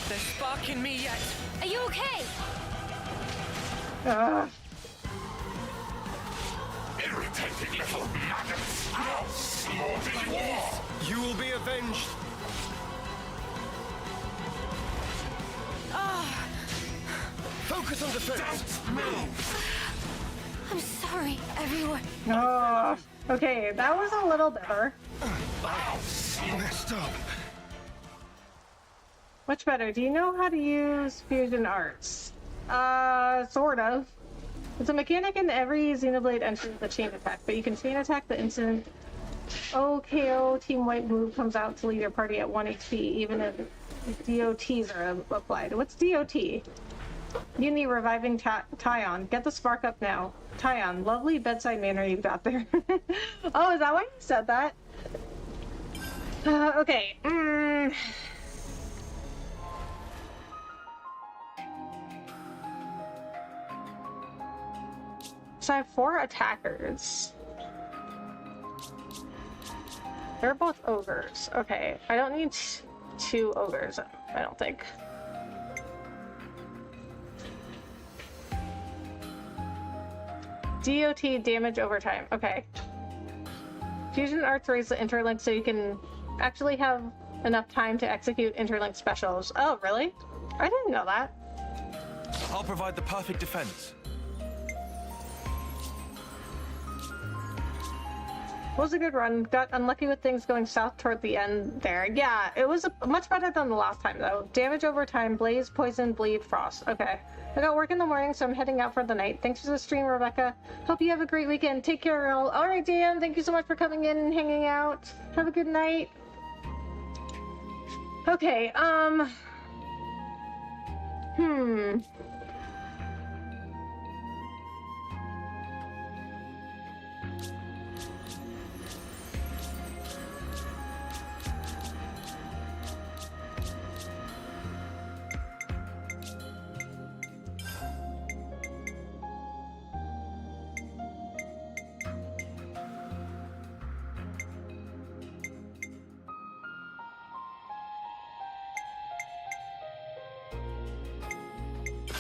There's spark in me yet. Are you okay? Irritating little maggots. I'll slaughter you all. You will be avenged. Focus on defense. I'm sorry, everyone. Oh, okay, that was a little better. Messed up. Much better. Do you know how to use fusion arts? Sort of. It's a mechanic in every Xenoblade entry with a chain attack, but you can chain attack the instant OKO Team White move comes out to lead your party at 1 HP, even if DOTs are applied. What's DOT? You need reviving Tyon. Get the spark up now. Tyon, lovely bedside manner you've got there. Oh, is that why you said that? Okay. So I have 4 attackers. They're both ogres. Okay, I don't need 2 ogres, I don't think. DOT damage over time. Okay. Fusion arts raise the interlink so you can actually have enough time to execute interlink specials. Oh, really? I didn't know that. I'll provide the perfect defense. Was a good run. Got unlucky with things going south toward the end there. Yeah, it was much better than the last time though. Damage over time, blaze, poison, bleed, frost. Okay. I got work in the morning, so I'm heading out for the night. Thanks for the stream, Rebecca. Hope you have a great weekend. Take care, all. All right, Dan. Thank you so much for coming in and hanging out. Have a good night. Okay.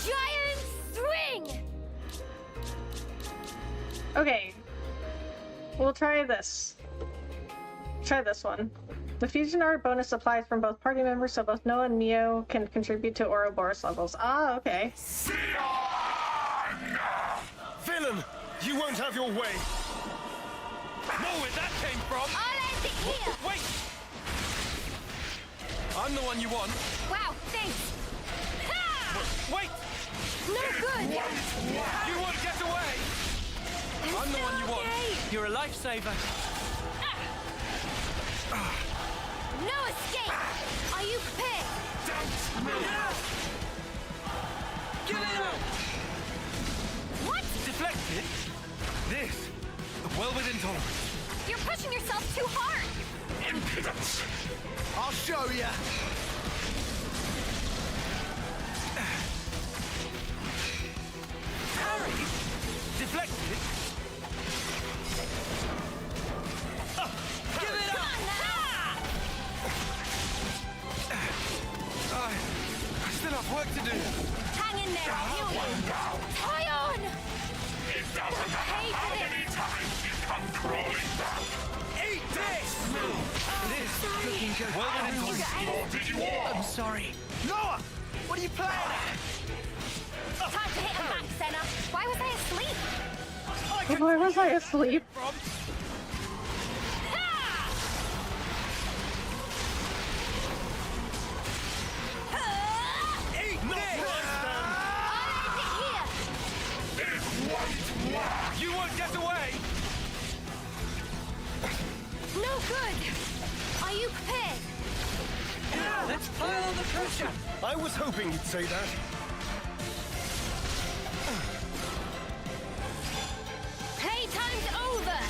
Giant swing! Okay. We'll try this. Try this one. The fusion art bonus applies from both party members, so both Noah and Neo can contribute to Ouroboros levels. Ah, okay. Villain! You won't have your way! Know where that came from? I'll end it here! Wait! I'm the one you want. Wow, thanks! Ha! Wait! No good! You won't get away! I'm the one you want. You're a lifesaver. No escape! Are you prepared? Get it out! What? Deflected? This. Well within tolerance. You're pushing yourself too hard! Impudence! I'll show ya! Harry! Deflected? Give it up! I still have work to do. Hang in there, I'll heal you! Aion! It doesn't matter how many times you come crawling back. Eat this! Looking good. Well within tolerance. More did you want? I'm sorry. Noah! What are you playing at? Time to hit him back, Senna! Why was I asleep? Why was I asleep? From eat this! You won't get away! No good! Are you prepared? Let's pile on the pressure. I was hoping you'd say that. Playtime's over!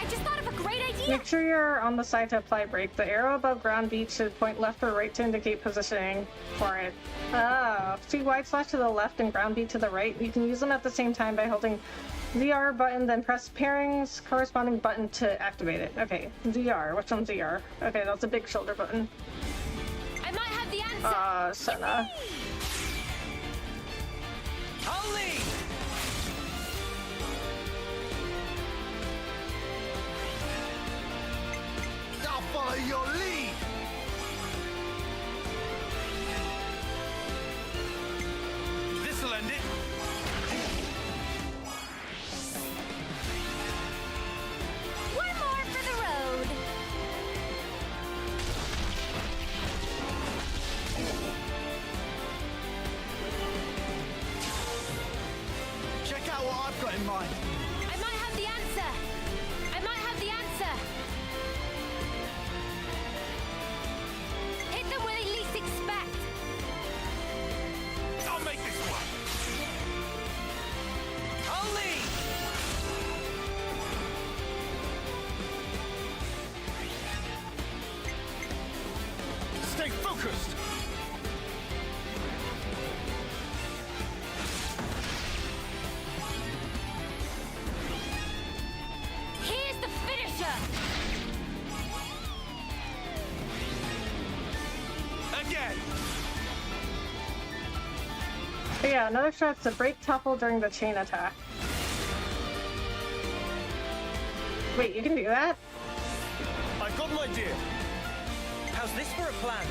I just thought of a great idea! Make sure you're on the side to apply brake. The arrow above ground beat should point left or right to indicate positioning for it. Oh, see wide slash to the left and ground beat to the right. You can use them at the same time by holding ZR button, then press pairings corresponding button to activate it. Okay, ZR. Which one's ZR? Okay, that's a big shoulder button. I might have the answer! Senna. I'll lead. I'll follow your lead! This'll end it. One more for the road! Check out what I've got in mind. I might have the answer! I might have the answer! Hit them where they least expect! I'll make this work. I'll lead. Stay focused! Here's the finisher! Again! But yeah, another strat's to break topple during the chain attack. Wait, you can do that? I've got an idea. How's this for a plan?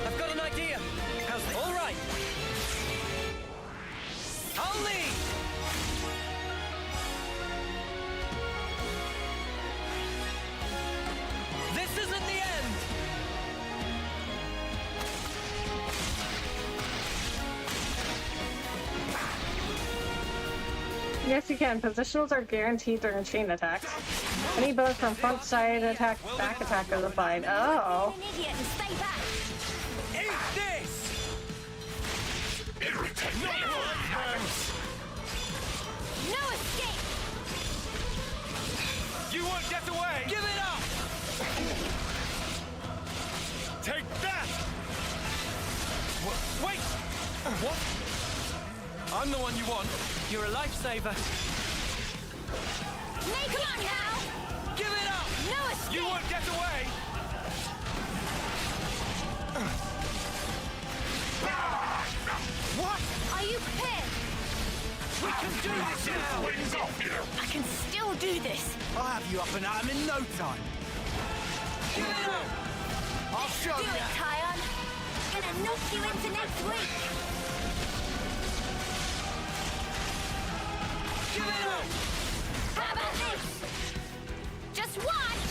I've got an idea. How's this? All right. I'll lead. This isn't the end. Yes, you can. Positionals are guaranteed during chain attacks. Any bonus from front side attack, back attack is applied. Oh. An idiot and stay back! Eat this! Irritate me. No escape! You won't get away! Give it up. Take that! Wait! What? I'm the one you want. You're a lifesaver. Make it now! Give it up. No escape! You won't get away! What? Are you pissed? We can do this now! I can still do this. I'll have you up and at 'em in no time. I'll show Do you. it, Tyon. Gonna knock you into next week. How about this? Just watch.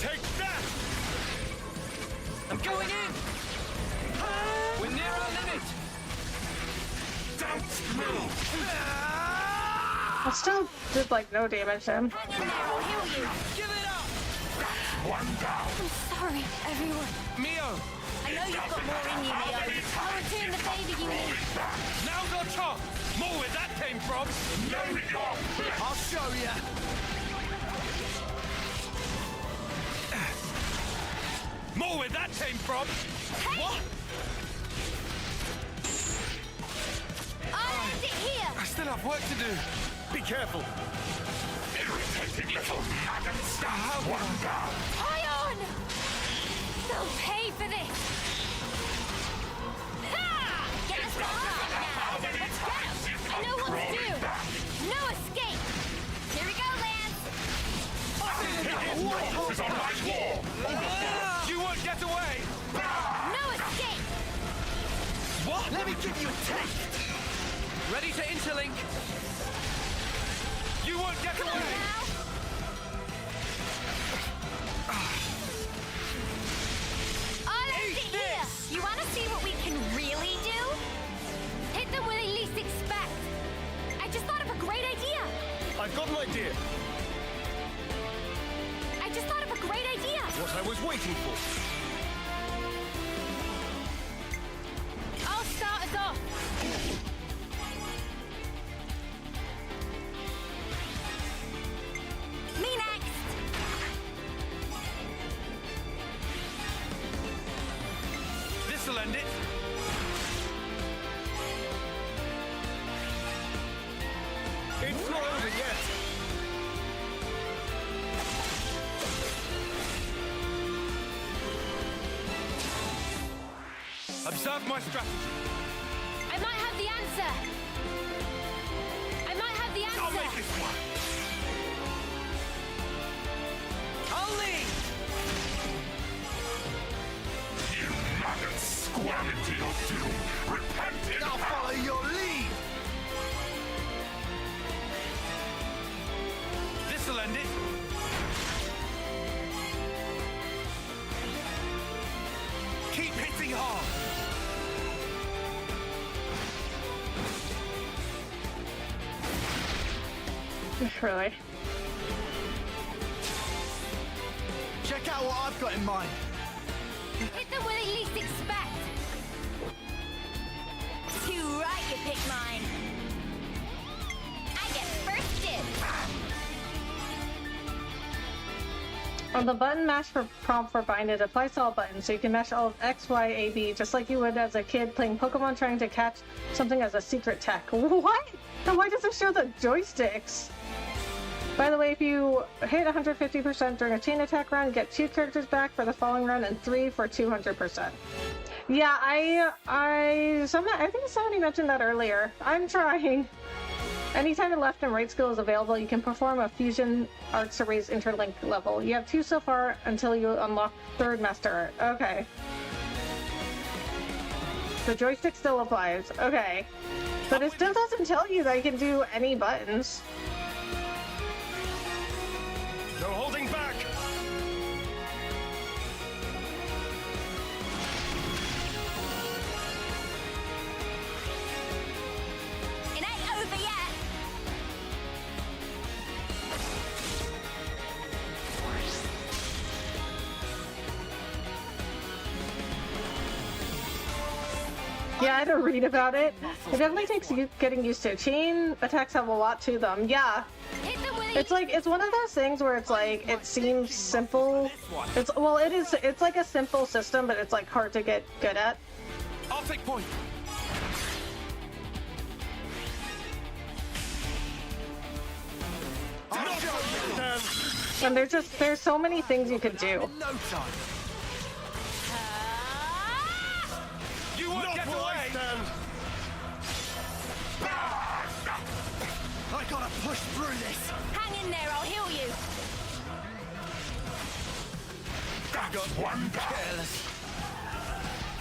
Take that! I'm going in! We're near our limit! Don't move! I still did like no damage to him. Hang in there, I'll heal you. Give it up! I'm sorry, everyone. Mio! I know you've got more in you, Leo. I'll return the favor you need. Now's our chance! More where that came from! I'll show you. More where that came from! What? I'll end it here. I still have work to do. Be careful! Irritating little maggots! Tyon! They'll pay for this. Ha! Get us started now. Let's go. I know what to do. No escape. Here we go, Lance. You won't get away! No escape. What? Let me give you a taste. Ready to interlink. You won't get Come on away! now. I'll end it here. You want to see what we can really do? Hit them where they least expect. I just thought of a great idea. I've got an idea. I just thought of a great idea. What I was waiting for. I'll start us off. Me next. This'll end it. It's not over yet. Observe my strategy. I might have the answer. I might have the I'll make answer. this one. I'll lead. You maggots squirm into your doom! Repent in I'll follow your lead. This'll end it. Keep hitting hard. Really? Check out what I've got in mind. Hit them where they least expect. Too right you picked mine. I get first dibs. On the button mash for prompt for bind, it applies to all buttons, so you can mash all of X, Y, A, B, just like you would as a kid playing Pokemon trying to catch something as a secret tech. What? Then why does it show the joysticks? By the way, if you hit 150% during a chain attack run, get 2 characters back for the following run and 3 for 200%. Yeah, I think somebody mentioned that earlier. I'm trying. Anytime a left and right skill is available, you can perform a fusion arts to raise interlink level. You have 2 so far until you unlock 3rd master art. Okay. The joystick still applies. Okay. But it still doesn't tell you that you can do any buttons. No holding back. It ain't over yet. Yeah, I had to read about it. It definitely takes you getting used to. Chain attacks have a lot to them. Yeah. Hit them where they It's like, it's one of those things where it's like, it seems simple. It's like a simple system, but it's like hard to get good at. I'll take point. And there's so many things you could do. In no time. Get away! I gotta push through this. Hang in there, I'll heal you. I got one careless.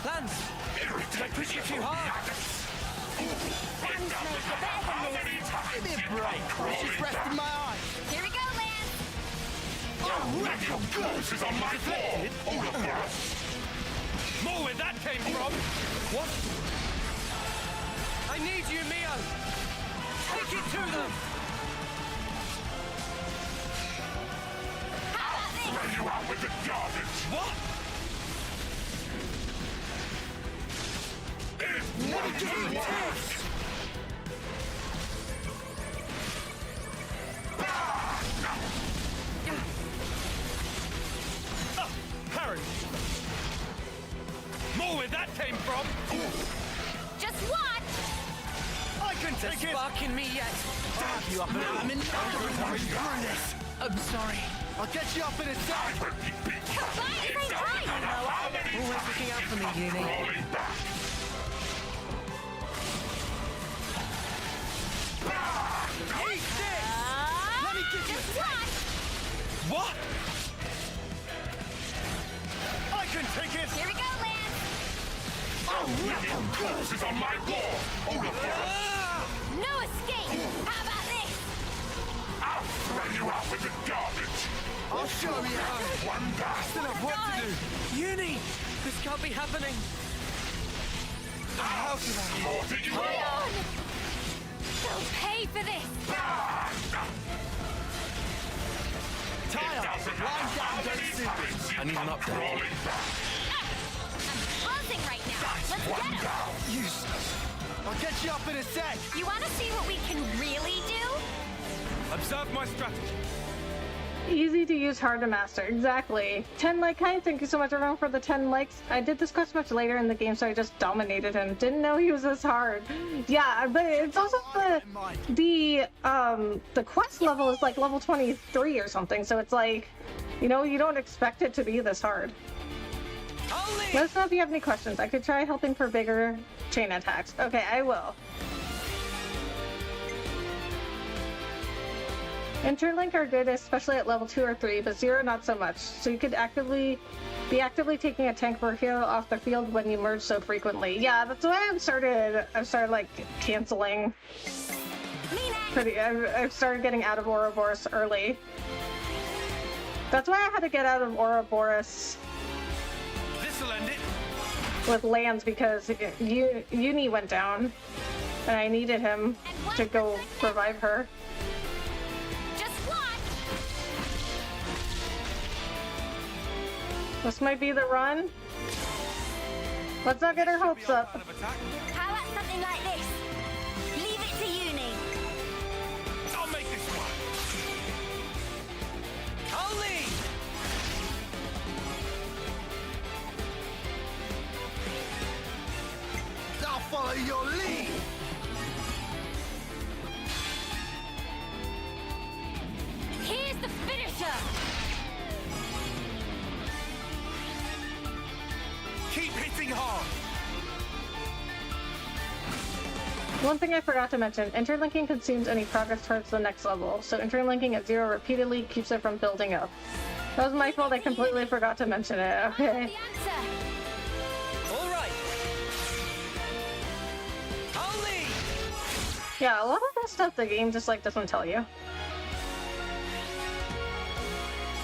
Lance! Don't push you too hard! Thanks, mate, you're better than this. Give me a break. It's just resting my eyes. Here we go, Lance. Oh, wreck your ghost on my floor. More where that came from! What? I need you, Mio! Take it to them! How about this? Throw you out with the garbage! What? Let me give you a taste. Harry! More where that came from! Just watch. I can There's take it. spark in me yet! I'll have you up and out. I'm in through this. I'm sorry. I'll get you up in a sec. Combine at the same time, Noah. Always looking out for me, Uni. Eat this. Let me give you Just a watch. What? I can take it! Here we go, Lance. This is on my wall! Hold up for us! No escape. How about this? I'll throw you out with the garbage! I'll show you how. One down! Still have work to do. Uni! This can't be happening! How can I? More than you Hold want! on. They'll pay for this. Tie up. Line down. Don't see me. I need an update. I'm buzzing right now. Let's get him. Useless. I'll get you up in a sec. You want to see what we can really do? Observe my strategy. Easy to use, hard to master. Exactly. 10 like kind. Thank you so much, everyone, for the 10 likes. I did this quest much later in the game, so I just dominated him. Didn't know he was this hard. Yeah, but it's also the quest level is like level 23 or something, so it's like, you know, you don't expect it to be this hard. Let us know if you have any questions. I could try helping for bigger chain attacks. Okay, I will. Interlink are good, especially at level 2 or 3, but 0 not so much. So you could be actively taking a tank or hero off the field when you merge so frequently. Yeah, that's why I've started like canceling. I've started getting out of Ouroboros early. That's why I had to get out of Ouroboros This'll end it. with lands, because Uni went down, and I needed him to go revive her. This might be the run. Let's not get our hopes up. How about something like this? Leave it to Uni. I'll make this one. I'll lead! I'll follow your lead. Here's the finisher. Keep hitting hard. One thing I forgot to mention, interlinking consumes any progress towards the next level, so interlinking at 0 repeatedly keeps it from building up. That was my fault, I completely forgot to mention it, okay? Alright! I'll lead! Yeah, a lot of that stuff the game just like doesn't tell you.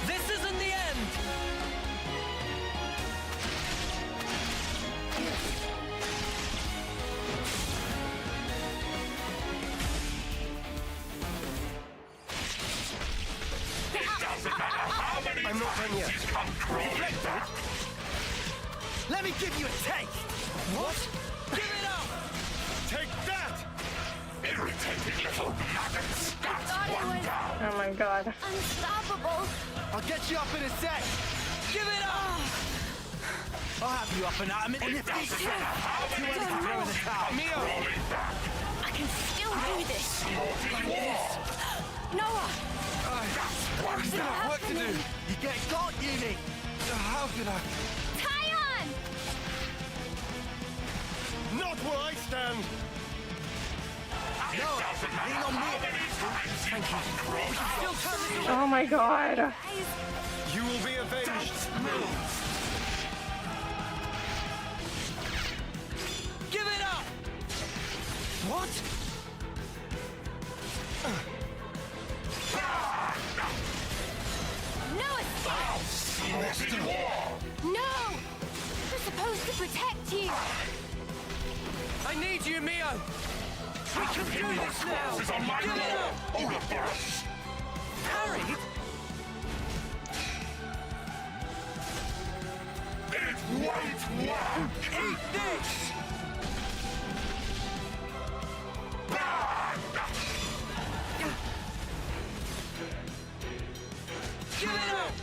This isn't the end! I'm not done yet. Let me give you a taste. What? Give it up! Take that! Irritating little maggots! That's thought it one was- down! Oh my god. Unstoppable. I'll get you up in a sec. Give it up! I'll have you up and at him. And if he's too early to throw in the towel. Mio! I can still do this. Like this. Noah! Still have work to do. You get got, Uni. How could I? Tie on! will I stand. No, lean on me. Thank you. We can still turn this around. Oh my god. You will be avenged. Give it up! What? No escape! No! We're supposed to protect you! I need you, Mio! We can do this now! Give it up! Harry? Eat this! Give it up!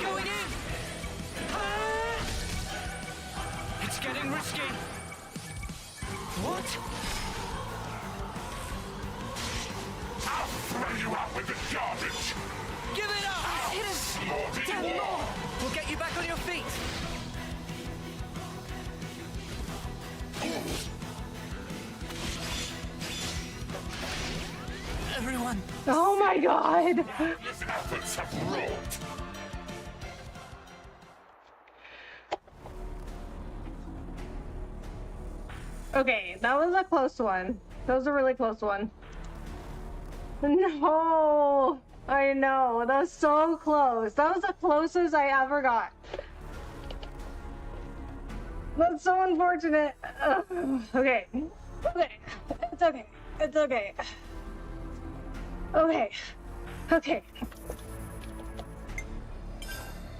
Going in! It's getting risky! What? I'll throw you out with the garbage! Give it up! Hit him! 10 more! We'll get you back on your feet! Everyone! Oh my god. His efforts have rolled. Okay, that was a close one. That was a really close one. No, I know. That was so close. That was the closest I ever got. That's so unfortunate. Okay. Okay. It's okay. It's okay. Okay. Okay.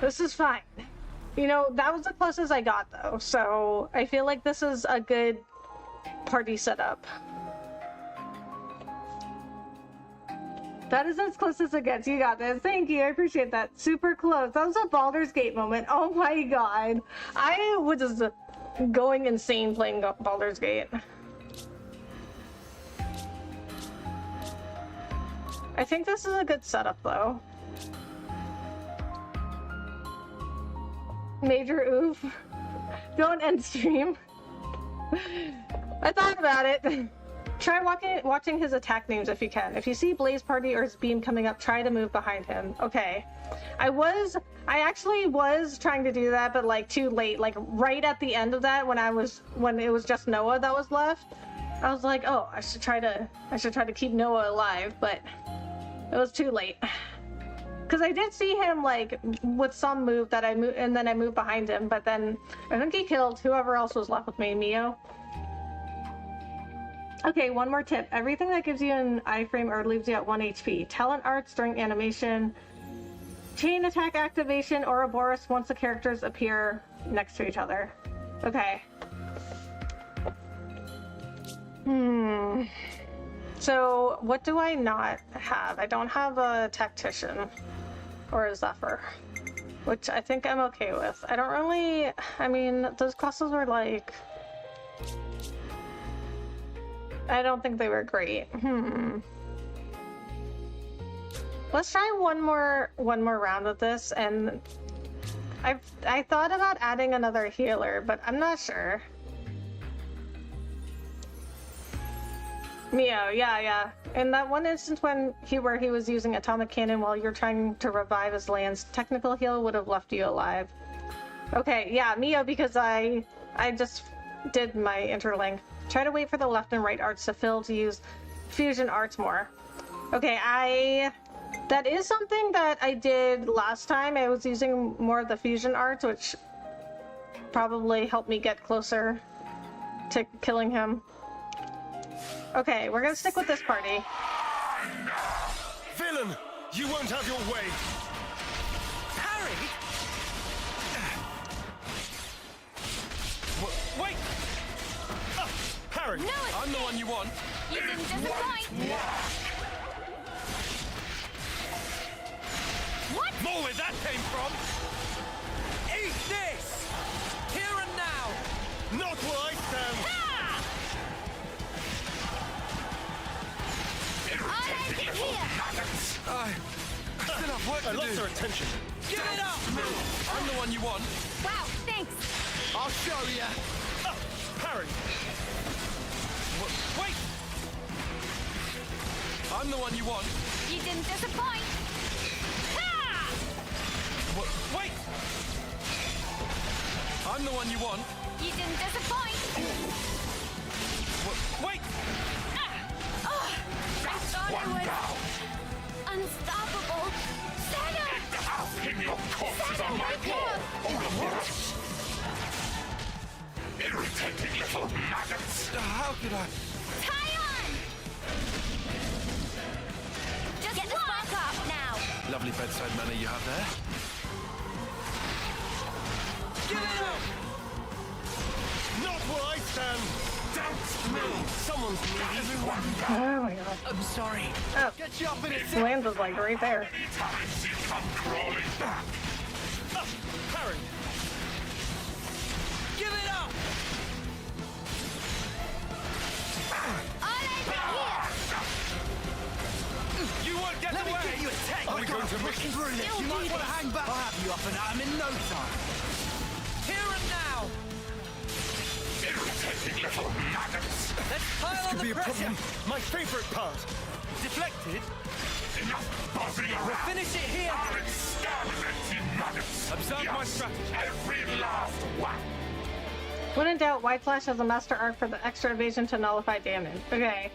This is fine. You know, that was the closest I got though, so I feel like this is a good party setup. That is as close as it gets. You got this. Thank you. I appreciate that. Super close. That was a Baldur's Gate moment. Oh my god. I was just going insane playing Baldur's Gate. I think this is a good setup though. Major oof. Don't end stream. I thought about it. Try watching his attack names if you can. If you see Blaze Party or his beam coming up, try to move behind him. Okay. I actually was trying to do that, but like too late. Like right at the end of that, when it was just Noah that was left, I was like, oh, I should try to keep Noah alive, but it was too late. Because I did see him like with some move that I moved, and then I moved behind him, but then I think he killed whoever else was left with me, Mio. Okay, one more tip. Everything that gives you an iframe or leaves you at 1 HP. Talent arts during animation, chain attack activation, Ouroboros once the characters appear next to each other. Okay. So, what do I not have? I don't have a tactician or a Zephyr, which I think I'm okay with. I don't really, I mean, those classes were like, I don't think they were great. Let's try one more round of this, and I thought about adding another healer, but I'm not sure. Mio, yeah. In that one instance where he was using atomic cannon while you're trying to revive his lands, technical heal would have left you alive. Okay, yeah, Mio, because I just did my interlink. Try to wait for the left and right arts to fill to use fusion arts more. Okay, that is something that I did last time. I was using more of the fusion arts, which probably helped me get closer to killing him. Okay, we're gonna stick with this party. Villain, you won't have your way. Harry? Wait! Harry! No, I'm the one you want. You didn't disappoint! What? More where that came from! Eat this! Here and now! Not where I stand! I still have work to do. I lost her attention. Give it up! I'm the one you want. Wow, thanks! I'll show you. Harry! Wait! I'm the one you want. You didn't disappoint. Ha! Wait! I'm the one you want. You didn't disappoint. Wait! I thought I was unstoppable. Xeno! In your corpses on my wall, or worse. Irritating little maggots. How could I? Tie on! Just get the spark up now. Lovely bedside manner you have there. Give it up! Not where I stand! Don't move. Someone's Everyone Oh my god. I'm sorry. Oh, Get you up in it. Lance is like right there. times you come crawling back. Harry! Give it up! All over here. You won't get Let me away! give you a take. Are we going to push through this? Still You might do want to this. hang back. I'll have you up and at 'em in no time. Here and now. Irritating little maggots. Let's pile on could the be a pressure. problem. My favorite part. Deflected. Enough buzzing around. Finish it here. I'll exterminate you maggots. Observe my strategy. Every last one. When in doubt, White Slash has a master arc for the extra evasion to nullify damage. Okay.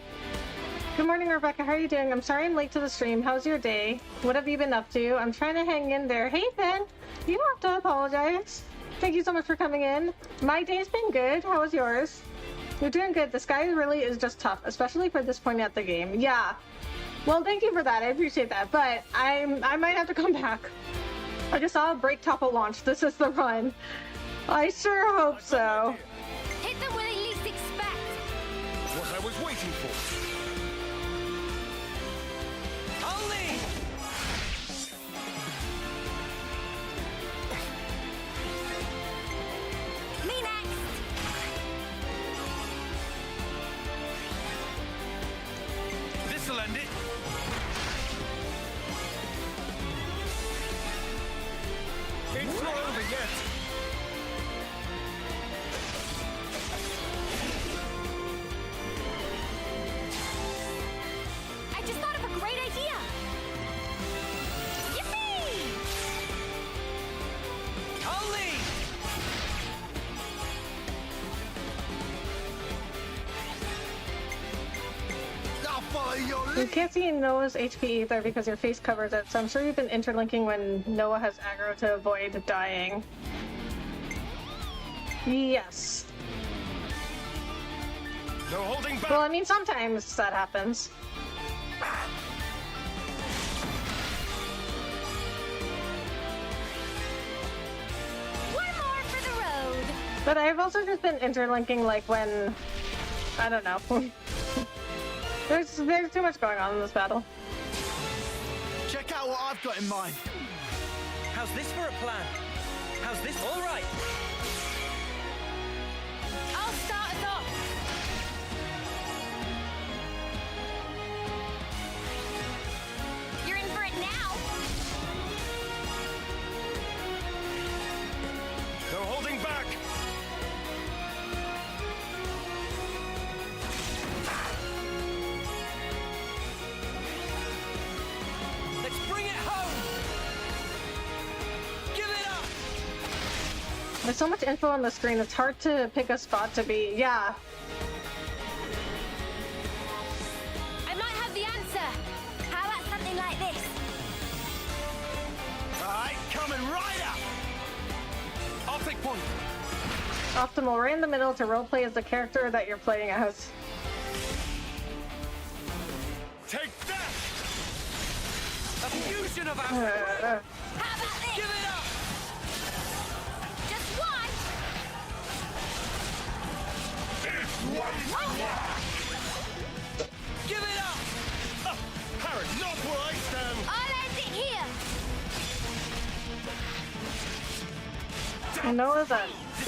Good morning, Rebecca. How are you doing? I'm sorry I'm late to the stream. How's your day? What have you been up to? I'm trying to hang in there. Hey, Pen. You don't have to apologize. Thank you so much for coming in. My day's been good. How was yours? You're doing good. This guy really is just tough, especially for this point at the game. Yeah. Well, thank you for that. I appreciate that. But I might have to come back. I just saw a break topple launch. This is the run. I sure hope so. Hit them where they least expect. What I was waiting for. I'll lead. Me next. This'll end it. It's not over yet. I just thought of a great idea. Yippee! I'll lead. I'll follow your You lead. can't see Noah's HP either because your face covers it, so I'm sure you've been interlinking when Noah has aggro to avoid dying. Yes. No holding back. Well, I mean, sometimes that happens. One more for the road. But I've also just been interlinking, like, when... I don't know. There's too much going on in this battle. Check out what I've got in mind. How's this for a plan? How's this? All right. I'll start us off. You're in for it now. No holding back. Let's bring it home. Give it up. There's so much info on the screen, it's hard to pick a spot to be. Yeah. I might have the answer. How about something like this? All right, coming right up. I'll take point. Optimal, right in the middle to roleplay as the character that you're playing as. Take that. A fusion of our. Uh, How about this? Give it up. Just one. Give it up. Harry, not where I stand. I'll end it here.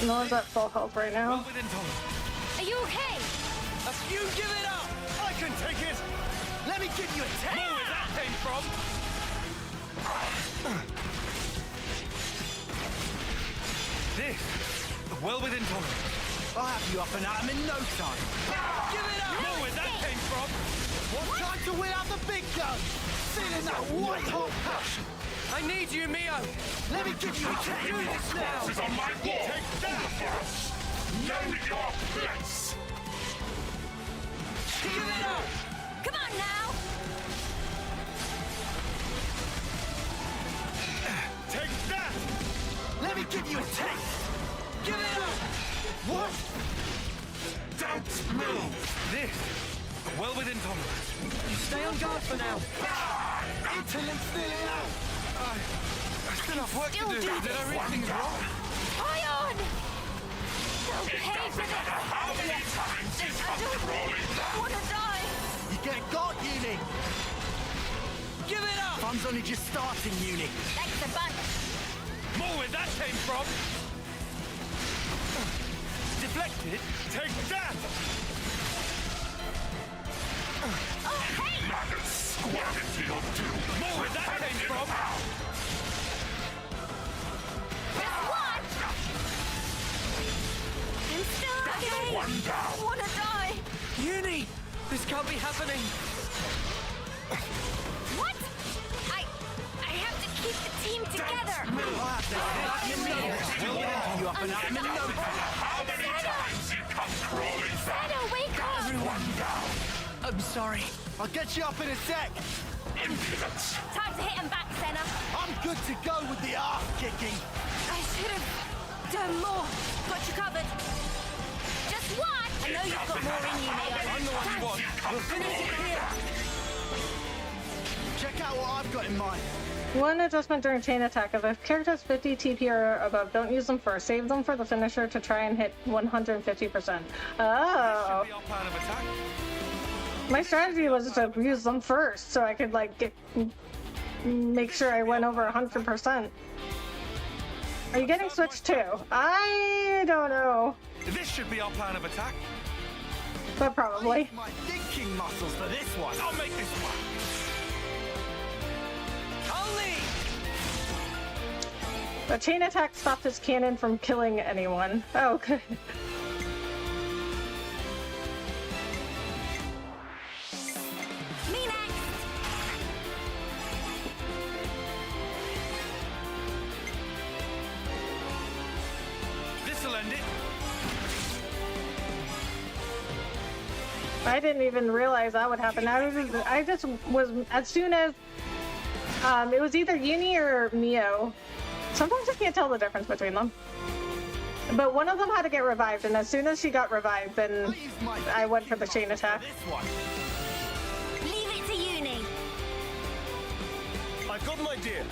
Noah's at full health right now. Well within tolerance. Are you okay? A few. Give it up. I can take it. Let me give you a take. Know where that came from? This, well within tolerance. I'll have you up and at 'em in no time. Give it up! Know where that came from? What time to win out the big gun? Feeling that white hot passion. I need you, Mio. Let me give you a taste. Do this now. Is on my wall. Take that. Know your place. Give it up! Come on now! Take that. Let me give you a taste. Give it up! What? Don't move. This, well within tolerance. You stay on guard for now. Interlink's nearly out. I still have work to Still do. do Did I read things wrong? Ion! They'll pay for this! How many times you I don't want to die! You get got, Uni. Give it up! Fun's only just starting, Uni. Thanks a bunch! More where that came from. Deflected. Take that. Oh, hey! Squad into your doom. More where that came from. Just watch! I'm still okay! One down. I want to die! Uni, this can't be happening. What? I have to keep the team together! I'll have to you up and at 'em in no time. How many times you come crawling back? Shadow, wake up! One down. I'm sorry. I'll get you up in a sec. Impudence. Time to hit him back, Senna! I'm good to go with the ass kicking. I should have done more. Got you covered. Just watch! I know you've got more in you, Neo. I'm the one you want. We'll finish it here. Check out what I've got in mind. One adjustment during chain attack. If a character has 50 TP or above, don't use them first. Save them for the finisher to try and hit 150%. Oh. Should be our plan of attack. My strategy was to use them first so I could, like, make sure I went over 100%. Are you getting switched too? I don't know. This should be our plan of attack. But probably. My thinking muscles for this one. I'll make this one. I'll lead. The chain attack stopped his cannon from killing anyone. Oh, good. Me next! This'll end it. I didn't even realize that would happen. I just was, as soon as, it was either Uni or Mio. Sometimes I can't tell the difference between them. But one of them had to get revived, and as soon as she got revived, then I went for the chain attack. This one. Leave it to Uni. I've got an idea.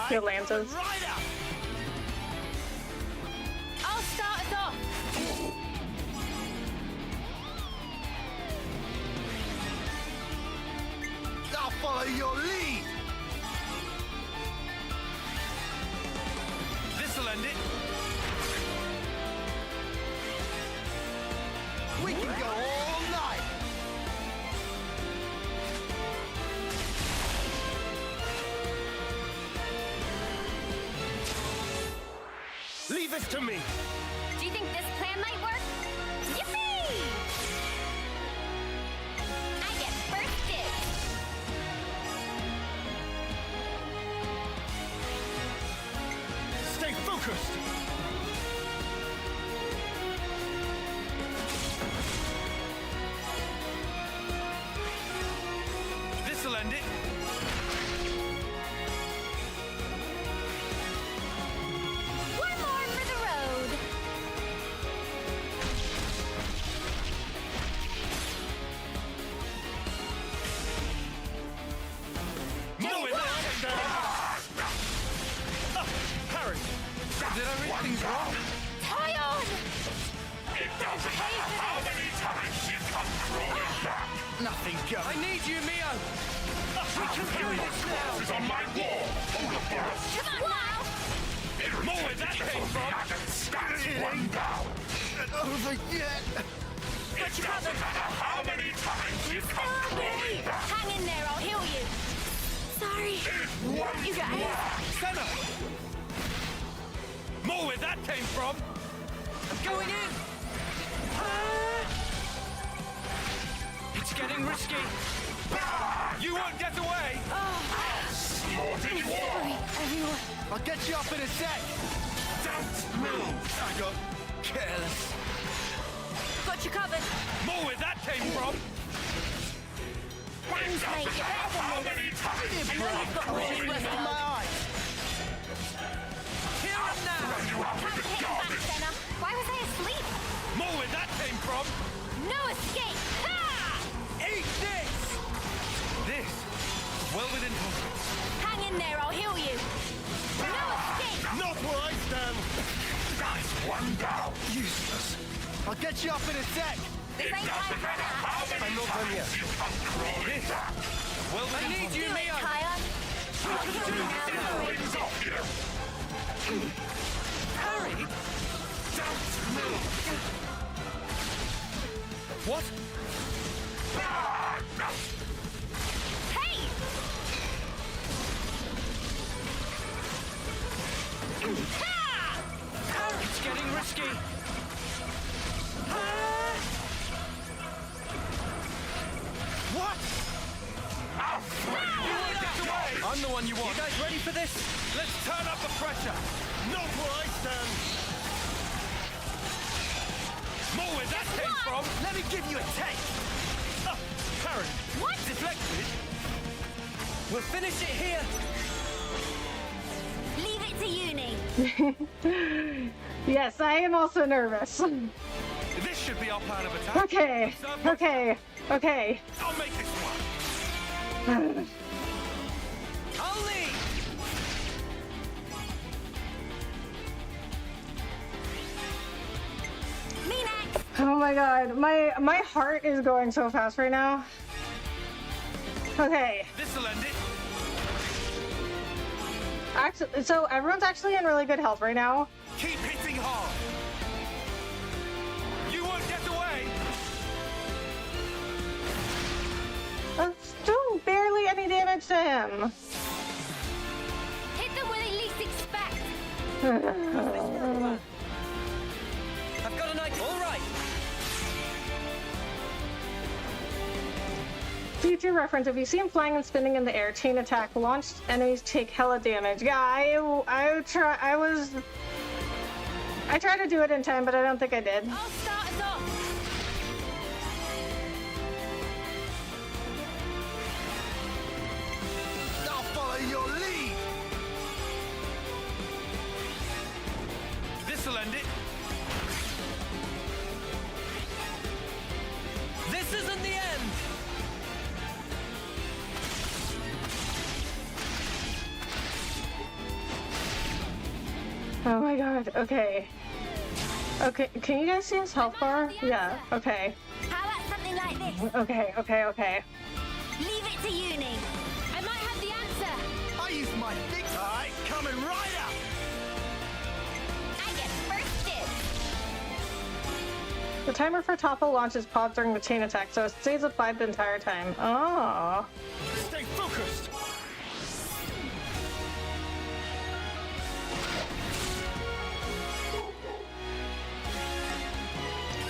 Kill Lances. Right up. I'll start us off. I'll follow your lead. This'll end it. We can go all night. Leave this to me. Do you think this plan might work? Yippee! I get first dibs. Stay focused. This'll end it. One more for the road. More with that. Harry, did I read things wrong? Tie on! It doesn't matter how many times you come crawling back. Nothing I going. need you, Mio. We can do this now. Is on my wall. Hold up for us. Come on now! More where that came from. That's one down. Over yet. It doesn't matter how many times you come crawling back. Hang in there, I'll heal you. Sorry. You guys. Senna! More where that came from! I'm going in! It's getting risky. You won't get away! Everyone. I'll get you up in a sec. Don't move! I got careless. Got you covered. More where that came from! Thanks, mate. You're better than this. I know you've got more Rest left. in my eyes. Here and now! Can't hit back, Senna. Why was I asleep? More where that came from! No escape. Ha! Eat this! This is well within tolerance. Hang in there. I'll heal you. No escape. Not where I stand! Guys, one down. Useless. I'll get you up in a sec. This ain't time for that. I'm not done yet. This well I within need you, Do it, Mio! Kion. Harry! What? Hey! Ha! It's getting risky. What? You won't get away! I'm the one you want. You guys ready for this? Let's turn up the pressure! Not where I stand! More where that came from! Let me give you a taste. Harry! What? Deflected! We'll finish it here. Leave it to Uni. Yes, I am also nervous. This should be our plan of attack. Okay, okay, okay. I'll make this one! I'll lead. Me next. Oh my god, my heart is going so fast right now. Okay, This'll end it. actually, so everyone's actually in really good health right now. Keep hitting hard. You won't get away. That's doing barely any damage to him. Hit them where they least expect. I've got an idea. All right. Future reference, if you see him flying and spinning in the air, chain attack, launched enemies take hella damage. Yeah, I tried to do it in time, but I don't think I did. I'll start us off. I'll follow your lead. This'll end it. This isn't the end. Oh my god, okay. Okay, can you guys see his health bar? Yeah, okay. How about something like this? Okay, okay, okay. Leave it to Uni. I might have the answer. I use my big eye coming right up. I get first dibs. The timer for Topple launches pods during the chain attack, so it stays applied the entire time. Oh. Stay focused.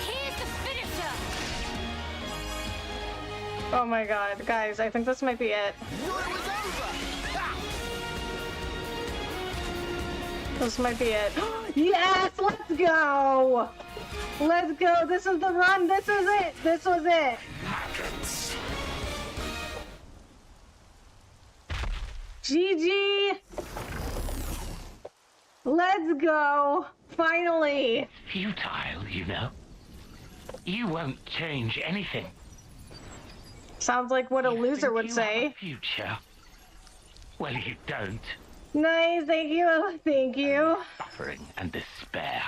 Here's the finisher. Oh my god, guys, I think this might be it. It was over. Ha! This might be it. Yes, let's go! Let's go, this is the run, this is it! This was it! GG! Let's go! Finally! Futile, you know. You won't change anything. Sounds like what a You loser think would you say. have a future. Well, you don't. Nice, thank you, thank you. Suffering and despair.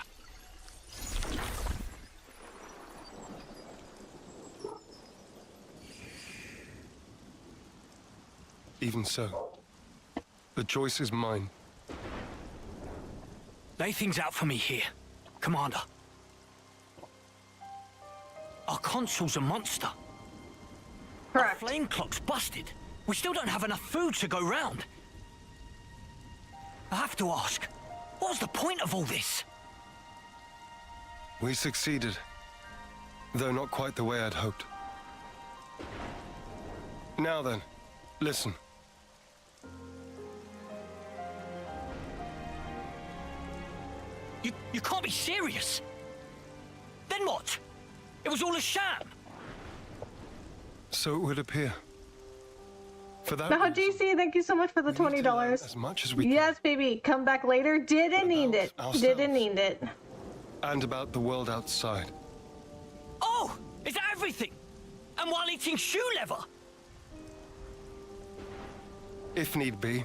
Even so, the choice is mine. Lay things out for me here, Commander. Our consul's a monster. Our Correct. flame clock's busted. We still don't have enough food to go round. I have to ask, what was the point of all this? We succeeded, though not quite the way I'd hoped. Now then, listen. You can't be serious. Then what? It was all a sham. So it would appear. For that Now, reason, GC, thank you so much for the we need to learn $20. as much as we Yes, baby. Come back later. Didn't need it. ourselves. Didn't need it. can, and about the world outside. Oh, is that everything? And while eating shoe leather? If need be.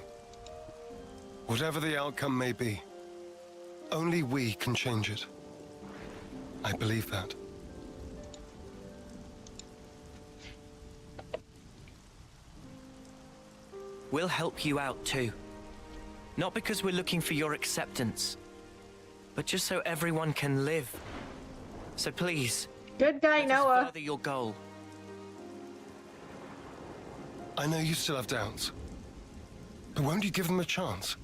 Whatever the outcome may be, only we can change it. I believe that. We'll help you out too. Not because we're looking for your acceptance, but just so everyone can live. So please, Good guy, let us Noah. further your goal. I know you still have doubts, but won't you give them a chance?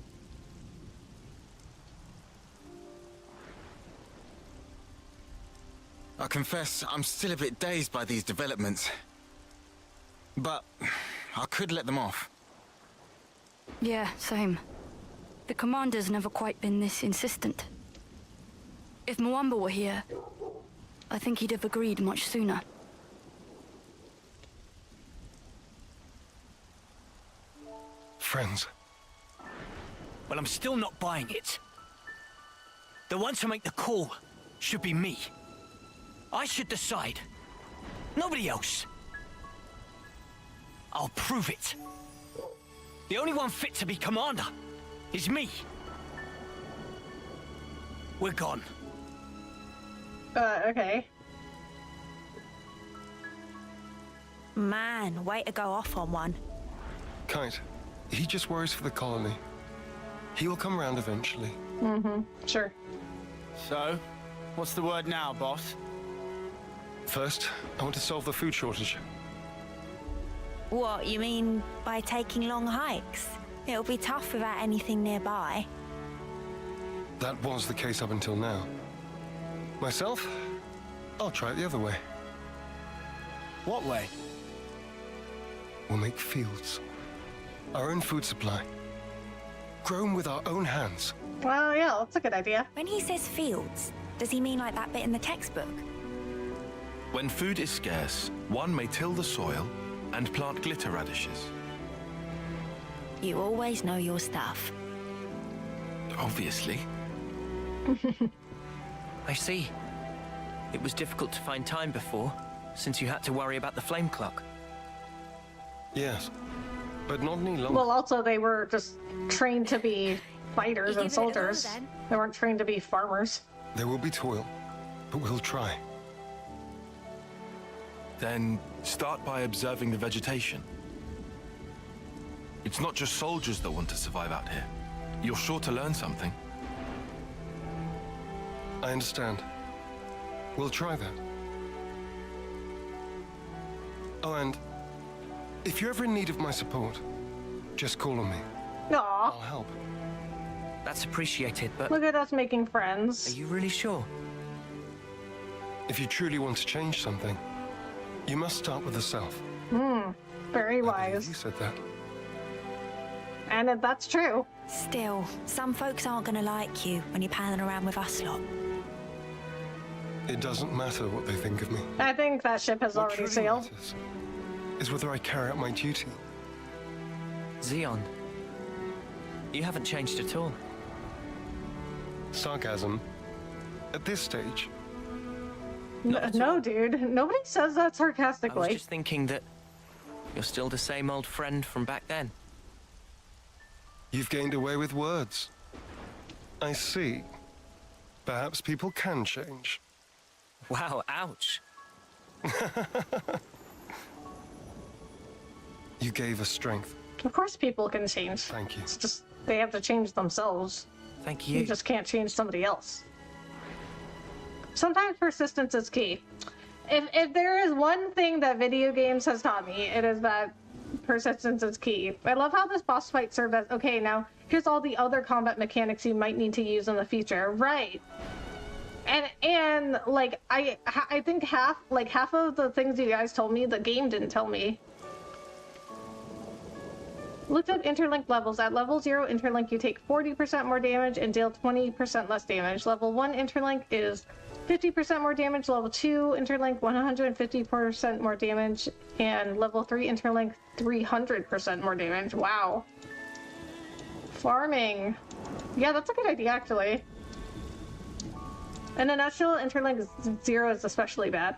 I confess, I'm still a bit dazed by these developments. But I could let them off. Yeah, same. The commander's never quite been this insistent. If Mwamba were here, I think he'd have agreed much sooner. Friends. Well, I'm still not buying it. The one to make the call should be me. I should decide. Nobody else. I'll prove it. The only one fit to be commander is me. We're gone. Okay. Man, way to go off on one. Kite, he just worries for the colony. He will come around eventually. Mm-hmm. Sure. So, what's the word now, boss? First, I want to solve the food shortage. What, you mean by taking long hikes? It'll be tough without anything nearby. That was the case up until now. Myself, I'll try it the other way. What way? We'll make fields. Our own food supply. Grown with our own hands. Well, yeah, that's a good idea. When he says fields, does he mean like that bit in the textbook? When food is scarce, one may till the soil and plant glitter radishes. You always know your stuff. Obviously. I see. It was difficult to find time before, since you had to worry about the flame clock. Yes, but not any longer. Well, also, they were just trained to be fighters You and give it a go, soldiers. then. They weren't trained to be farmers. There will be toil, but we'll try. Then start by observing the vegetation. It's not just soldiers that want to survive out here. You're sure to learn something. I understand. We'll try that. Oh, and if you're ever in need of my support, just call on me. Aw, I'll help. That's appreciated, but look at us making are friends. you really sure? If you truly want to change something, you must start with the self. Very I believe wise. you said that. And that's true. Still, some folks aren't gonna like you when you're palling around with us lot. It doesn't matter what they think of me. I think that ship has What already truly sailed. matters is whether I carry out my duty. Xeon, you haven't changed at all. Sarcasm. At this stage, No, dude. Nobody says that I was sarcastically. just thinking that you're still the same old friend from back then. you've gained away with words. I see. Perhaps people can change. Wow, ouch. You gave us strength. Of course people can change. Thank you. It's just they have to change themselves. Thank You you. just can't change somebody else. Sometimes persistence is key. If there is one thing that video games has taught me, it is that persistence is key. I love how this boss fight served as, okay, now here's all the other combat mechanics you might need to use in the future. Right. And like, I think half of the things you guys told me, the game didn't tell me. Looked up interlink levels. At level 0 interlink, you take 40% more damage and deal 20% less damage. Level 1 interlink is 50% more damage. Level 2 interlink, 150% more damage. And level 3 interlink, 300% more damage. Wow. Farming. Yeah, that's a good idea, actually. In a nutshell, interlink 0 is especially bad.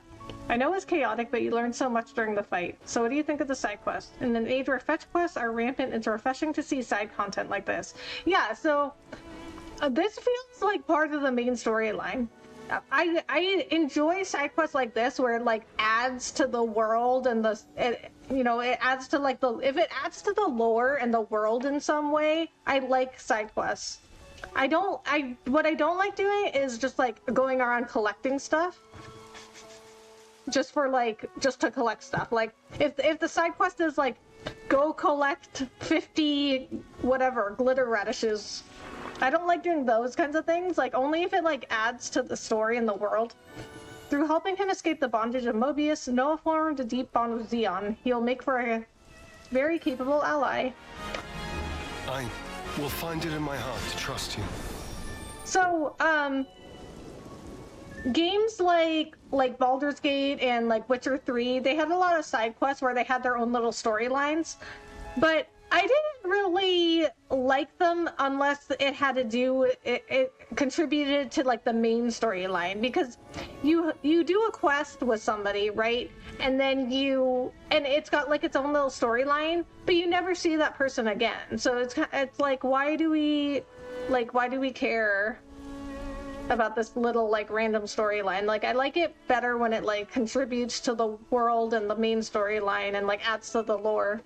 I know it's chaotic, but you learn so much during the fight. So what do you think of the side quest? In an age where fetch quests are rampant, it's refreshing to see side content like this. Yeah, so this feels like part of the main storyline. I enjoy side quests like this where it like adds to the world and it adds to like if it adds to the lore and the world in some way, I like side quests. What I don't like doing is just like going around collecting stuff. Just to collect stuff. Like if the side quest is like go collect 50 whatever glitter radishes, I don't like doing those kinds of things. Like only if it like adds to the story and the world. Through helping him escape the bondage of Mobius, Noah formed a deep bond with Xeon. He'll make for a very capable ally. I will find it in my heart to trust you. So, games like Baldur's Gate and like Witcher 3, they had a lot of side quests where they had their own little storylines, but I didn't really like them unless it had to do it contributed to like the main storyline, because you do a quest with somebody, right? And then it's got like its own little storyline, but you never see that person again. So it's like, why do we care about this little like random storyline? Like I like it better when it like contributes to the world and the main storyline and like adds to the lore.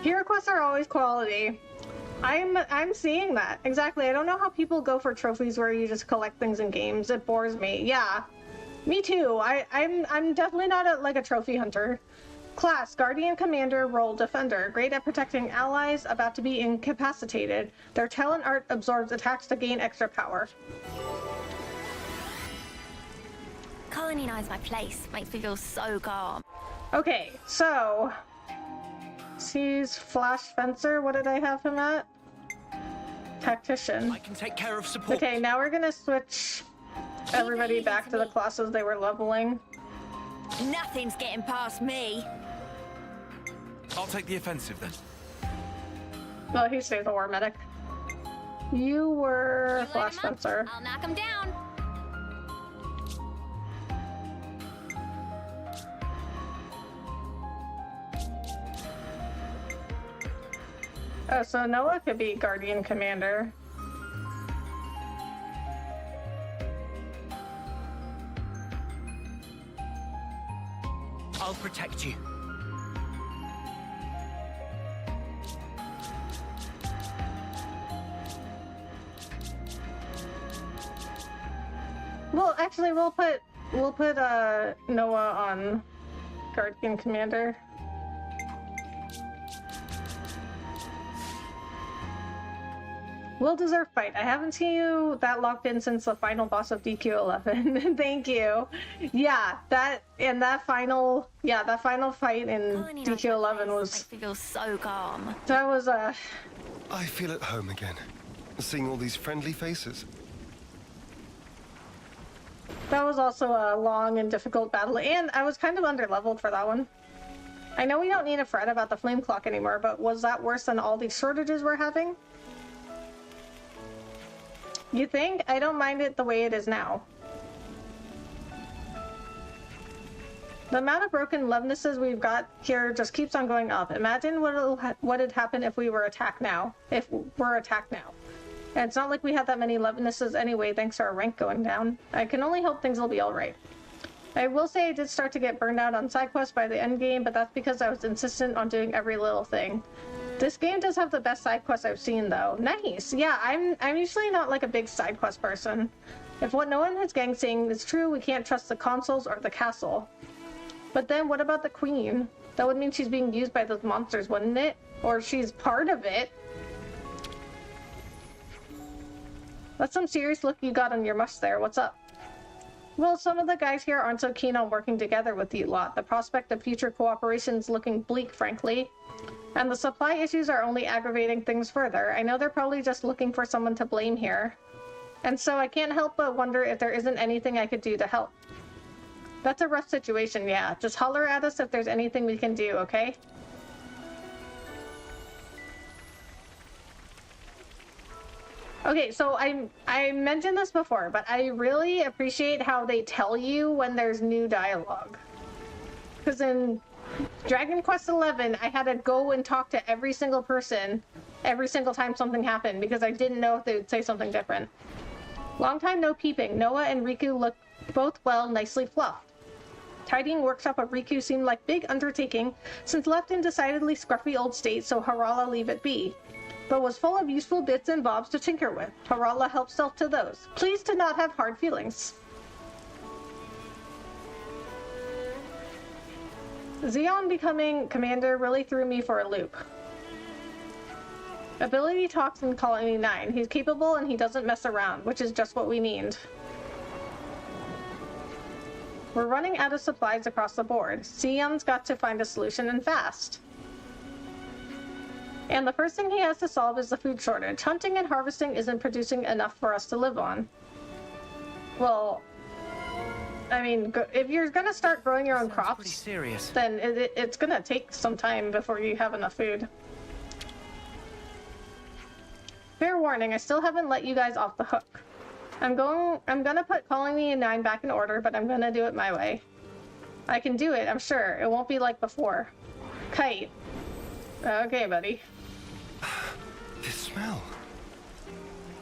Hero quests are always quality. I'm seeing that. Exactly. I don't know how people go for trophies where you just collect things in games. It bores me. Yeah. Me too. I'm definitely not a trophy hunter. Class, Guardian Commander, role Defender. Great at protecting allies about to be incapacitated. Their talent art absorbs attacks to gain extra power. Colony knows my place. Makes me feel so calm. Okay, so he's Flash Fencer. What did I have him at? Tactician. I can take care of support. Okay, now we're gonna switch everybody back to the classes they were leveling. Nothing's getting past me. I'll take the offensive then. Well, he stays a war medic. You were Flash Fencer. I'll knock him down. Oh, so Noah could be Guardian Commander. I'll protect you. Well, actually, we'll put Noah on Guardian Commander. Well-deserved fight. I haven't seen you that locked in since the final boss of DQ11. Thank you. Yeah, that final fight in DQ11 was. Makes me feel so calm. That was I feel at home again, seeing all these friendly faces. That was also a long and difficult battle, and I was kind of underleveled for that one. I know we don't need to fret about the flame clock anymore, but was that worse than all these shortages we're having? You think? I don't mind it the way it is now. The amount of broken Lovenesses we've got here just keeps on going up. Imagine what'd happen if we were attacked now. And it's not like we had that many Lovenesses anyway, thanks to our rank going down. I can only hope things will be alright. I will say I did start to get burned out on side quests by the end game, but that's because I was insistent on doing every little thing. This game does have the best side quests I've seen, though. Nice. Yeah, I'm usually not like a big side quest person. If what Noah and his gang saying is true, we can't trust the consoles or the castle. But then what about the queen? That would mean she's being used by those monsters, wouldn't it? Or she's part of it. That's some serious look you got on your mush there. What's up? Well, some of the guys here aren't so keen on working together with you lot. The prospect of future cooperation's looking bleak, frankly. And the supply issues are only aggravating things further. I know they're probably just looking for someone to blame here. And so I can't help but wonder if there isn't anything I could do to help. That's a rough situation, yeah. Just holler at us if there's anything we can do, okay? Okay, so I mentioned this before, but I really appreciate how they tell you when there's new dialogue. Because in Dragon Quest XI, I had to go and talk to every single person every single time something happened because I didn't know if they would say something different. Long time no peeping. Noah and Riku look both well, nicely fluffed. Tidying workshop of Riku seemed like big undertaking since left in decidedly scruffy old state, so Harala leave it be. But was full of useful bits and bobs to tinker with. Harala helped self to those. Pleased to not have hard feelings. Xeon becoming commander really threw me for a loop. Ability talks in Colony 9. He's capable and he doesn't mess around, which is just what we need. We're running out of supplies across the board. Xeon's got to find a solution and fast. And the first thing he has to solve is the food shortage. Hunting and harvesting isn't producing enough for us to live on. Well, I mean, if you're gonna start growing your own crops, then it's gonna take some time before you have enough food. Fair warning, I still haven't let you guys off the hook. I'm gonna put Colony 9 back in order, but I'm gonna do it my way. I can do it, I'm sure. It won't be like before. Kite. Okay, buddy. The smell.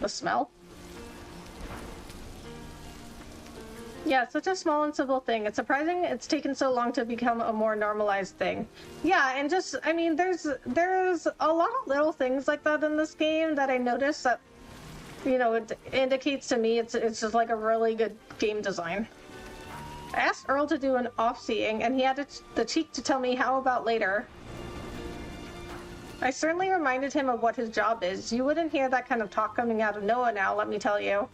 The smell? Yeah, it's such a small and simple thing. It's surprising it's taken so long to become a more normalized thing. Yeah, and just, I mean, there's a lot of little things like that in this game that I noticed that, you know, it indicates to me it's just like a really good game design. I asked Earl to do an off-seeing, and he had the cheek to tell me how about later. I certainly reminded him of what his job is. You wouldn't hear that kind of talk coming out of Noah now, let me tell you.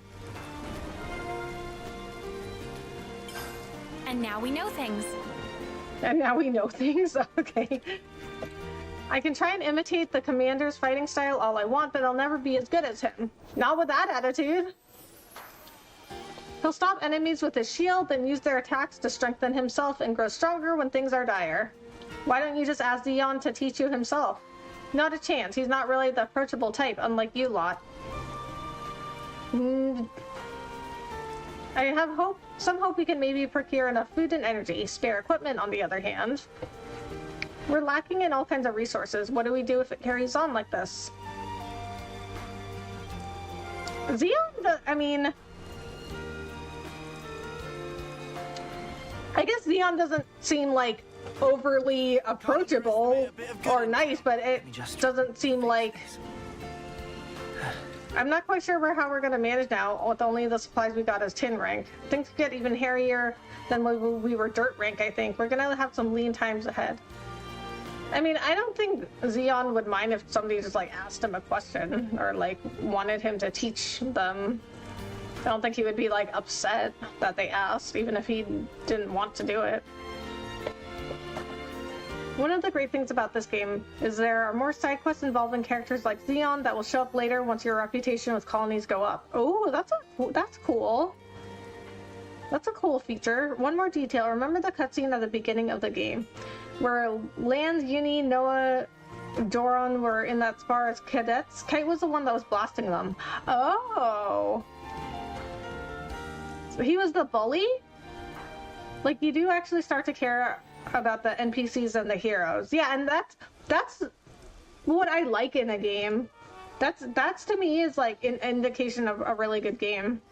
And now we know things. And now we know things? Okay. I can try and imitate the commander's fighting style all I want, but I'll never be as good as him. Not with that attitude. He'll stop enemies with his shield, then use their attacks to strengthen himself and grow stronger when things are dire. Why don't you just ask Xeon to teach you himself? Not a chance. He's not really the approachable type, unlike you lot. I have some hope we can maybe procure enough food and energy. Spare equipment, on the other hand. We're lacking in all kinds of resources. What do we do if it carries on like this? Xeon, I mean... I guess Xeon doesn't seem like overly approachable or nice, but it doesn't seem like... I'm not quite sure how we're going to manage now with only the supplies we got as tin rank. Things get even hairier than when we were dirt rank, I think. We're going to have some lean times ahead. I mean, I don't think Xeon would mind if somebody just, like, asked him a question or, like, wanted him to teach them. I don't think he would be, like, upset that they asked, even if he didn't want to do it. One of the great things about this game is there are more side quests involving characters like Xeon that will show up later once your reputation with colonies go up. Oh, that's cool. That's a cool feature. One more detail. Remember the cutscene at the beginning of the game where Land, Uni, Noah, Doron were in that spar as cadets? Kite was the one that was blasting them. Oh. So he was the bully? Like, you do actually start to care about the NPCs and the heroes. Yeah, and that's what I like in a game. That's to me is like an indication of a really good game.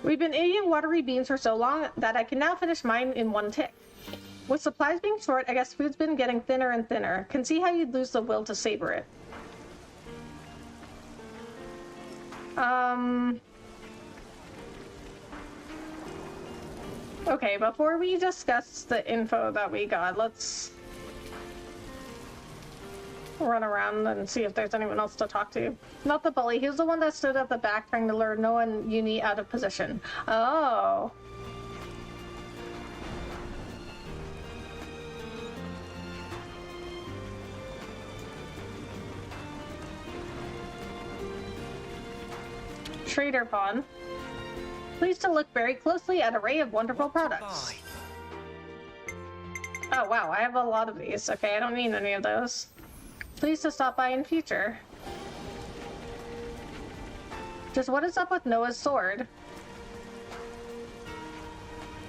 We've been eating watery beans for so long that I can now finish mine in one tick. With supplies being short, I guess food's been getting thinner and thinner. Can see how you'd lose the will to savor it. Okay, before we discuss the info that we got, let's run around and see if there's anyone else to talk to. Not the bully, he was the one that stood at the back trying to lure Noah and Uni out of position. Oh. Trader Pawn. Please to look very closely at an array of wonderful products. Oh wow, I have a lot of these. Okay, I don't need any of those. Please to stop by in future. Just what is up with Noah's sword?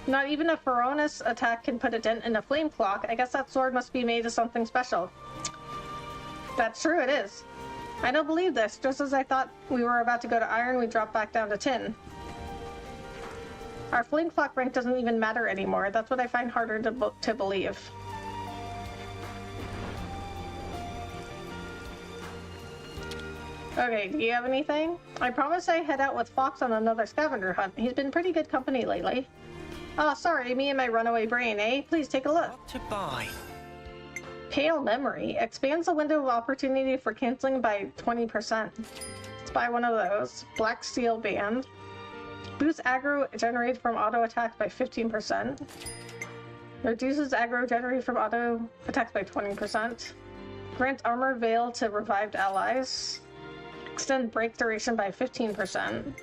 Not even a Feronis attack can put a dent in a flame clock. I guess that sword must be made of something special. That's true, it is. I don't believe this. Just as I thought we were about to go to iron, we dropped back down to tin. Our flame clock rank doesn't even matter anymore. That's what I find harder to believe. Okay, do you have anything? I promised I'd head out with Fox on another scavenger hunt. He's been pretty good company lately. Oh, sorry, me and my runaway brain, eh? Please take a look. What to buy? Pale Memory expands the window of opportunity for canceling by 20%. Let's buy one of those. Black Steel Band. Boosts aggro generated from auto attacks by 15%. Reduces aggro generated from auto attacks by 20%. Grants armor veil to revived allies. Extend break duration by 15%.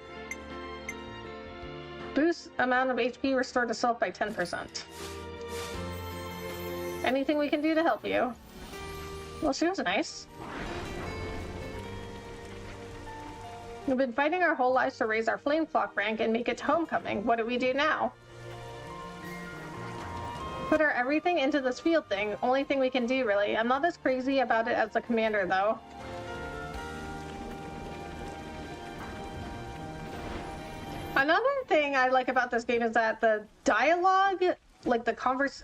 Boosts amount of HP restored to self by 10%. Anything we can do to help you? Well, she was nice. We've been fighting our whole lives to raise our flame clock rank and make it to homecoming. What do we do now? Put our everything into this field thing. Only thing we can do, really. I'm not as crazy about it as the commander, though. Another thing I like about this game is that the dialogue, like the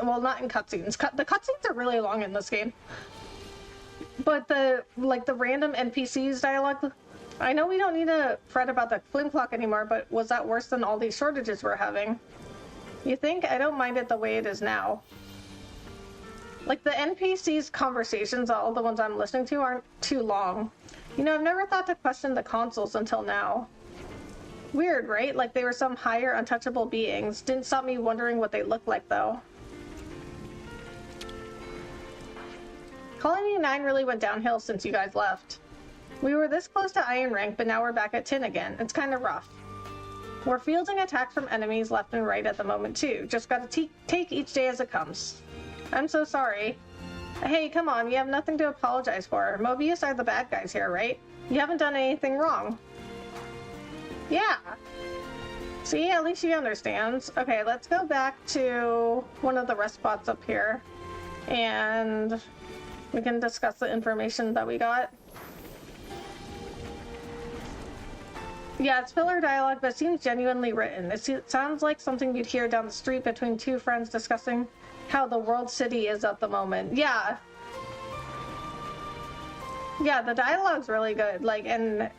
well, not in cutscenes. The cutscenes are really long in this game. But the random NPCs dialogue, I know we don't need to fret about the flame clock anymore, but was that worse than all these shortages we're having? You think? I don't mind it the way it is now. Like, the NPCs' conversations, all the ones I'm listening to, aren't too long. You know, I've never thought to question the consoles until now. Weird, right? Like they were some higher, untouchable beings. Didn't stop me wondering what they looked like, though. Colony 9 really went downhill since you guys left. We were this close to iron rank, but now we're back at tin again. It's kind of rough. We're fielding attacks from enemies left and right at the moment, too. Just gotta take each day as it comes. I'm so sorry. Hey, come on, you have nothing to apologize for. Mobius are the bad guys here, right? You haven't done anything wrong. Yeah. See, at least she understands. Okay, let's go back to one of the rest spots up here. And we can discuss the information that we got. Yeah, it's filler dialogue, but it seems genuinely written. It sounds like something you'd hear down the street between two friends discussing how the world city is at the moment. Yeah. Yeah, the dialogue's really good. Like, and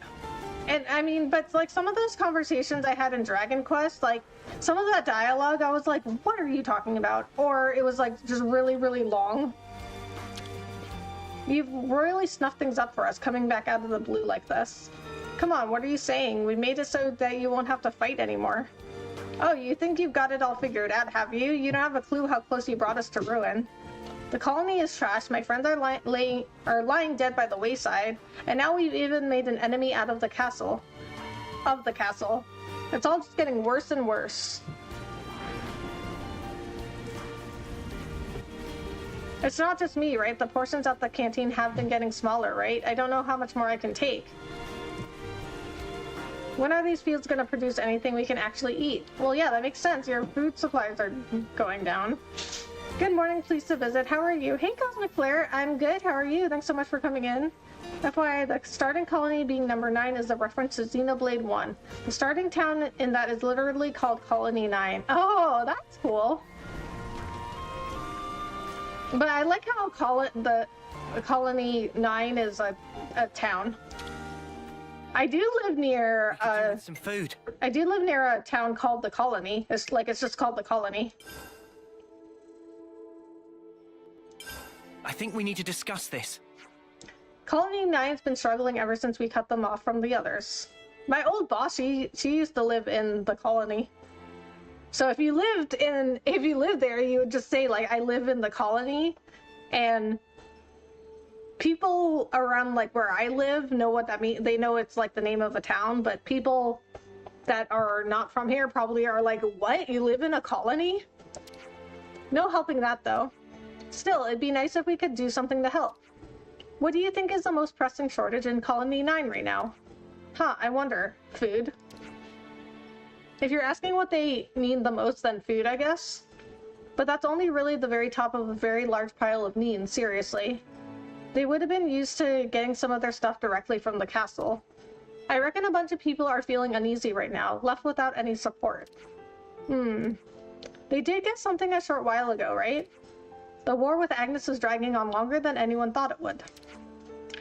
I mean, but like some of those conversations I had in Dragon Quest, like some of that dialogue, I was like, what are you talking about? Or it was like just really, really long. You've really snuffed things up for us coming back out of the blue like this. Come on, what are you saying? We made it so that you won't have to fight anymore. Oh, you think you've got it all figured out, have you? You don't have a clue how close you brought us to ruin. The colony is trashed, my friends are lying dead by the wayside, and now we've even made an enemy out of the castle. It's all just getting worse and worse. It's not just me, right? The portions at the canteen have been getting smaller, right? I don't know how much more I can take. When are these fields going to produce anything we can actually eat? Well, yeah, that makes sense. Your food supplies are going down. Good morning, pleased to visit. How are you? Hey, Cosmic Flare. I'm good. How are you? Thanks so much for coming in. FYI, the starting colony being number 9 is a reference to Xenoblade 1. The starting town in that is literally called Colony 9. Oh, that's cool. But I like how the Colony 9 is a town. I do live near some food. I do live near a town called the Colony. It's just called the Colony. I think we need to discuss this. Colony 9's been struggling ever since we cut them off from the others. My old boss, she used to live in the Colony. So if you lived there, you would just say like, I live in the Colony, and people around like where I live know what that means. They know it's like the name of a town, but people that are not from here probably are like, what? You live in a colony? No helping that though. Still, it'd be nice if we could do something to help. What do you think is the most pressing shortage in Colony 9 right now? Huh, I wonder. Food? If you're asking what they need the most, then food, I guess. But that's only really the very top of a very large pile of needs, seriously. They would have been used to getting some of their stuff directly from the castle. I reckon a bunch of people are feeling uneasy right now, left without any support. They did get something a short while ago, right? The war with Agnes is dragging on longer than anyone thought it would.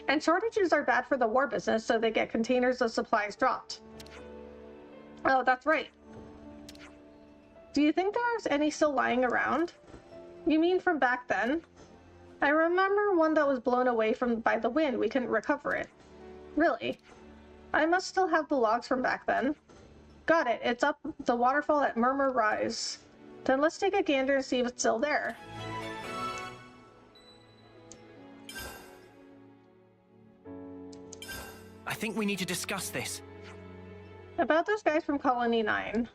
And shortages are bad for the war business, so they get containers of supplies dropped. Oh, that's right. Do you think there's any still lying around? You mean from back then? I remember one that was blown away by the wind. We couldn't recover it. Really? I must still have the logs from back then. Got it. It's up the waterfall at Murmur Rise. Then let's take a gander and see if it's still there. I think we need to discuss this. About those guys from Colony 9.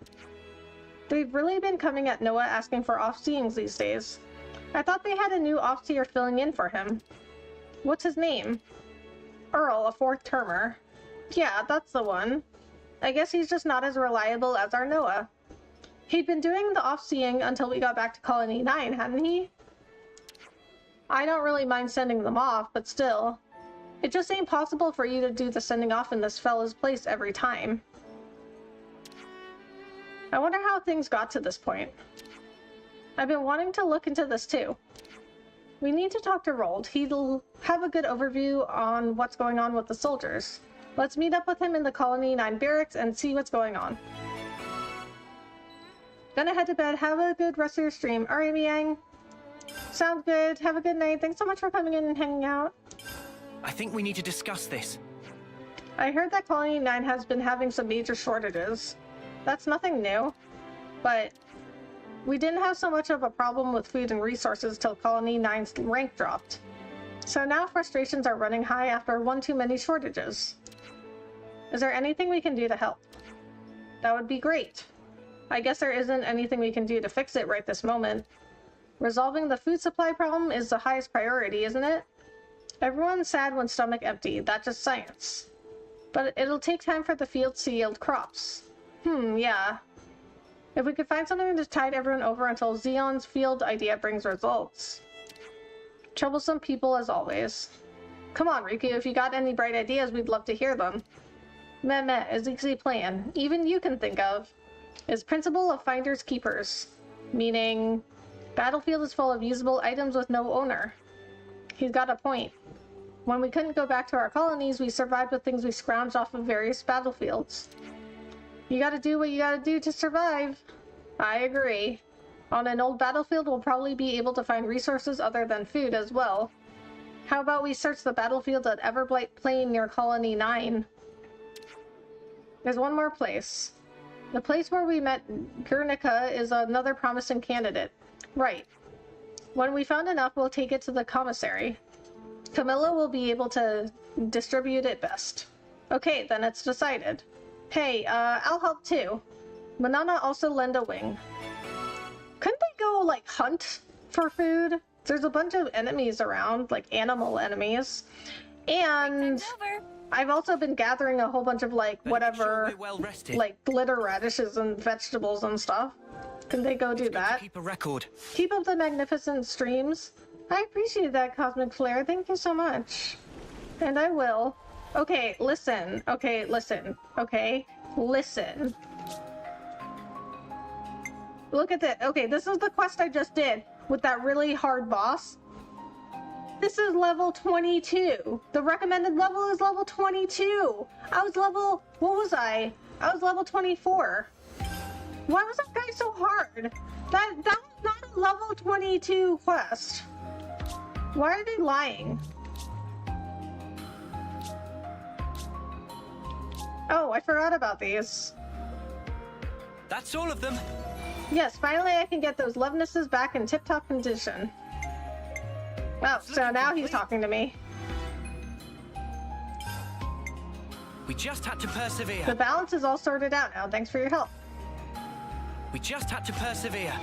They've really been coming at Noah asking for off-seeings these days. I thought they had a new off-seer filling in for him. What's his name? Earl, a fourth termer. Yeah, that's the one. I guess he's just not as reliable as our Noah. He'd been doing the off-seeing until we got back to Colony 9, hadn't he? I don't really mind sending them off, but still. It just ain't possible for you to do the sending off in this fella's place every time. I wonder how things got to this point. I've been wanting to look into this too. We need to talk to Rold. He'll have a good overview on what's going on with the soldiers. Let's meet up with him in the Colony 9 barracks and see what's going on. Gonna head to bed. Have a good rest of your stream. Alright, Miang. Sounds good. Have a good night. Thanks so much for coming in and hanging out. I think we need to discuss this. I heard that Colony 9 has been having some major shortages. That's nothing new, but we didn't have so much of a problem with food and resources till Colony 9's rank dropped. So now frustrations are running high after one too many shortages. Is there anything we can do to help? That would be great. I guess there isn't anything we can do to fix it right this moment. Resolving the food supply problem is the highest priority, isn't it? Everyone's sad when stomach empty, that's just science. But it'll take time for the fields to yield crops. Yeah. If we could find something to tide everyone over until Xeon's field idea brings results. Troublesome people as always. Come on, Riku, if you got any bright ideas, we'd love to hear them. Meh, is easy plan. Even you can think of. Is principle of finders keepers. Meaning, battlefield is full of usable items with no owner. He's got a point. When we couldn't go back to our colonies, we survived with things we scrounged off of various battlefields. You gotta do what you gotta do to survive. I agree. On an old battlefield, we'll probably be able to find resources other than food as well. How about we search the battlefield at Everblight Plain near Colony 9? There's one more place. The place where we met Guernica is another promising candidate. Right. When we found enough, we'll take it to the commissary. Camilla will be able to distribute it best. Okay, then it's decided. Hey, I'll help too. Manana also lend a wing. Couldn't they go, like, hunt for food? There's a bunch of enemies around, like animal enemies. And I've also been gathering a whole bunch of, like, whatever, like, glitter radishes and vegetables and stuff. Can they go do that? Keep a record. Keep up the magnificent streams. I appreciate that, Cosmic Flare. Thank you so much. And I will. Okay, listen. Okay, listen. Okay, listen. Look at that. Okay, this is the quest I just did with that really hard boss. this is level 22. The recommended level is level 22. I was level, what was I? I was level 24. Why was that guy so hard? That was not a level 22 quest. Why are they lying? Oh, I forgot about these. That's all of them. Yes, finally I can get those Lovenesses back in tip-top condition. Oh, so now he's talking to me. We just had to persevere. The balance is all sorted out now. Thanks for your help. We just had to persevere.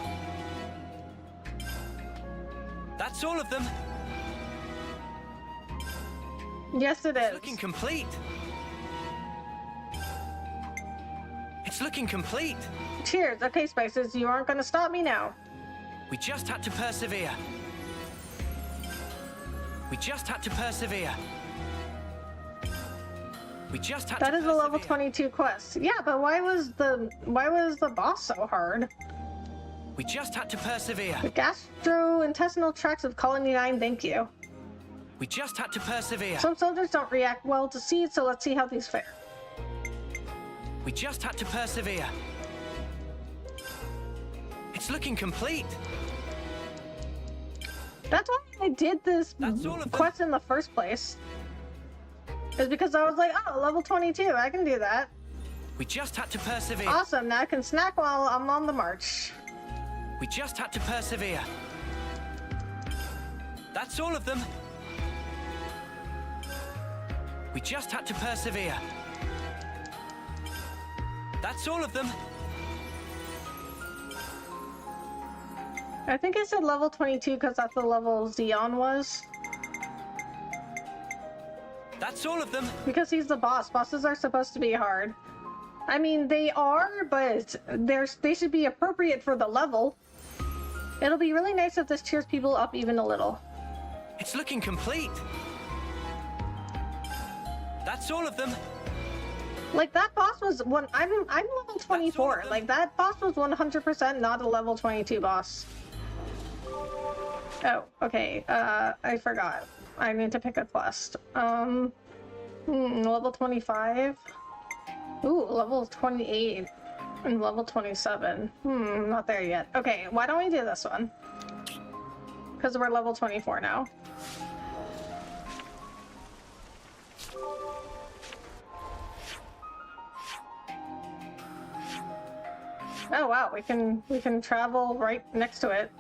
That's all of them. Yes, it is. It's looking complete. It's looking complete. Cheers. Okay, Spices, you aren't going to stop me now. We just had to persevere. We just had to persevere. We just had That to is a level 22 quest. Yeah, but why was the boss so hard? We just had to persevere. The gastrointestinal tracts of Colony 9, thank you. We just had to persevere. Some soldiers don't react well to seeds, so let's see how these fare. We just had to persevere. It's looking complete. That's why I did this quest in the first place. Is because I was like, oh, level 22, I can do that. We just had to persevere. Awesome, now I can snack while I'm on the march. We just had to persevere. That's all of them. We just had to persevere. That's all of them. I think I said level 22 because that's the level Xeon was. That's all of them. Because he's the boss. Bosses are supposed to be hard. I mean, they are, but they should be appropriate for the level. It'll be really nice if this cheers people up even a little. It's looking complete. That's all of them. Like, that boss was I'm level 24. Like, that boss was 100% not a level 22 boss. Oh, okay. I forgot. I need to pick a quest. Level 25. Ooh, level 28 and level 27. Not there yet. Okay, why don't we do this one? Because we're level 24 now. Oh wow, we can travel right next to it.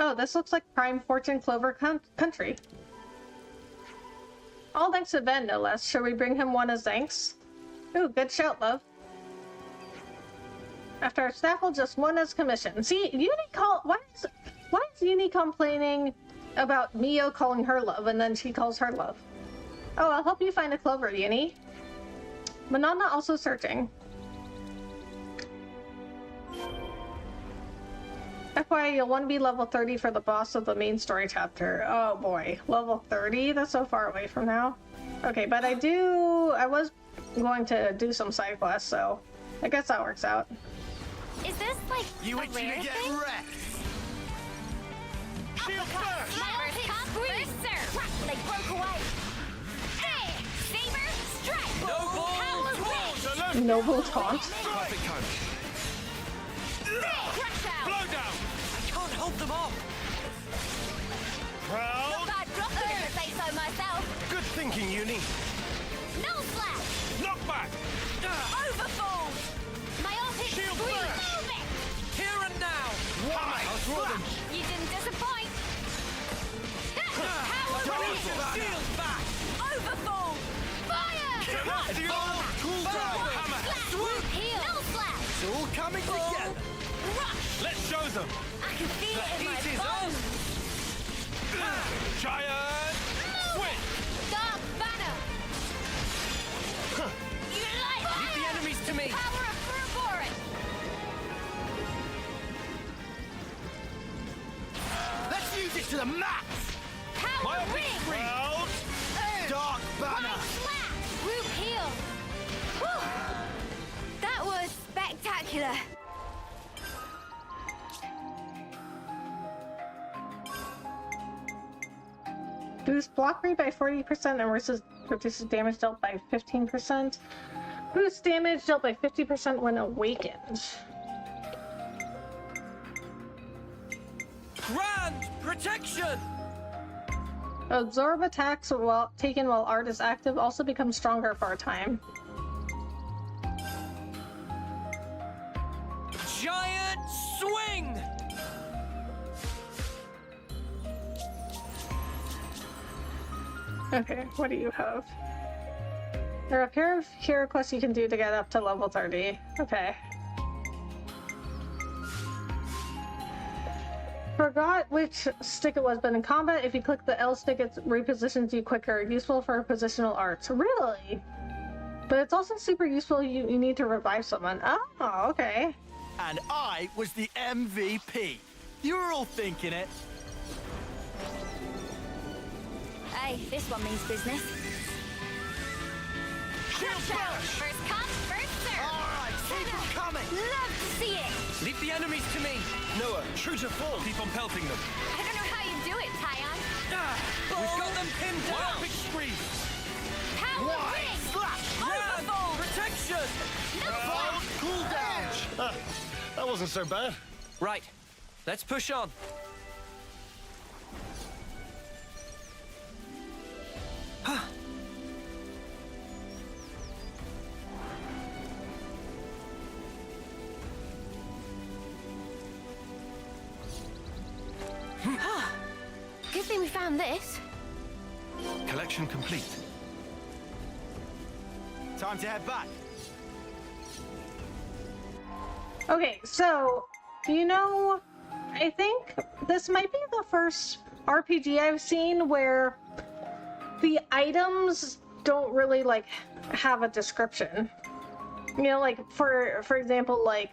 Oh, this looks like Prime Fortune Clover Country. All thanks to Ben, no less. Shall we bring him one as thanks? Ooh, good shout, love. After our snaffle, just one as commission. See, why is Uni complaining about Mio calling her love, and then she calls her love? Oh, I'll help you find a clover, Uni. Manana also searching. FYI, you'll want to be level 30 for the boss of the main story chapter. Oh boy, level 30? That's so far away from now. Okay, but I was going to do some side quests, so I guess that works out. Is this like You a itching rare to get thing? wrecked? Shield first! Mars can't breathe, sir! They broke away! There! Saber, strike! Power ring! Noble taunt. Perfect time. Crash out! Blow down! I can't hold them off. Proud. Bad dropper, if I say so myself! Good thinking, Uni. No slash! Knock back. Overfall! Myopic Shield scream! first. Move it! Here and now. Why? I'll throw them. You didn't disappoint! Power ring! Shield back. Overfall! Fire! The old cool down hammer. Swoop! Heal! No slash! It's all coming together. Rush! Let's show them. I can feel it in my heat is on. bones! Giant switch. Dark banner! max! Power ring! Dark banner! Slap! Root heal! Whew. That was spectacular! Boost block rate by 40% and reduces damage dealt by 15%. Boost damage dealt by 50% when awakened. Grand protection! Absorb attacks while taken while art is active also becomes stronger for a time. Giant swing! Okay, what do you have? There are a pair of hero quests you can do to get up to level 30. Okay. Forgot which stick it was, but in combat, if you click the L stick, it repositions you quicker. Useful for positional arts. Really? But it's also super useful you need to revive someone. Oh, okay. And I was the MVP. You were all thinking it. Hey, this one means business. First come, first serve! Alright, keep them coming! Love to see it! Leave the enemies to me! Noah, true to form. Keep on pelting them. I don't know how you do it, Tyon. We've got them pinned down! Extreme! Power ring! Grand protection! No Cool down! Ah, that wasn't so bad. Right, let's push on. Good thing we found this. Collection complete. Time to head back. Okay, so, you know, I think this might be the first RPG I've seen where the items don't really, like, have a description. You know, like, for example, like,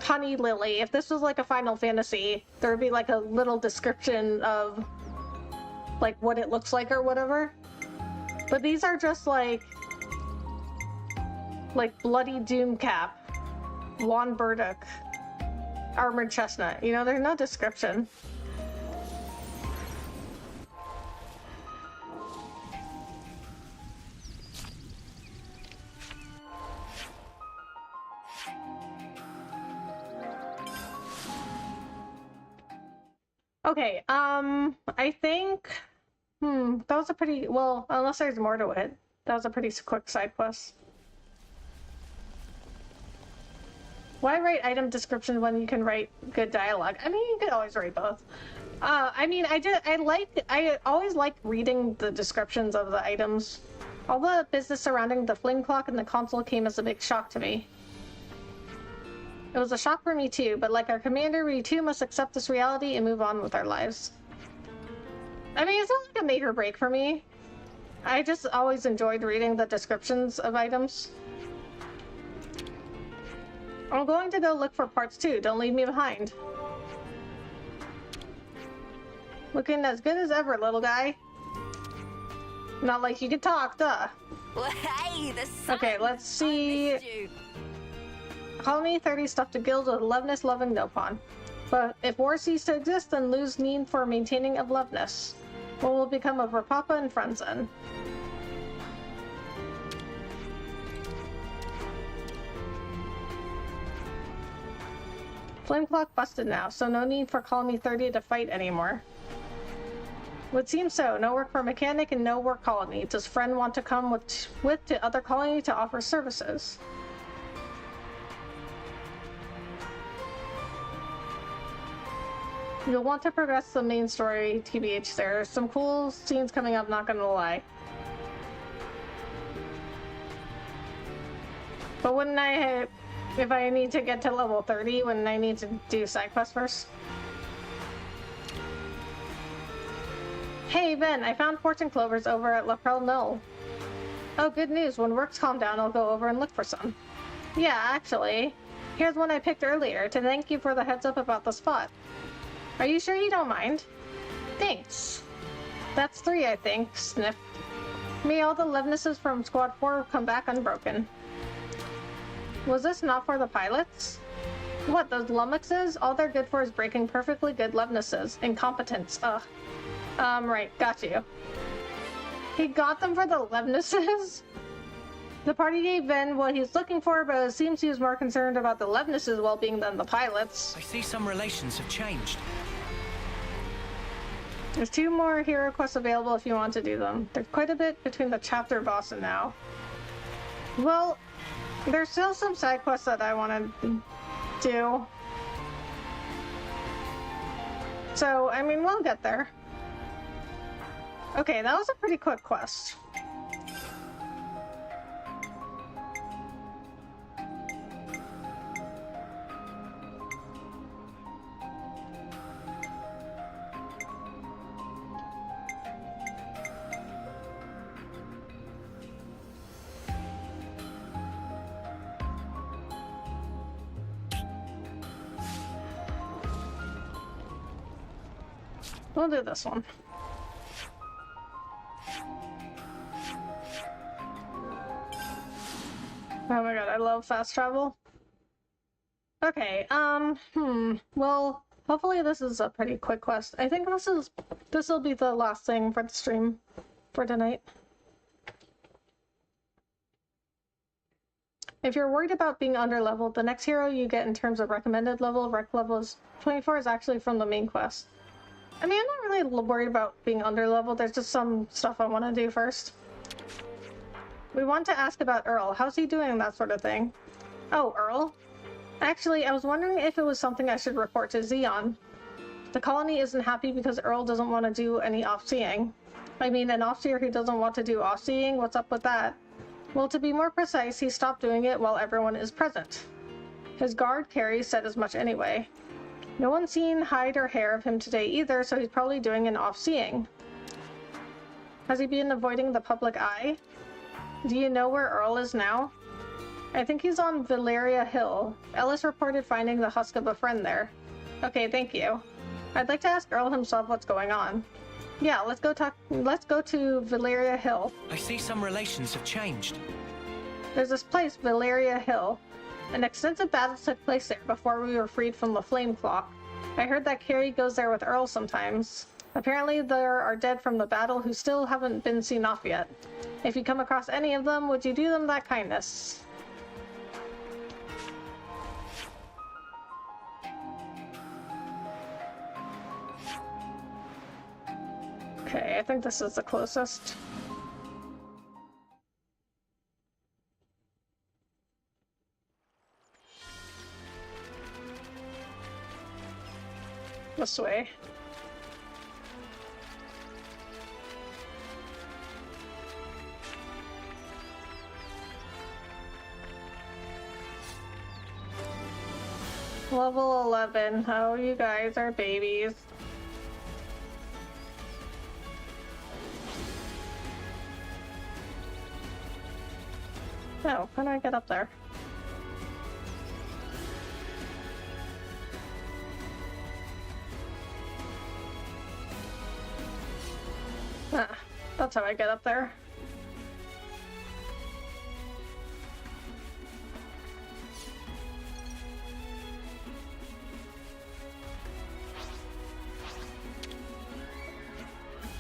Honey Lily. If this was, like, a Final Fantasy, there would be, like, a little description of, like, what it looks like or whatever. But these are just, like Bloody Doomcap, Juan Burdock, Armored Chestnut. You know, there's no description. Okay, I think, that was a pretty, well, unless there's more to it, that was a pretty quick side quest. Why write item descriptions when you can write good dialogue? I mean, you could always write both. I mean, I always like reading the descriptions of the items. All the business surrounding the flame clock and the console came as a big shock to me. It was a shock for me too, but like our commander, we too must accept this reality and move on with our lives. I mean, it's not like a make or break for me. I just always enjoyed reading the descriptions of items. I'm going to go look for parts too, don't leave me behind. Looking as good as ever, little guy. Not like you can talk, duh. Well, hey, the sun. Okay, let's see. I missed you. Colony 30 stuff to guild with loveness loving Nopon. But if war ceases to exist, then lose need for maintaining of loveness. What will become of her papa and friends then? Flame clock busted now, so no need for Colony 30 to fight anymore. Would seem so. No work for mechanic and no work colony. Does friend want to come with to other colony to offer services? You'll want to progress the main story, TBH. There are some cool scenes coming up, not gonna lie. But wouldn't I, if I need to get to level 30, wouldn't I need to do side quests first? Hey Ben, I found fortune clovers over at Laprelle Knoll. Oh, good news. When work's calm down, I'll go over and look for some. Yeah, actually. Here's one I picked earlier to thank you for the heads up about the spot. Are you sure you don't mind? Thanks. That's 3, I think. Sniff. May all the Levnesses from Squad 4 come back unbroken. Was this not for the pilots? What, those lummoxes? All they're good for is breaking perfectly good Levnesses. Incompetence. Ugh. Right. Got you. He got them for the Levnesses? The party gave Ben what he's looking for, but it seems he was more concerned about the Levnesses' well-being than the pilots. I see some relations have changed. There's 2 more hero quests available if you want to do them. There's quite a bit between the chapter boss and now. Well, there's still some side quests that I want to do. So, I mean, we'll get there. Okay, that was a pretty quick quest. We'll do this one. Oh my god, I love fast travel. Okay, well, hopefully this is a pretty quick quest. I think this will be the last thing for the stream for tonight. If you're worried about being underleveled, the next hero you get in terms of recommended level, rec levels 24, is actually from the main quest. I mean, I'm not really worried about being underleveled, there's just some stuff I want to do first. We want to ask about Earl. How's he doing, that sort of thing? Oh, Earl? Actually, I was wondering if it was something I should report to Xeon. The colony isn't happy because Earl doesn't want to do any off-seeing. I mean, an off-seer who doesn't want to do off-seeing? What's up with that? Well, to be more precise, he stopped doing it while everyone is present. His guard, Carrie, said as much anyway. No one's seen hide or hair of him today either, so he's probably doing an off-seeing. Has he been avoiding the public eye? Do you know where Earl is now? I think he's on Valeria Hill. Ellis reported finding the husk of a friend there. Okay, thank you. I'd like to ask Earl himself what's going on. Yeah, let's go to Valeria Hill. I see some relations have changed. There's this place, Valeria Hill. An extensive battle took place there before we were freed from the Flame Clock. I heard that Carrie goes there with Earl sometimes. Apparently there are dead from the battle who still haven't been seen off yet. If you come across any of them, would you do them that kindness? Okay, I think this is the closest. This way. Level 11. Oh, you guys are babies. Oh, how do I get up there? Ah, that's how I get up there.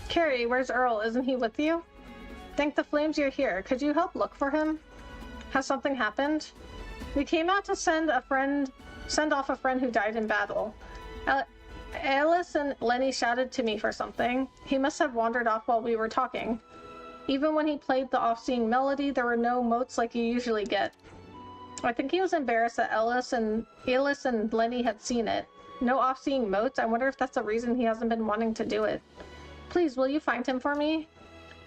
Carrie, where's Earl? Isn't he with you? Thank the flames you're here. Could you help look for him? Has something happened? We came out to send off a friend who died in battle. Alice and Lenny shouted to me for something. He must have wandered off while we were talking. Even when he played the off-seeing melody, there were no motes like you usually get. I think he was embarrassed that Alice and Lenny had seen it. No off-seeing motes? I wonder if that's the reason he hasn't been wanting to do it. Please, will you find him for me?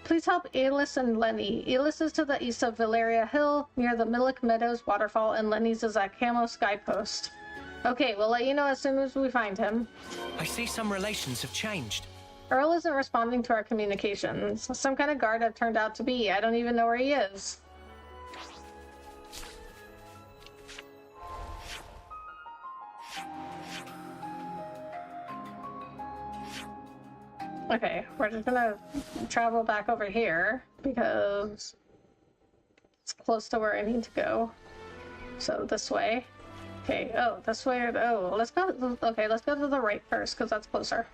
Please help Alice and Lenny. Alice is to the east of Valeria Hill, near the Millick Meadows waterfall, and Lenny's is at Camo Sky Post. Okay, we'll let you know as soon as we find him. I see some relations have changed. Earl isn't responding to our communications. Some kind of guard I've turned out to be. I don't even know where he is. Okay, we're just gonna travel back over here because it's close to where I need to go. So this way. Okay, oh, this way. Oh, let's go. Okay, let's go to the right first because that's closer.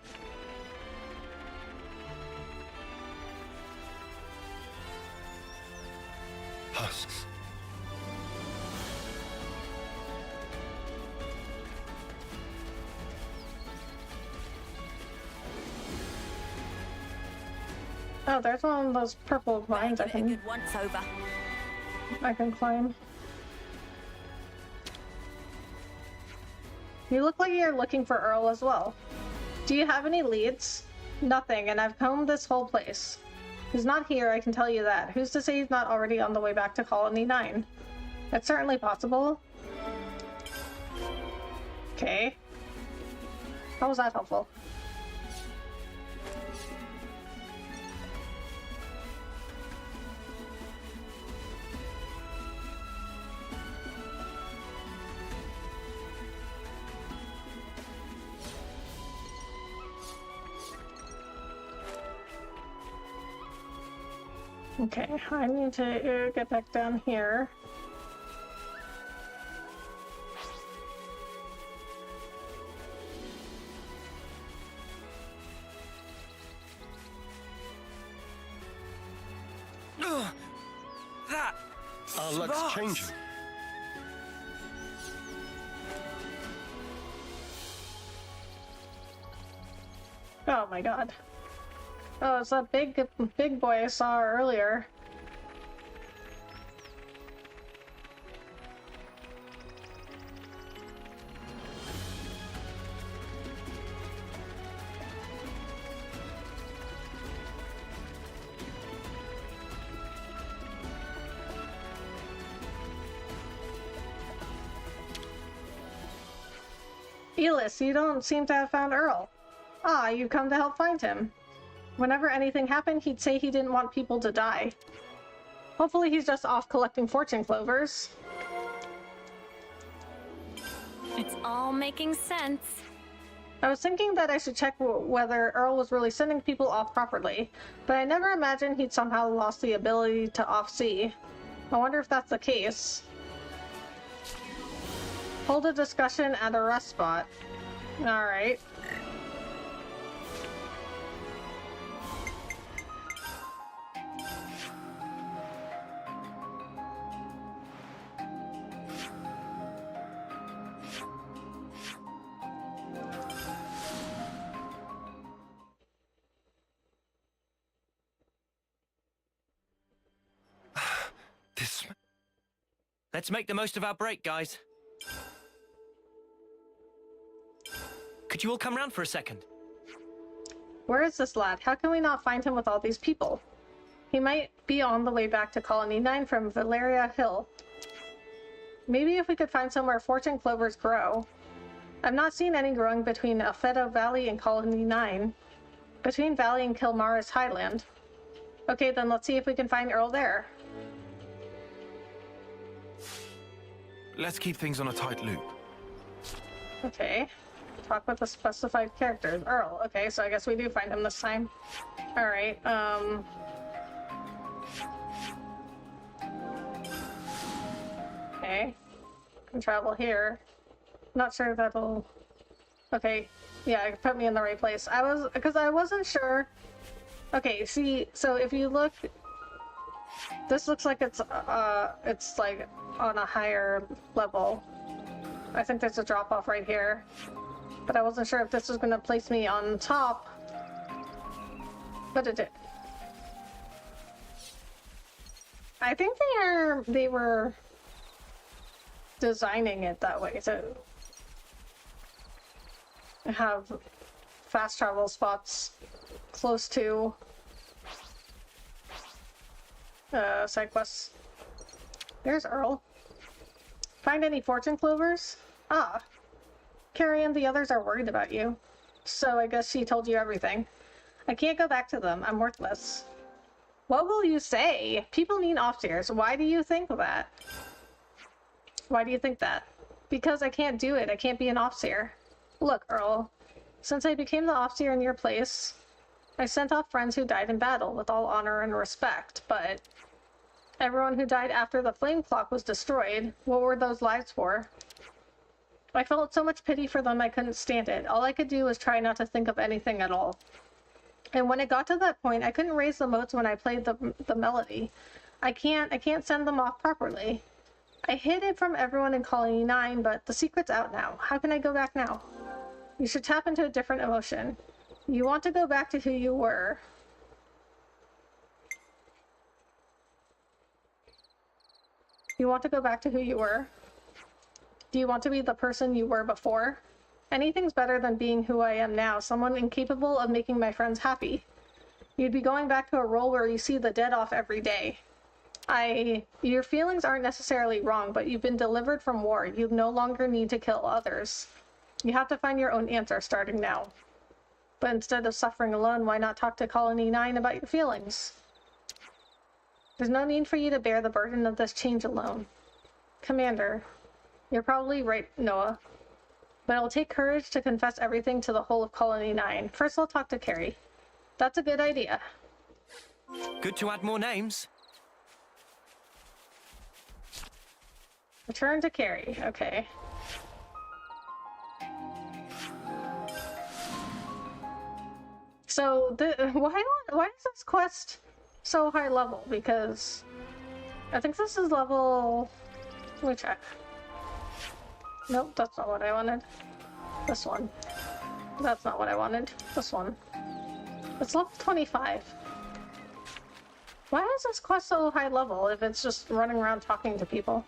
Husks. Oh, there's one of those purple vines I can climb. You look like you're looking for Earl as well. Do you have any leads? Nothing, and I've combed this whole place. He's not here, I can tell you that. Who's to say he's not already on the way back to Colony 9? It's certainly possible. Okay. How was that helpful? Okay, I need to get back down here. That Our luck's changing. Oh my god. Oh, it's that big boy I saw earlier. Elis, you don't seem to have found Earl. Ah, you've come to help find him. Whenever anything happened, he'd say he didn't want people to die. Hopefully he's just off collecting fortune clovers. It's all making sense. I was thinking that I should check whether Earl was really sending people off properly, but I never imagined he'd somehow lost the ability to off-sea. I wonder if that's the case. Hold a discussion at a rest spot. Alright. Let's make the most of our break, guys. Could you all come round for a second? Where is this lad? How can we not find him with all these people? He might be on the way back to Colony 9 from Valeria Hill. Maybe if we could find somewhere fortune clovers grow. I've not seen any growing between Alfedo Valley and Colony 9. Between Valley and Kilmaris Highland. Okay, then let's see if we can find Earl there. Let's keep things on a tight loop. Okay. Talk with the specified characters. Earl. Okay, so I guess we do find him this time. Alright, okay. Can travel here. Not sure that'll... Okay. Yeah, it put me in the right place. Because I wasn't sure... Okay, see, so if you look... This looks like it's like on a higher level. I think there's a drop-off right here. But I wasn't sure if this was going to place me on top. But it did. I think they were designing it that way to have fast travel spots close to side quests. There's Earl. Find any fortune clovers? Ah. Carrie and the others are worried about you. So I guess she told you everything. I can't go back to them. I'm worthless. What will you say? People need off-seers. Why do you think that? Why do you think that? Because I can't do it. I can't be an off-seer. Look, Earl. Since I became the off-seer in your place, I sent off friends who died in battle with all honor and respect, but everyone who died after the flame clock was destroyed, what were those lives for? I felt so much pity for them I couldn't stand it. All I could do was try not to think of anything at all. And when it got to that point, I couldn't raise the motes when I played the melody. I can't send them off properly. I hid it from everyone in Colony 9, but the secret's out now. How can I go back now? You should tap into a different emotion. You want to go back to who you were. You want to go back to who you were? Do you want to be the person you were before? Anything's better than being who I am now, someone incapable of making my friends happy. You'd be going back to a role where you see the dead off every day. Your feelings aren't necessarily wrong, but you've been delivered from war. You no longer need to kill others. You have to find your own answer starting now. But instead of suffering alone, why not talk to Colony 9 about your feelings? There's no need for you to bear the burden of this change alone. Commander, you're probably right, Noah. But it'll take courage to confess everything to the whole of Colony 9. First, I'll talk to Carrie. That's a good idea. Good to add more names. Return to Carrie. Okay. So, why is this quest so high level? Because I think this is level... Let me check. Nope, that's not what I wanted. This one. That's not what I wanted. This one. It's level 25. Why is this quest so high level if it's just running around talking to people?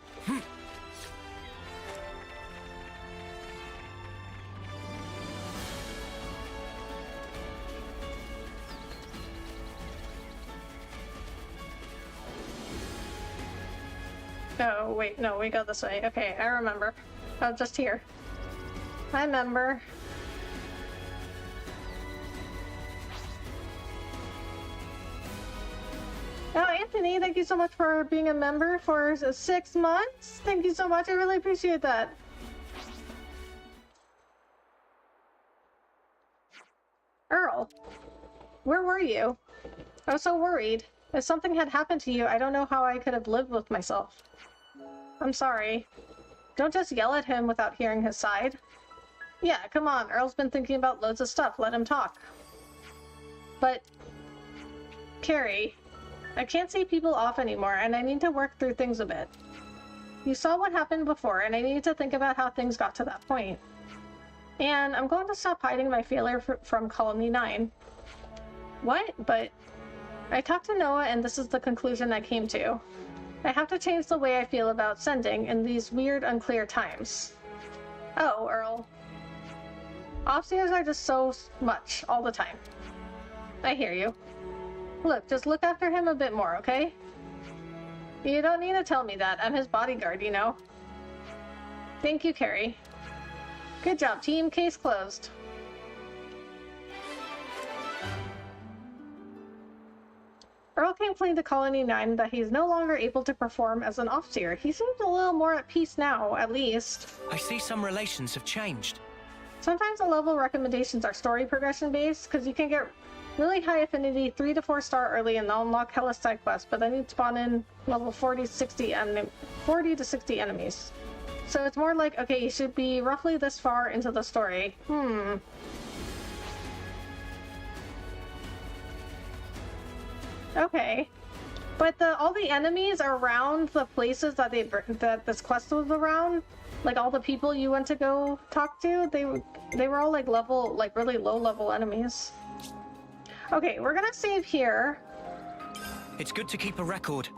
Oh, wait, no, we go this way. Okay, I remember. Oh, just here. I remember. Oh, Anthony, thank you so much for being a member for 6 months. Thank you so much. I really appreciate that. Earl, where were you? I was so worried. If something had happened to you, I don't know how I could have lived with myself. I'm sorry. Don't just yell at him without hearing his side. Yeah, come on. Earl's been thinking about loads of stuff. Let him talk. But... Carrie, I can't see people off anymore, and I need to work through things a bit. You saw what happened before, and I need to think about how things got to that point. And I'm going to stop hiding my failure from Colony 9. What? But... I talked to Noah, and this is the conclusion I came to. I have to change the way I feel about sending in these weird, unclear times. Oh, Earl. Offseers are just so much, all the time. I hear you. Look, just look after him a bit more, okay? You don't need to tell me that. I'm his bodyguard, you know. Thank you, Carrie. Good job, team. Case closed. Earl came clean to Colony 9 that he's no longer able to perform as an Offseer. He seems a little more at peace now, at least. I see some relations have changed. Sometimes the level recommendations are story progression based, because you can get really high affinity 3 to 4 star early and they'll unlock hella side quests, but then you'd spawn in level 40 to 60 enemies. So it's more like, okay, you should be roughly this far into the story. Okay. But all the enemies around the places that that this quest was around, like all the people you went to go talk to, they were all like really low level enemies. Okay, we're gonna save here. It's good to keep a record.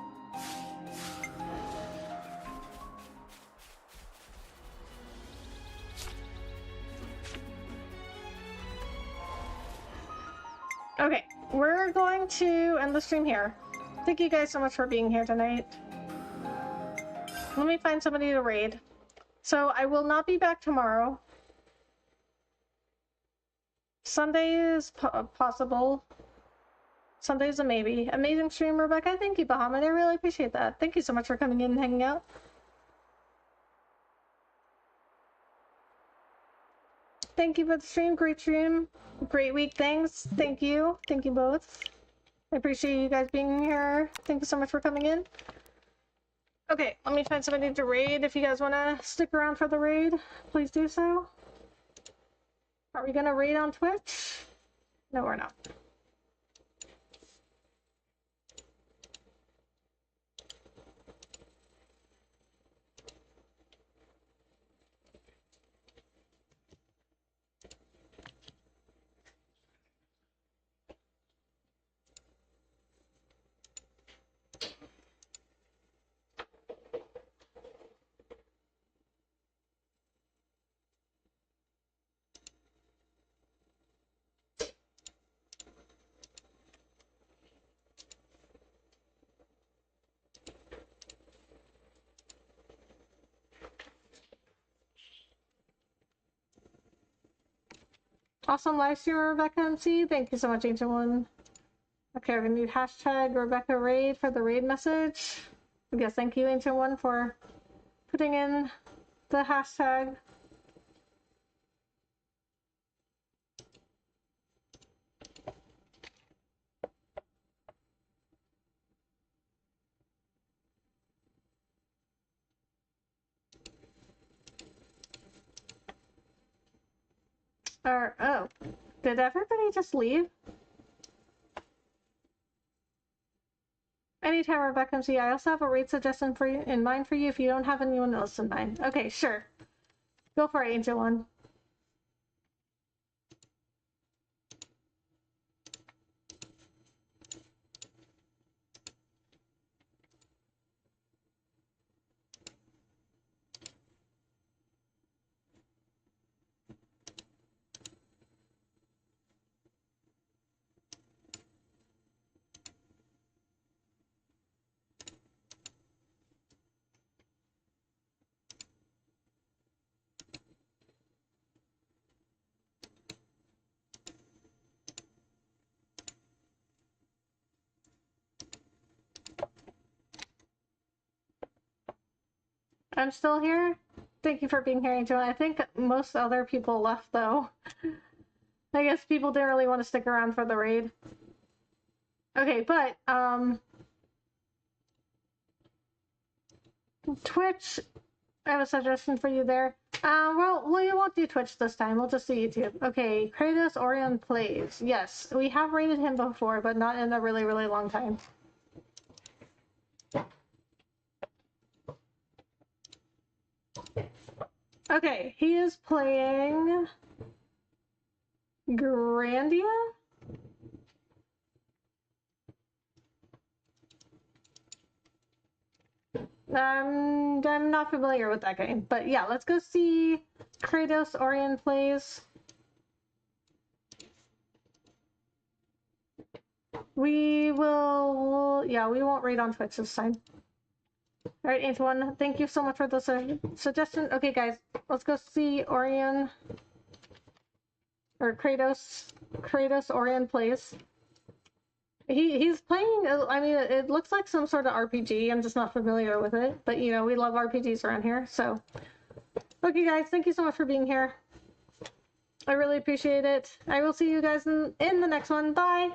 Okay, we're going to end the stream here. Thank you guys so much for being here tonight. Let me find somebody to raid. So I will not be back tomorrow. Sunday is possible. Sunday's a maybe. Amazing stream, Rebecca. Thank you, Bahamut. I really appreciate that. Thank you so much for coming in and hanging out. Thank you for the stream. Great stream. Great week. Thanks. Thank you. Thank you both. I appreciate you guys being here. Thank you so much for coming in. Okay, let me find somebody to raid. If you guys want to stick around for the raid, please do so. Are we going to raid on Twitch? No, we're not. Awesome live streamer, Rebecca MC. Thank you so much, Ancient One. Okay, we're gonna need hashtag Rebecca Raid for the raid message. Yes, thank you, Ancient One, for putting in the hashtag. Oh, did everybody just leave? Anytime, Rebecca MC. I also have a raid suggestion for you in mind for you if you don't have anyone else in mind. Okay, sure. Go for it, Ancient One. I'm still here. Thank you for being here, Angel. I think most other people left, though. I guess people didn't really want to stick around for the raid. Okay, but, Twitch, I have a suggestion for you there. Well, we won't do Twitch this time. We'll just do YouTube. Okay, Kratos Orion Plays. Yes, we have rated him before, but not in a really, really long time. Okay, he is playing Grandia? I'm not familiar with that game, but yeah, let's go see Kratos Orion Plays. We won't raid on Twitch this time. Alright, Antoine, thank you so much for the suggestion. Okay, guys, let's go see Orion. Or Kratos Orion Plays. He's playing, I mean, it looks like some sort of RPG. I'm just not familiar with it. But, you know, we love RPGs around here, so. Okay, guys, thank you so much for being here. I really appreciate it. I will see you guys in the next one. Bye!